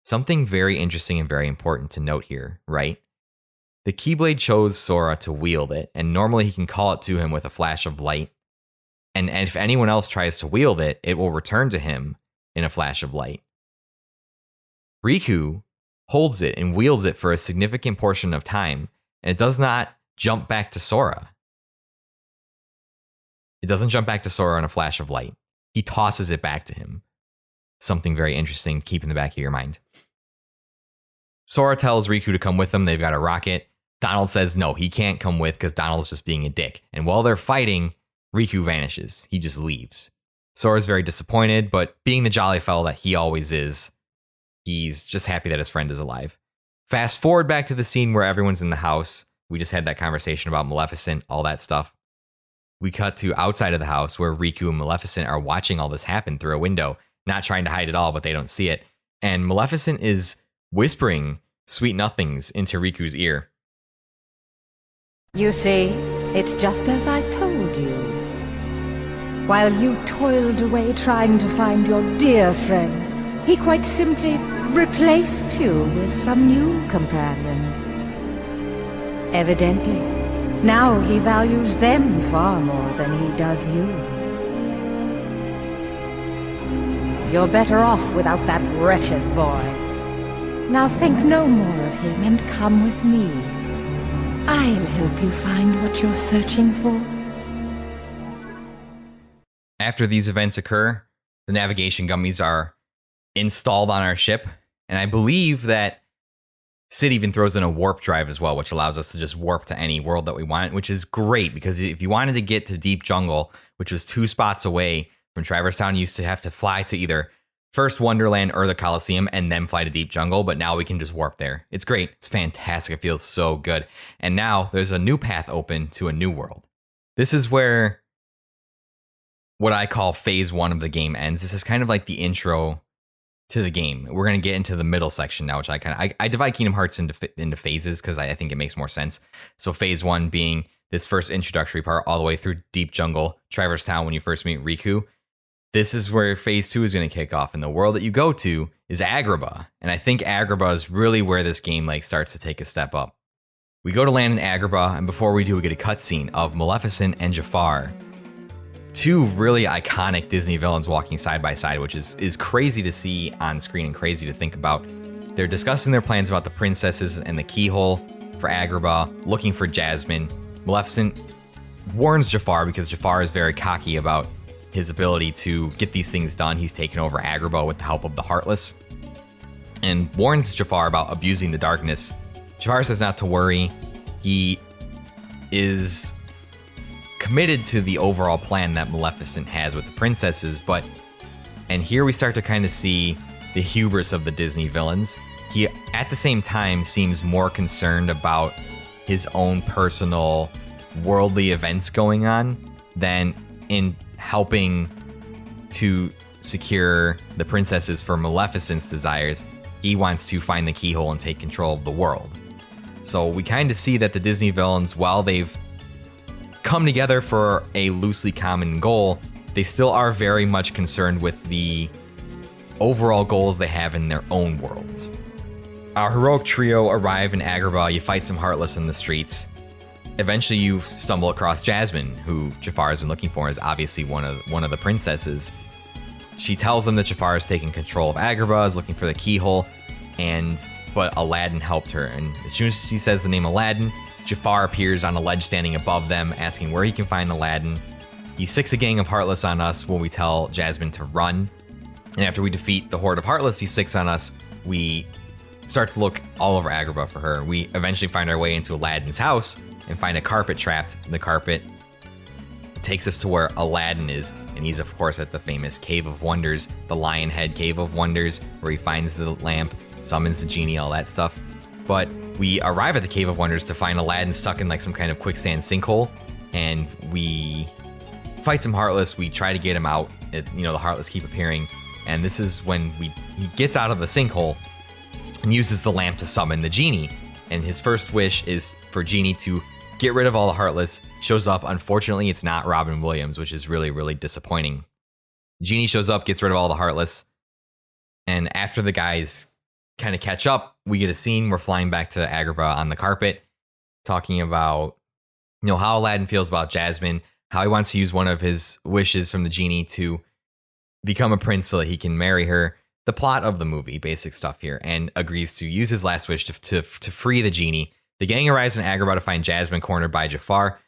Something very interesting and very important to note here, right? The Keyblade chose Sora to wield it, and normally he can call it to him with a flash of light. And if anyone else tries to wield it, it will return to him in a flash of light. Riku holds it and wields it for a significant portion of time, and it does not jump back to Sora. It doesn't jump back to Sora in a flash of light. He tosses it back to him. Something very interesting to keep in the back of your mind. Sora tells Riku to come with them. They've got a rocket. Donald says no, he can't come with because Donald's just being a dick. And while they're fighting, Riku vanishes. He just leaves. Sora's very disappointed, but being the jolly fellow that he always is, he's just happy that his friend is alive. Fast forward back to the scene where everyone's in the house. We just had that conversation about Maleficent, all that stuff. We cut to outside of the house where Riku and Maleficent are watching all this happen through a window, not trying to hide it all, but they don't see it. And Maleficent is whispering sweet nothings into Riku's ear. You see, it's just as I told you. While you toiled away trying to find your dear friend, he quite simply replaced you with some new companions. Evidently, now he values them far more than he does you. You're better off without that wretched boy. Now think no more of him and come with me. I'll help you find what you're searching for. After these events occur, the navigation gummies are installed on our ship, and I believe that Sid even throws in a warp drive as well, which allows us to just warp to any world that we want, which is great because if you wanted to get to Deep Jungle, which was 2 spots away from Traverse Town, you used to have to fly to either first Wonderland or the Coliseum and then fly to Deep Jungle, but now we can just warp there. It's great. It's fantastic. It feels so good. And now there's a new path open to a new world. This is where what I call phase 1 of the game ends. This is kind of like the intro to the game. We're going to get into the middle section now, which I divide Kingdom Hearts into phases because I think it makes more sense. So phase 1 being this first introductory part all the way through Deep Jungle, Traverse Town when you first meet Riku. This is where phase 2 is going to kick off, and the world that you go to is Agrabah. And I think Agrabah is really where this game starts to take a step up. We go to land in Agrabah, and before we do, we get a cutscene of Maleficent and Jafar. 2 really iconic Disney villains walking side by side, which is crazy to see on screen and crazy to think about. They're discussing their plans about the princesses and the keyhole for Agrabah, looking for Jasmine. Maleficent warns Jafar because Jafar is very cocky about his ability to get these things done. He's taken over Agrabah with the help of the Heartless and warns Jafar about abusing the darkness. Jafar says not to worry. He is committed to the overall plan that Maleficent has with the princesses, and here we start to kind of see the hubris of the Disney villains. He, at the same time, seems more concerned about his own personal worldly events going on than in helping to secure the princesses for Maleficent's desires. He wants to find the keyhole and take control of the world. So we kind of see that the Disney villains, while they've come together for a loosely common goal, they still are very much concerned with the overall goals they have in their own worlds. Our heroic trio arrive in Agrabah. You fight some Heartless in the streets. Eventually you stumble across Jasmine, who Jafar has been looking for, is obviously one of the princesses. She tells them that Jafar is taking control of Agrabah, is looking for the keyhole, but Aladdin helped her. And as soon as she says the name Aladdin, Jafar appears on a ledge standing above them, asking where he can find Aladdin. He sicks a gang of Heartless on us when we tell Jasmine to run. And after we defeat the horde of Heartless he sicks on us, we start to look all over Agrabah for her. We eventually find our way into Aladdin's house and find a carpet trapped. The carpet takes us to where Aladdin is, and he's of course at the famous Cave of Wonders, the Lionhead Cave of Wonders, where he finds the lamp, summons the genie, all that stuff. But we arrive at the Cave of Wonders to find Aladdin stuck in some kind of quicksand sinkhole, and we fight some Heartless. We try to get him out. The Heartless keep appearing, and this is when he gets out of the sinkhole and uses the lamp to summon the genie. And his first wish is for Genie to get rid of all the Heartless. Shows up. Unfortunately, it's not Robin Williams, which is really, really disappointing. Genie shows up, gets rid of all the Heartless, and after the guys kind of catch up, we get a scene. We're flying back to Agrabah on the carpet, talking about how Aladdin feels about Jasmine, how he wants to use one of his wishes from the genie to become a prince so that he can marry her. The plot of the movie, basic stuff here, and agrees to use his last wish to free the genie. The gang arrives in Agrabah to find Jasmine cornered by Jafar.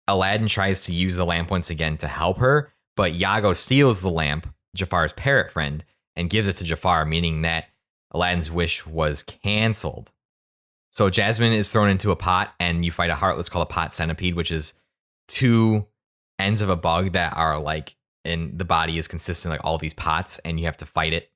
Aladdin tries to use the lamp once again to help her, but Iago steals the lamp, Jafar's parrot friend, and gives it to Jafar, meaning that Aladdin's wish was canceled. So Jasmine is thrown into a pot, and you fight a Heartless called a pot centipede, which is 2 ends of a bug that are and the body is consistent all these pots, and you have to fight it.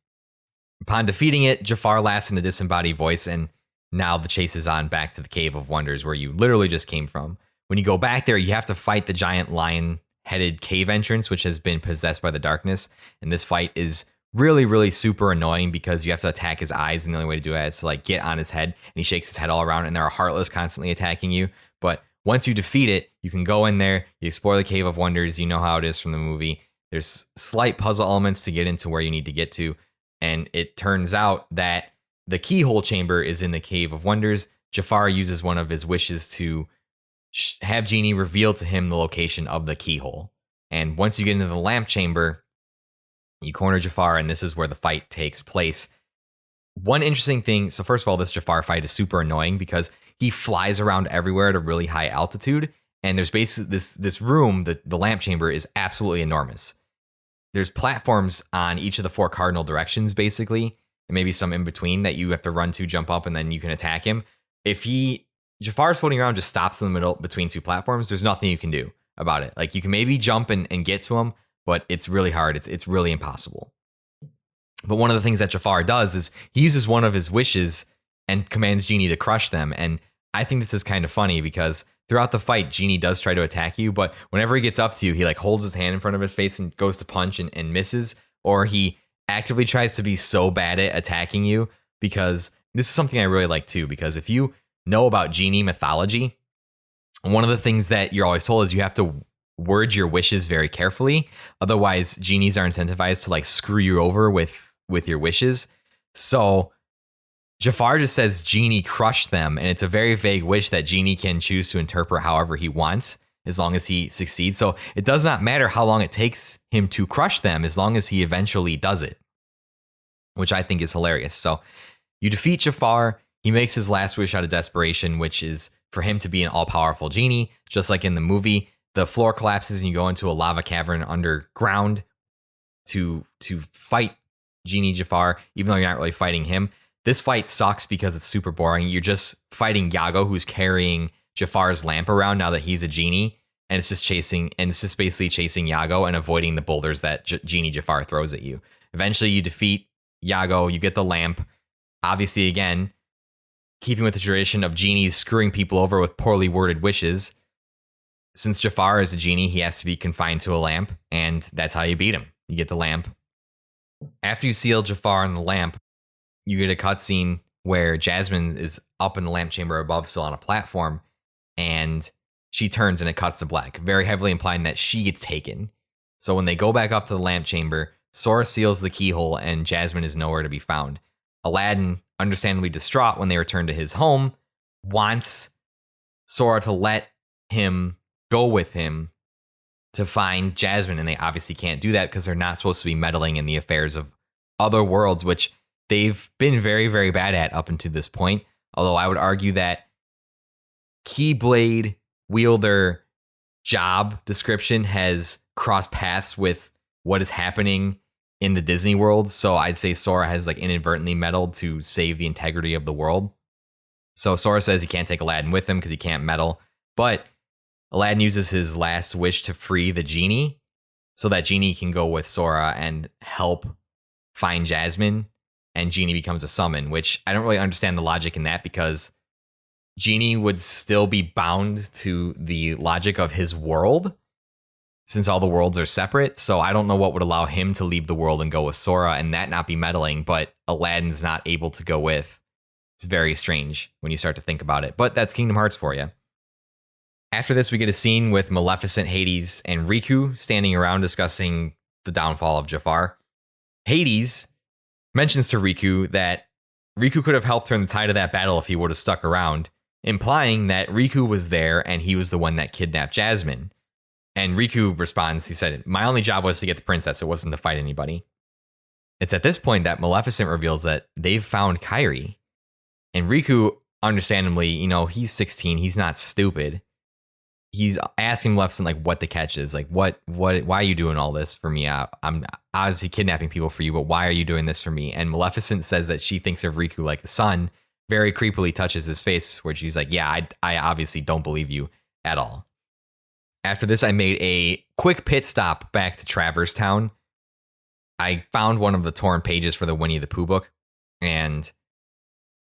Upon defeating it, Jafar laughs in a disembodied voice, and now the chase is on back to the Cave of Wonders, where you literally just came from. When you go back there, you have to fight the giant lion-headed cave entrance, which has been possessed by the darkness, and this fight is really, really super annoying because you have to attack his eyes, and the only way to do it is to get on his head, and he shakes his head all around, and there are Heartless constantly attacking you. But once you defeat it, you can go in there, you explore the Cave of Wonders. You know how it is from the movie. There's slight puzzle elements to get into where you need to get to, and it turns out that the keyhole chamber is in the Cave of Wonders. Jafar uses one of his wishes to have Genie reveal to him the location of the keyhole. And once you get into the lamp chamber, You corner Jafar, and this is where the fight takes place. One interesting thing, so first of all, this Jafar fight is super annoying because he flies around everywhere at a really high altitude, and there's basically this room, the lamp chamber, is absolutely enormous. There's platforms on each of the 4 cardinal directions, basically, and maybe some in between that you have to run to, jump up, and then you can attack him. If Jafar's floating around, just stops in the middle between 2 platforms, there's nothing you can do about it. Like, you can maybe jump and get to him, but it's really hard. It's really impossible. But one of the things that Jafar does is he uses one of his wishes and commands Genie to crush them. And I think this is kind of funny because throughout the fight, Genie does try to attack you, but whenever he gets up to you, he like holds his hand in front of his face and goes to punch and misses, or he actively tries to be so bad at attacking you, because this is something I really like too, because if you know about Genie mythology, one of the things that you're always told is you have to word your wishes very carefully. Otherwise, genies are incentivized to like screw you over with your wishes. So Jafar just says Genie crush them, and it's a very vague wish that Genie can choose to interpret however he wants as long as he succeeds. So it does not matter how long it takes him to crush them as long as he eventually does it, which I think is hilarious. So you defeat Jafar. He makes his last wish out of desperation, which is for him to be an all-powerful genie, just like in the movie. The floor collapses and you go into a lava cavern underground to fight Genie Jafar, even though you're not really fighting him. This fight sucks because it's super boring. You're just fighting Yago, who's carrying Jafar's lamp around now that he's a genie, and it's just basically chasing Yago and avoiding the boulders that Genie Jafar throws at you. Eventually, you defeat Yago, you get the lamp. Obviously, again, keeping with the tradition of genies screwing people over with poorly worded wishes. Since Jafar is a genie, he has to be confined to a lamp, and that's how you beat him. You get the lamp. After you seal Jafar in the lamp, you get a cutscene where Jasmine is up in the lamp chamber above, still on a platform, and she turns and it cuts to black, very heavily implying that she gets taken. So when they go back up to the lamp chamber, Sora seals the keyhole and Jasmine is nowhere to be found. Aladdin, understandably distraught when they return to his home, wants Sora to let him go with him to find Jasmine, and they obviously can't do that because they're not supposed to be meddling in the affairs of other worlds, which they've been very, very bad at up until this point. Although I would argue that Keyblade wielder job description has crossed paths with what is happening in the Disney world. So I'd say Sora has like inadvertently meddled to save the integrity of the world. So Sora says he can't take Aladdin with him because he can't meddle, but Aladdin uses his last wish to free the genie so that Genie can go with Sora and help find Jasmine, and Genie becomes a summon, which I don't really understand the logic in that because Genie would still be bound to the logic of his world since all the worlds are separate. So I don't know what would allow him to leave the world and go with Sora and that not be meddling, but Aladdin's not able to go with. It's very strange when you start to think about it, but that's Kingdom Hearts for you. After this, we get a scene with Maleficent, Hades, and Riku standing around discussing the downfall of Jafar. Hades mentions to Riku that Riku could have helped turn the tide of that battle if he would have stuck around, implying that Riku was there and he was the one that kidnapped Jasmine. And Riku responds, he said, "My only job was to get the princess, it wasn't to fight anybody." It's at this point that Maleficent reveals that they've found Kairi. And Riku, understandably, he's 16, he's not stupid. He's asking Maleficent like what the catch is, like why are you doing all this for me? I'm obviously kidnapping people for you, but why are you doing this for me? And Maleficent says that she thinks of Riku like the son, very creepily touches his face, where she's like, yeah, I obviously don't believe you at all. After this, I made a quick pit stop back to Traverse Town. I found one of the torn pages for the Winnie the Pooh book, and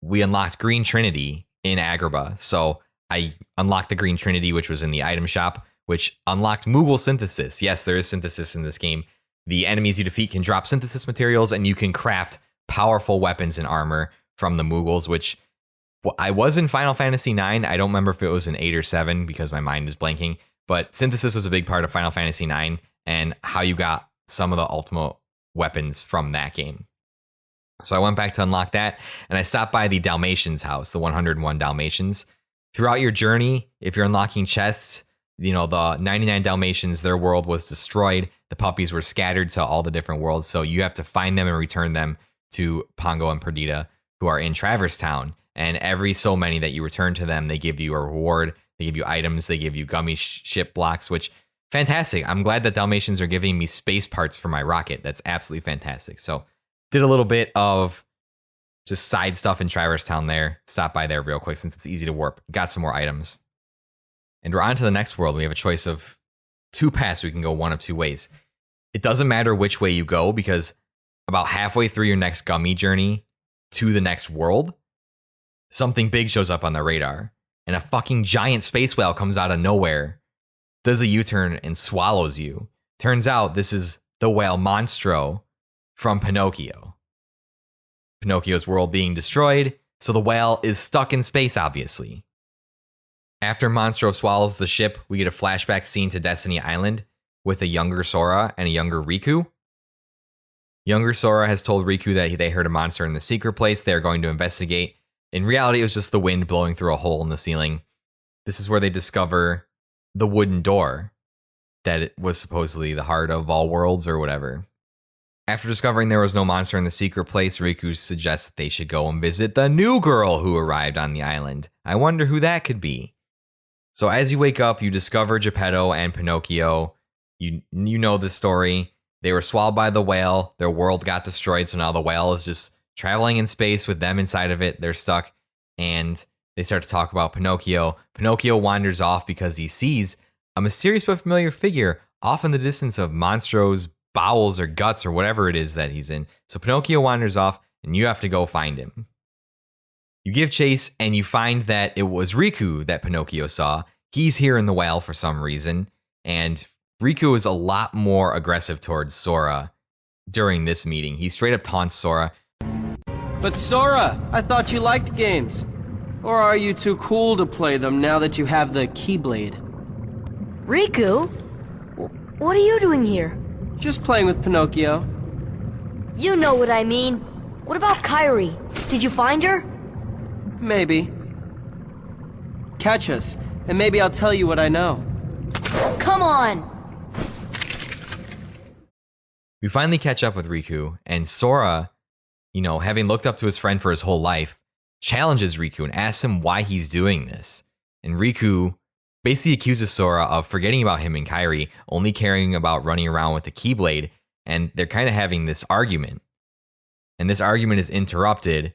we unlocked Green Trinity in Agrabah. So I unlocked the Green Trinity, which was in the item shop, which unlocked Moogle synthesis. Yes, there is synthesis in this game. The enemies you defeat can drop synthesis materials, and you can craft powerful weapons and armor from the Moogles, which I was in Final Fantasy IX. I don't remember if it was in 8 or 7 because my mind is blanking, but synthesis was a big part of Final Fantasy IX and how you got some of the ultimate weapons from that game. So I went back to unlock that, and I stopped by the Dalmatians house, the 101 Dalmatians. Throughout your journey, if you're unlocking chests, the 99 Dalmatians, their world was destroyed. The puppies were scattered to all the different worlds. So you have to find them and return them to Pongo and Perdita, who are in Traverse Town. And every so many that you return to them, they give you a reward. They give you items. They give you gummy ship blocks, which fantastic. I'm glad that Dalmatians are giving me space parts for my rocket. That's absolutely fantastic. So did a little bit of just side stuff in Traverse Town there. Stop by there real quick since it's easy to warp. Got some more items. And we're on to the next world. We have a choice of 2 paths. We can go one of 2 ways. It doesn't matter which way you go because about halfway through your next gummy journey to the next world, something big shows up on the radar. And a fucking giant space whale comes out of nowhere, does a U-turn, and swallows you. Turns out this is the whale Monstro from Pinocchio. Pinocchio's world being destroyed, so the whale is stuck in space, obviously. After Monstro swallows the ship, we get a flashback scene to Destiny Island with a younger Sora and a younger Riku. Younger Sora has told Riku that they heard a monster in the secret place they are going to investigate. In reality, it was just the wind blowing through a hole in the ceiling. This is where they discover the wooden door that it was supposedly the heart of all worlds or whatever. After discovering there was no monster in the secret place, Riku suggests that they should go and visit the new girl who arrived on the island. I wonder who that could be. So as you wake up, you discover Geppetto and Pinocchio. You know the story. They were swallowed by the whale. Their world got destroyed, so now the whale is just traveling in space with them inside of it. They're stuck, and they start to talk about Pinocchio. Pinocchio wanders off because he sees a mysterious but familiar figure off in the distance of Monstro's bowels or guts or whatever it is that he's in. So Pinocchio wanders off, and you have to go find him. You give chase, and you find that it was Riku that Pinocchio saw. He's here in the whale for some reason, and Riku is a lot more aggressive towards Sora during this meeting. He straight up taunts Sora. But Sora, I thought you liked games. Or are you too cool to play them now that you have the Keyblade? Riku? What are you doing here? Just playing with Pinocchio. You know what I mean. What about Kairi? Did you find her? Maybe. Catch us, and maybe I'll tell you what I know. Come on! We finally catch up with Riku, and Sora, having looked up to his friend for his whole life, challenges Riku and asks him why he's doing this. And Riku basically accuses Sora of forgetting about him and Kairi, only caring about running around with the Keyblade, and they're kind of having this argument. And this argument is interrupted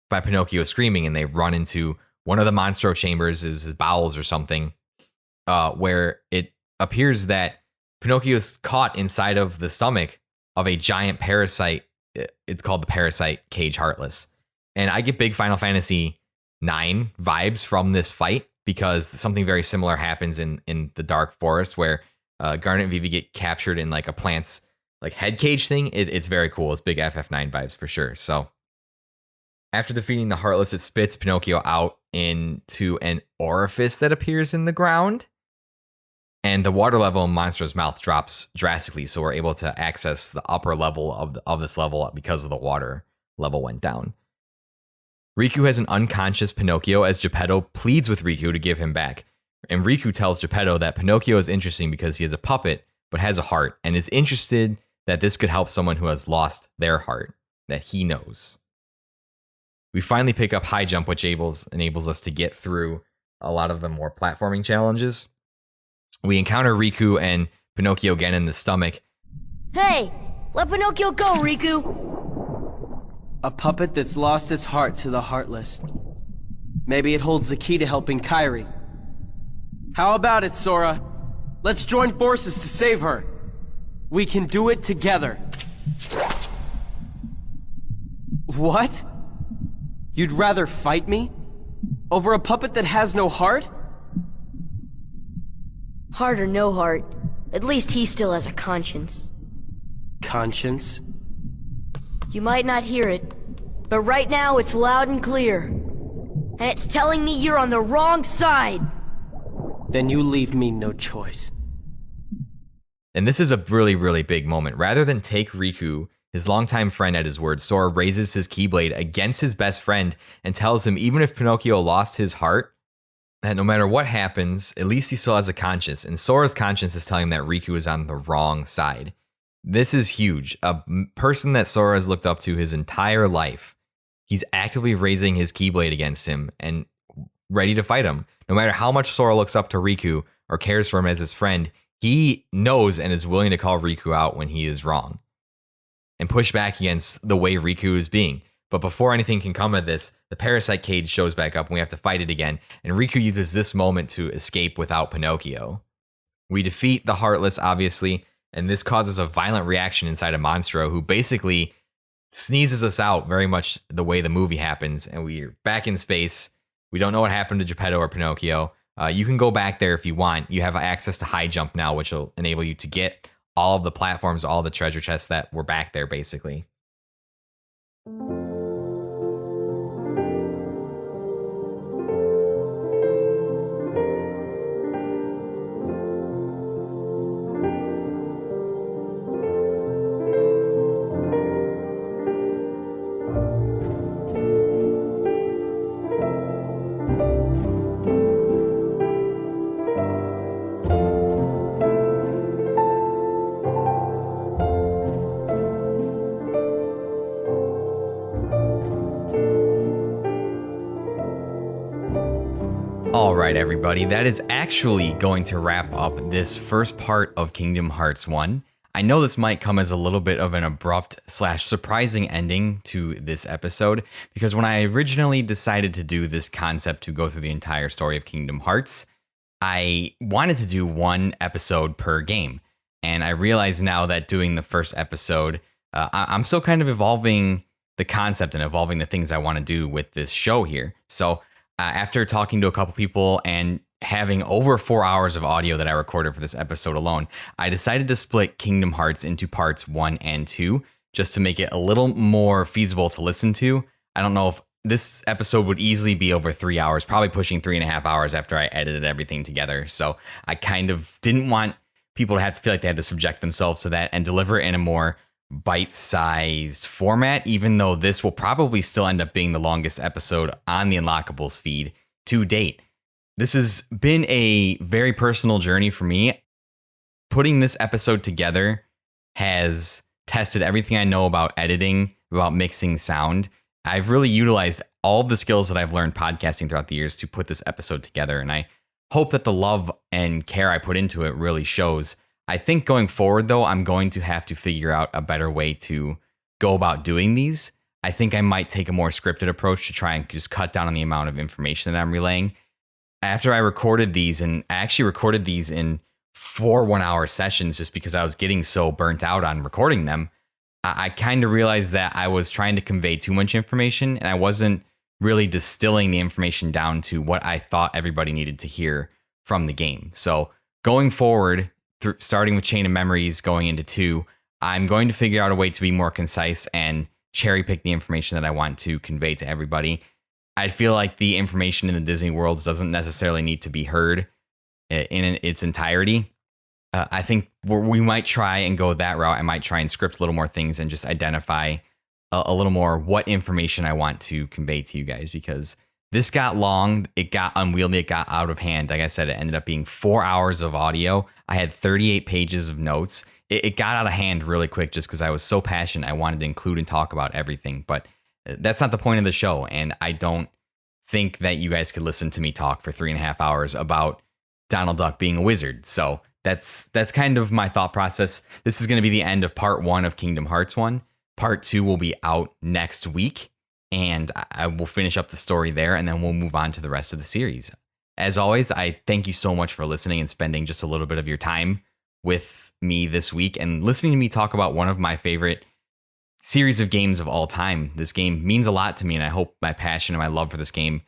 by Pinocchio screaming, and they run into one of the Monstro chambers, is his bowels or something, where it appears that Pinocchio is caught inside of the stomach of a giant parasite. It's called the Parasite Cage Heartless. And I get big Final Fantasy IX vibes from this fight because something very similar happens in the Dark Forest where Garnet and Vivi get captured in like a plant's like head cage thing. It's very cool. It's big FF9 vibes for sure. So after defeating the Heartless, it spits Pinocchio out into an orifice that appears in the ground. And the water level in Monstro's mouth drops drastically, so we're able to access the upper level of this level because of the water level went down. Riku has an unconscious Pinocchio as Geppetto pleads with Riku to give him back. And Riku tells Geppetto that Pinocchio is interesting because he is a puppet, but has a heart, and is interested that this could help someone who has lost their heart, that he knows. We finally pick up High Jump, which enables us to get through a lot of the more platforming challenges. We encounter Riku and Pinocchio again in the stomach. Hey! Let Pinocchio go, Riku! A puppet that's lost its heart to the Heartless. Maybe it holds the key to helping Kairi. How about it, Sora? Let's join forces to save her. We can do it together. What? You'd rather fight me? Over a puppet that has no heart? Heart or no heart, at least he still has a conscience. Conscience? You might not hear it, but right now it's loud and clear. And it's telling me you're on the wrong side! Then you leave me no choice. And this is a really, really big moment. Rather than take Riku, his longtime friend, at his word, Sora raises his Keyblade against his best friend and tells him even if Pinocchio lost his heart, that no matter what happens, at least he still has a conscience, and Sora's conscience is telling him that Riku is on the wrong side. This is huge. A person that Sora has looked up to his entire life, he's actively raising his Keyblade against him and ready to fight him. No matter how much Sora looks up to Riku or cares for him as his friend, he knows and is willing to call Riku out when he is wrong and push back against the way Riku is being. But before anything can come of this, the parasite cage shows back up and we have to fight it again, and Riku uses this moment to escape without Pinocchio. We defeat the Heartless, obviously, and this causes a violent reaction inside of Monstro, who basically sneezes us out very much the way the movie happens, and we're back in space. We don't know what happened to Geppetto or Pinocchio. You can go back there if you want. You have access to high jump now, which will enable you to get all of the platforms, all the treasure chests that were back there, basically. All right, everybody, that is actually going to wrap up this first part of Kingdom Hearts 1. I know this might come as a little bit of an abrupt / surprising ending to this episode, because when I originally decided to do this concept to go through the entire story of Kingdom Hearts, I wanted to do one episode per game. And I realize now that doing the first episode, I'm still kind of evolving the concept and evolving the things I want to do with this show here. So after talking to a couple people and having over 4 hours of audio that I recorded for this episode alone, I decided to split Kingdom Hearts into parts 1 and 2, just to make it a little more feasible to listen to. I don't know if this episode would easily be over 3 hours, probably pushing 3.5 hours after I edited everything together. So I kind of didn't want people to have to feel like they had to subject themselves to that and deliver it in a more bite-sized format, even though this will probably still end up being the longest episode on the Unlockables feed to date. This has been a very personal journey for me. Putting this episode together has tested everything I know about editing, about mixing sound. I've really utilized all of the skills that I've learned podcasting throughout the years to put this episode together, and I hope that the love and care I put into it really shows. I think going forward, though, I'm going to have to figure out a better way to go about doing these. I think I might take a more scripted approach to try and just cut down on the amount of information that I'm relaying. After I recorded these, and I actually recorded these in 4 1-hour sessions just because I was getting so burnt out on recording them, I kind of realized that I was trying to convey too much information, and I wasn't really distilling the information down to what I thought everybody needed to hear from the game. So going forward, starting with Chain of Memories, going into 2, I'm going to figure out a way to be more concise and cherry pick the information that I want to convey to everybody. I feel like the information in the Disney worlds doesn't necessarily need to be heard in its entirety. I think we might try and go that route. I might try and script a little more things and just identify a little more what information I want to convey to you guys, because this got long, it got unwieldy, it got out of hand. Like I said, it ended up being 4 hours of audio. I had 38 pages of notes. It got out of hand really quick just because I was so passionate. I wanted to include and talk about everything, but that's not the point of the show. And I don't think that you guys could listen to me talk for 3.5 hours about Donald Duck being a wizard. So that's kind of my thought process. This is going to be the end of part 1 of Kingdom Hearts 1. Part 2 will be out next week, and I will finish up the story there, and then we'll move on to the rest of the series. As always, I thank you so much for listening and spending just a little bit of your time with me this week and listening to me talk about one of my favorite series of games of all time. This game means a lot to me, and I hope my passion and my love for this game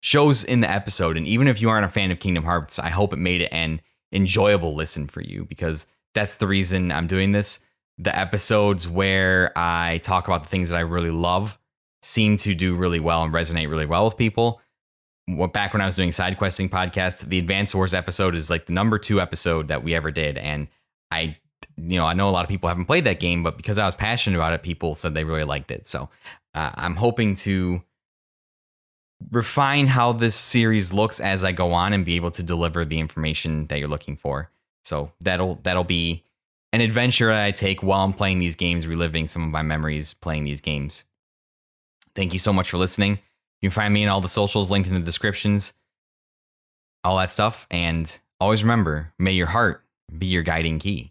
shows in the episode. And even if you aren't a fan of Kingdom Hearts, I hope it made it an enjoyable listen for you, because that's the reason I'm doing this. The episodes where I talk about the things that I really love seem to do really well and resonate really well with people. Back when I was doing side questing podcasts, the Advance Wars episode is like the number 2 episode that we ever did. And I know a lot of people haven't played that game, but because I was passionate about it, people said they really liked it. So I'm hoping to refine how this series looks as I go on and be able to deliver the information that you're looking for. So that'll be an adventure that I take while I'm playing these games, reliving some of my memories playing these games. Thank you so much for listening. You can find me in all the socials linked in the descriptions, all that stuff. And always remember, may your heart be your guiding key.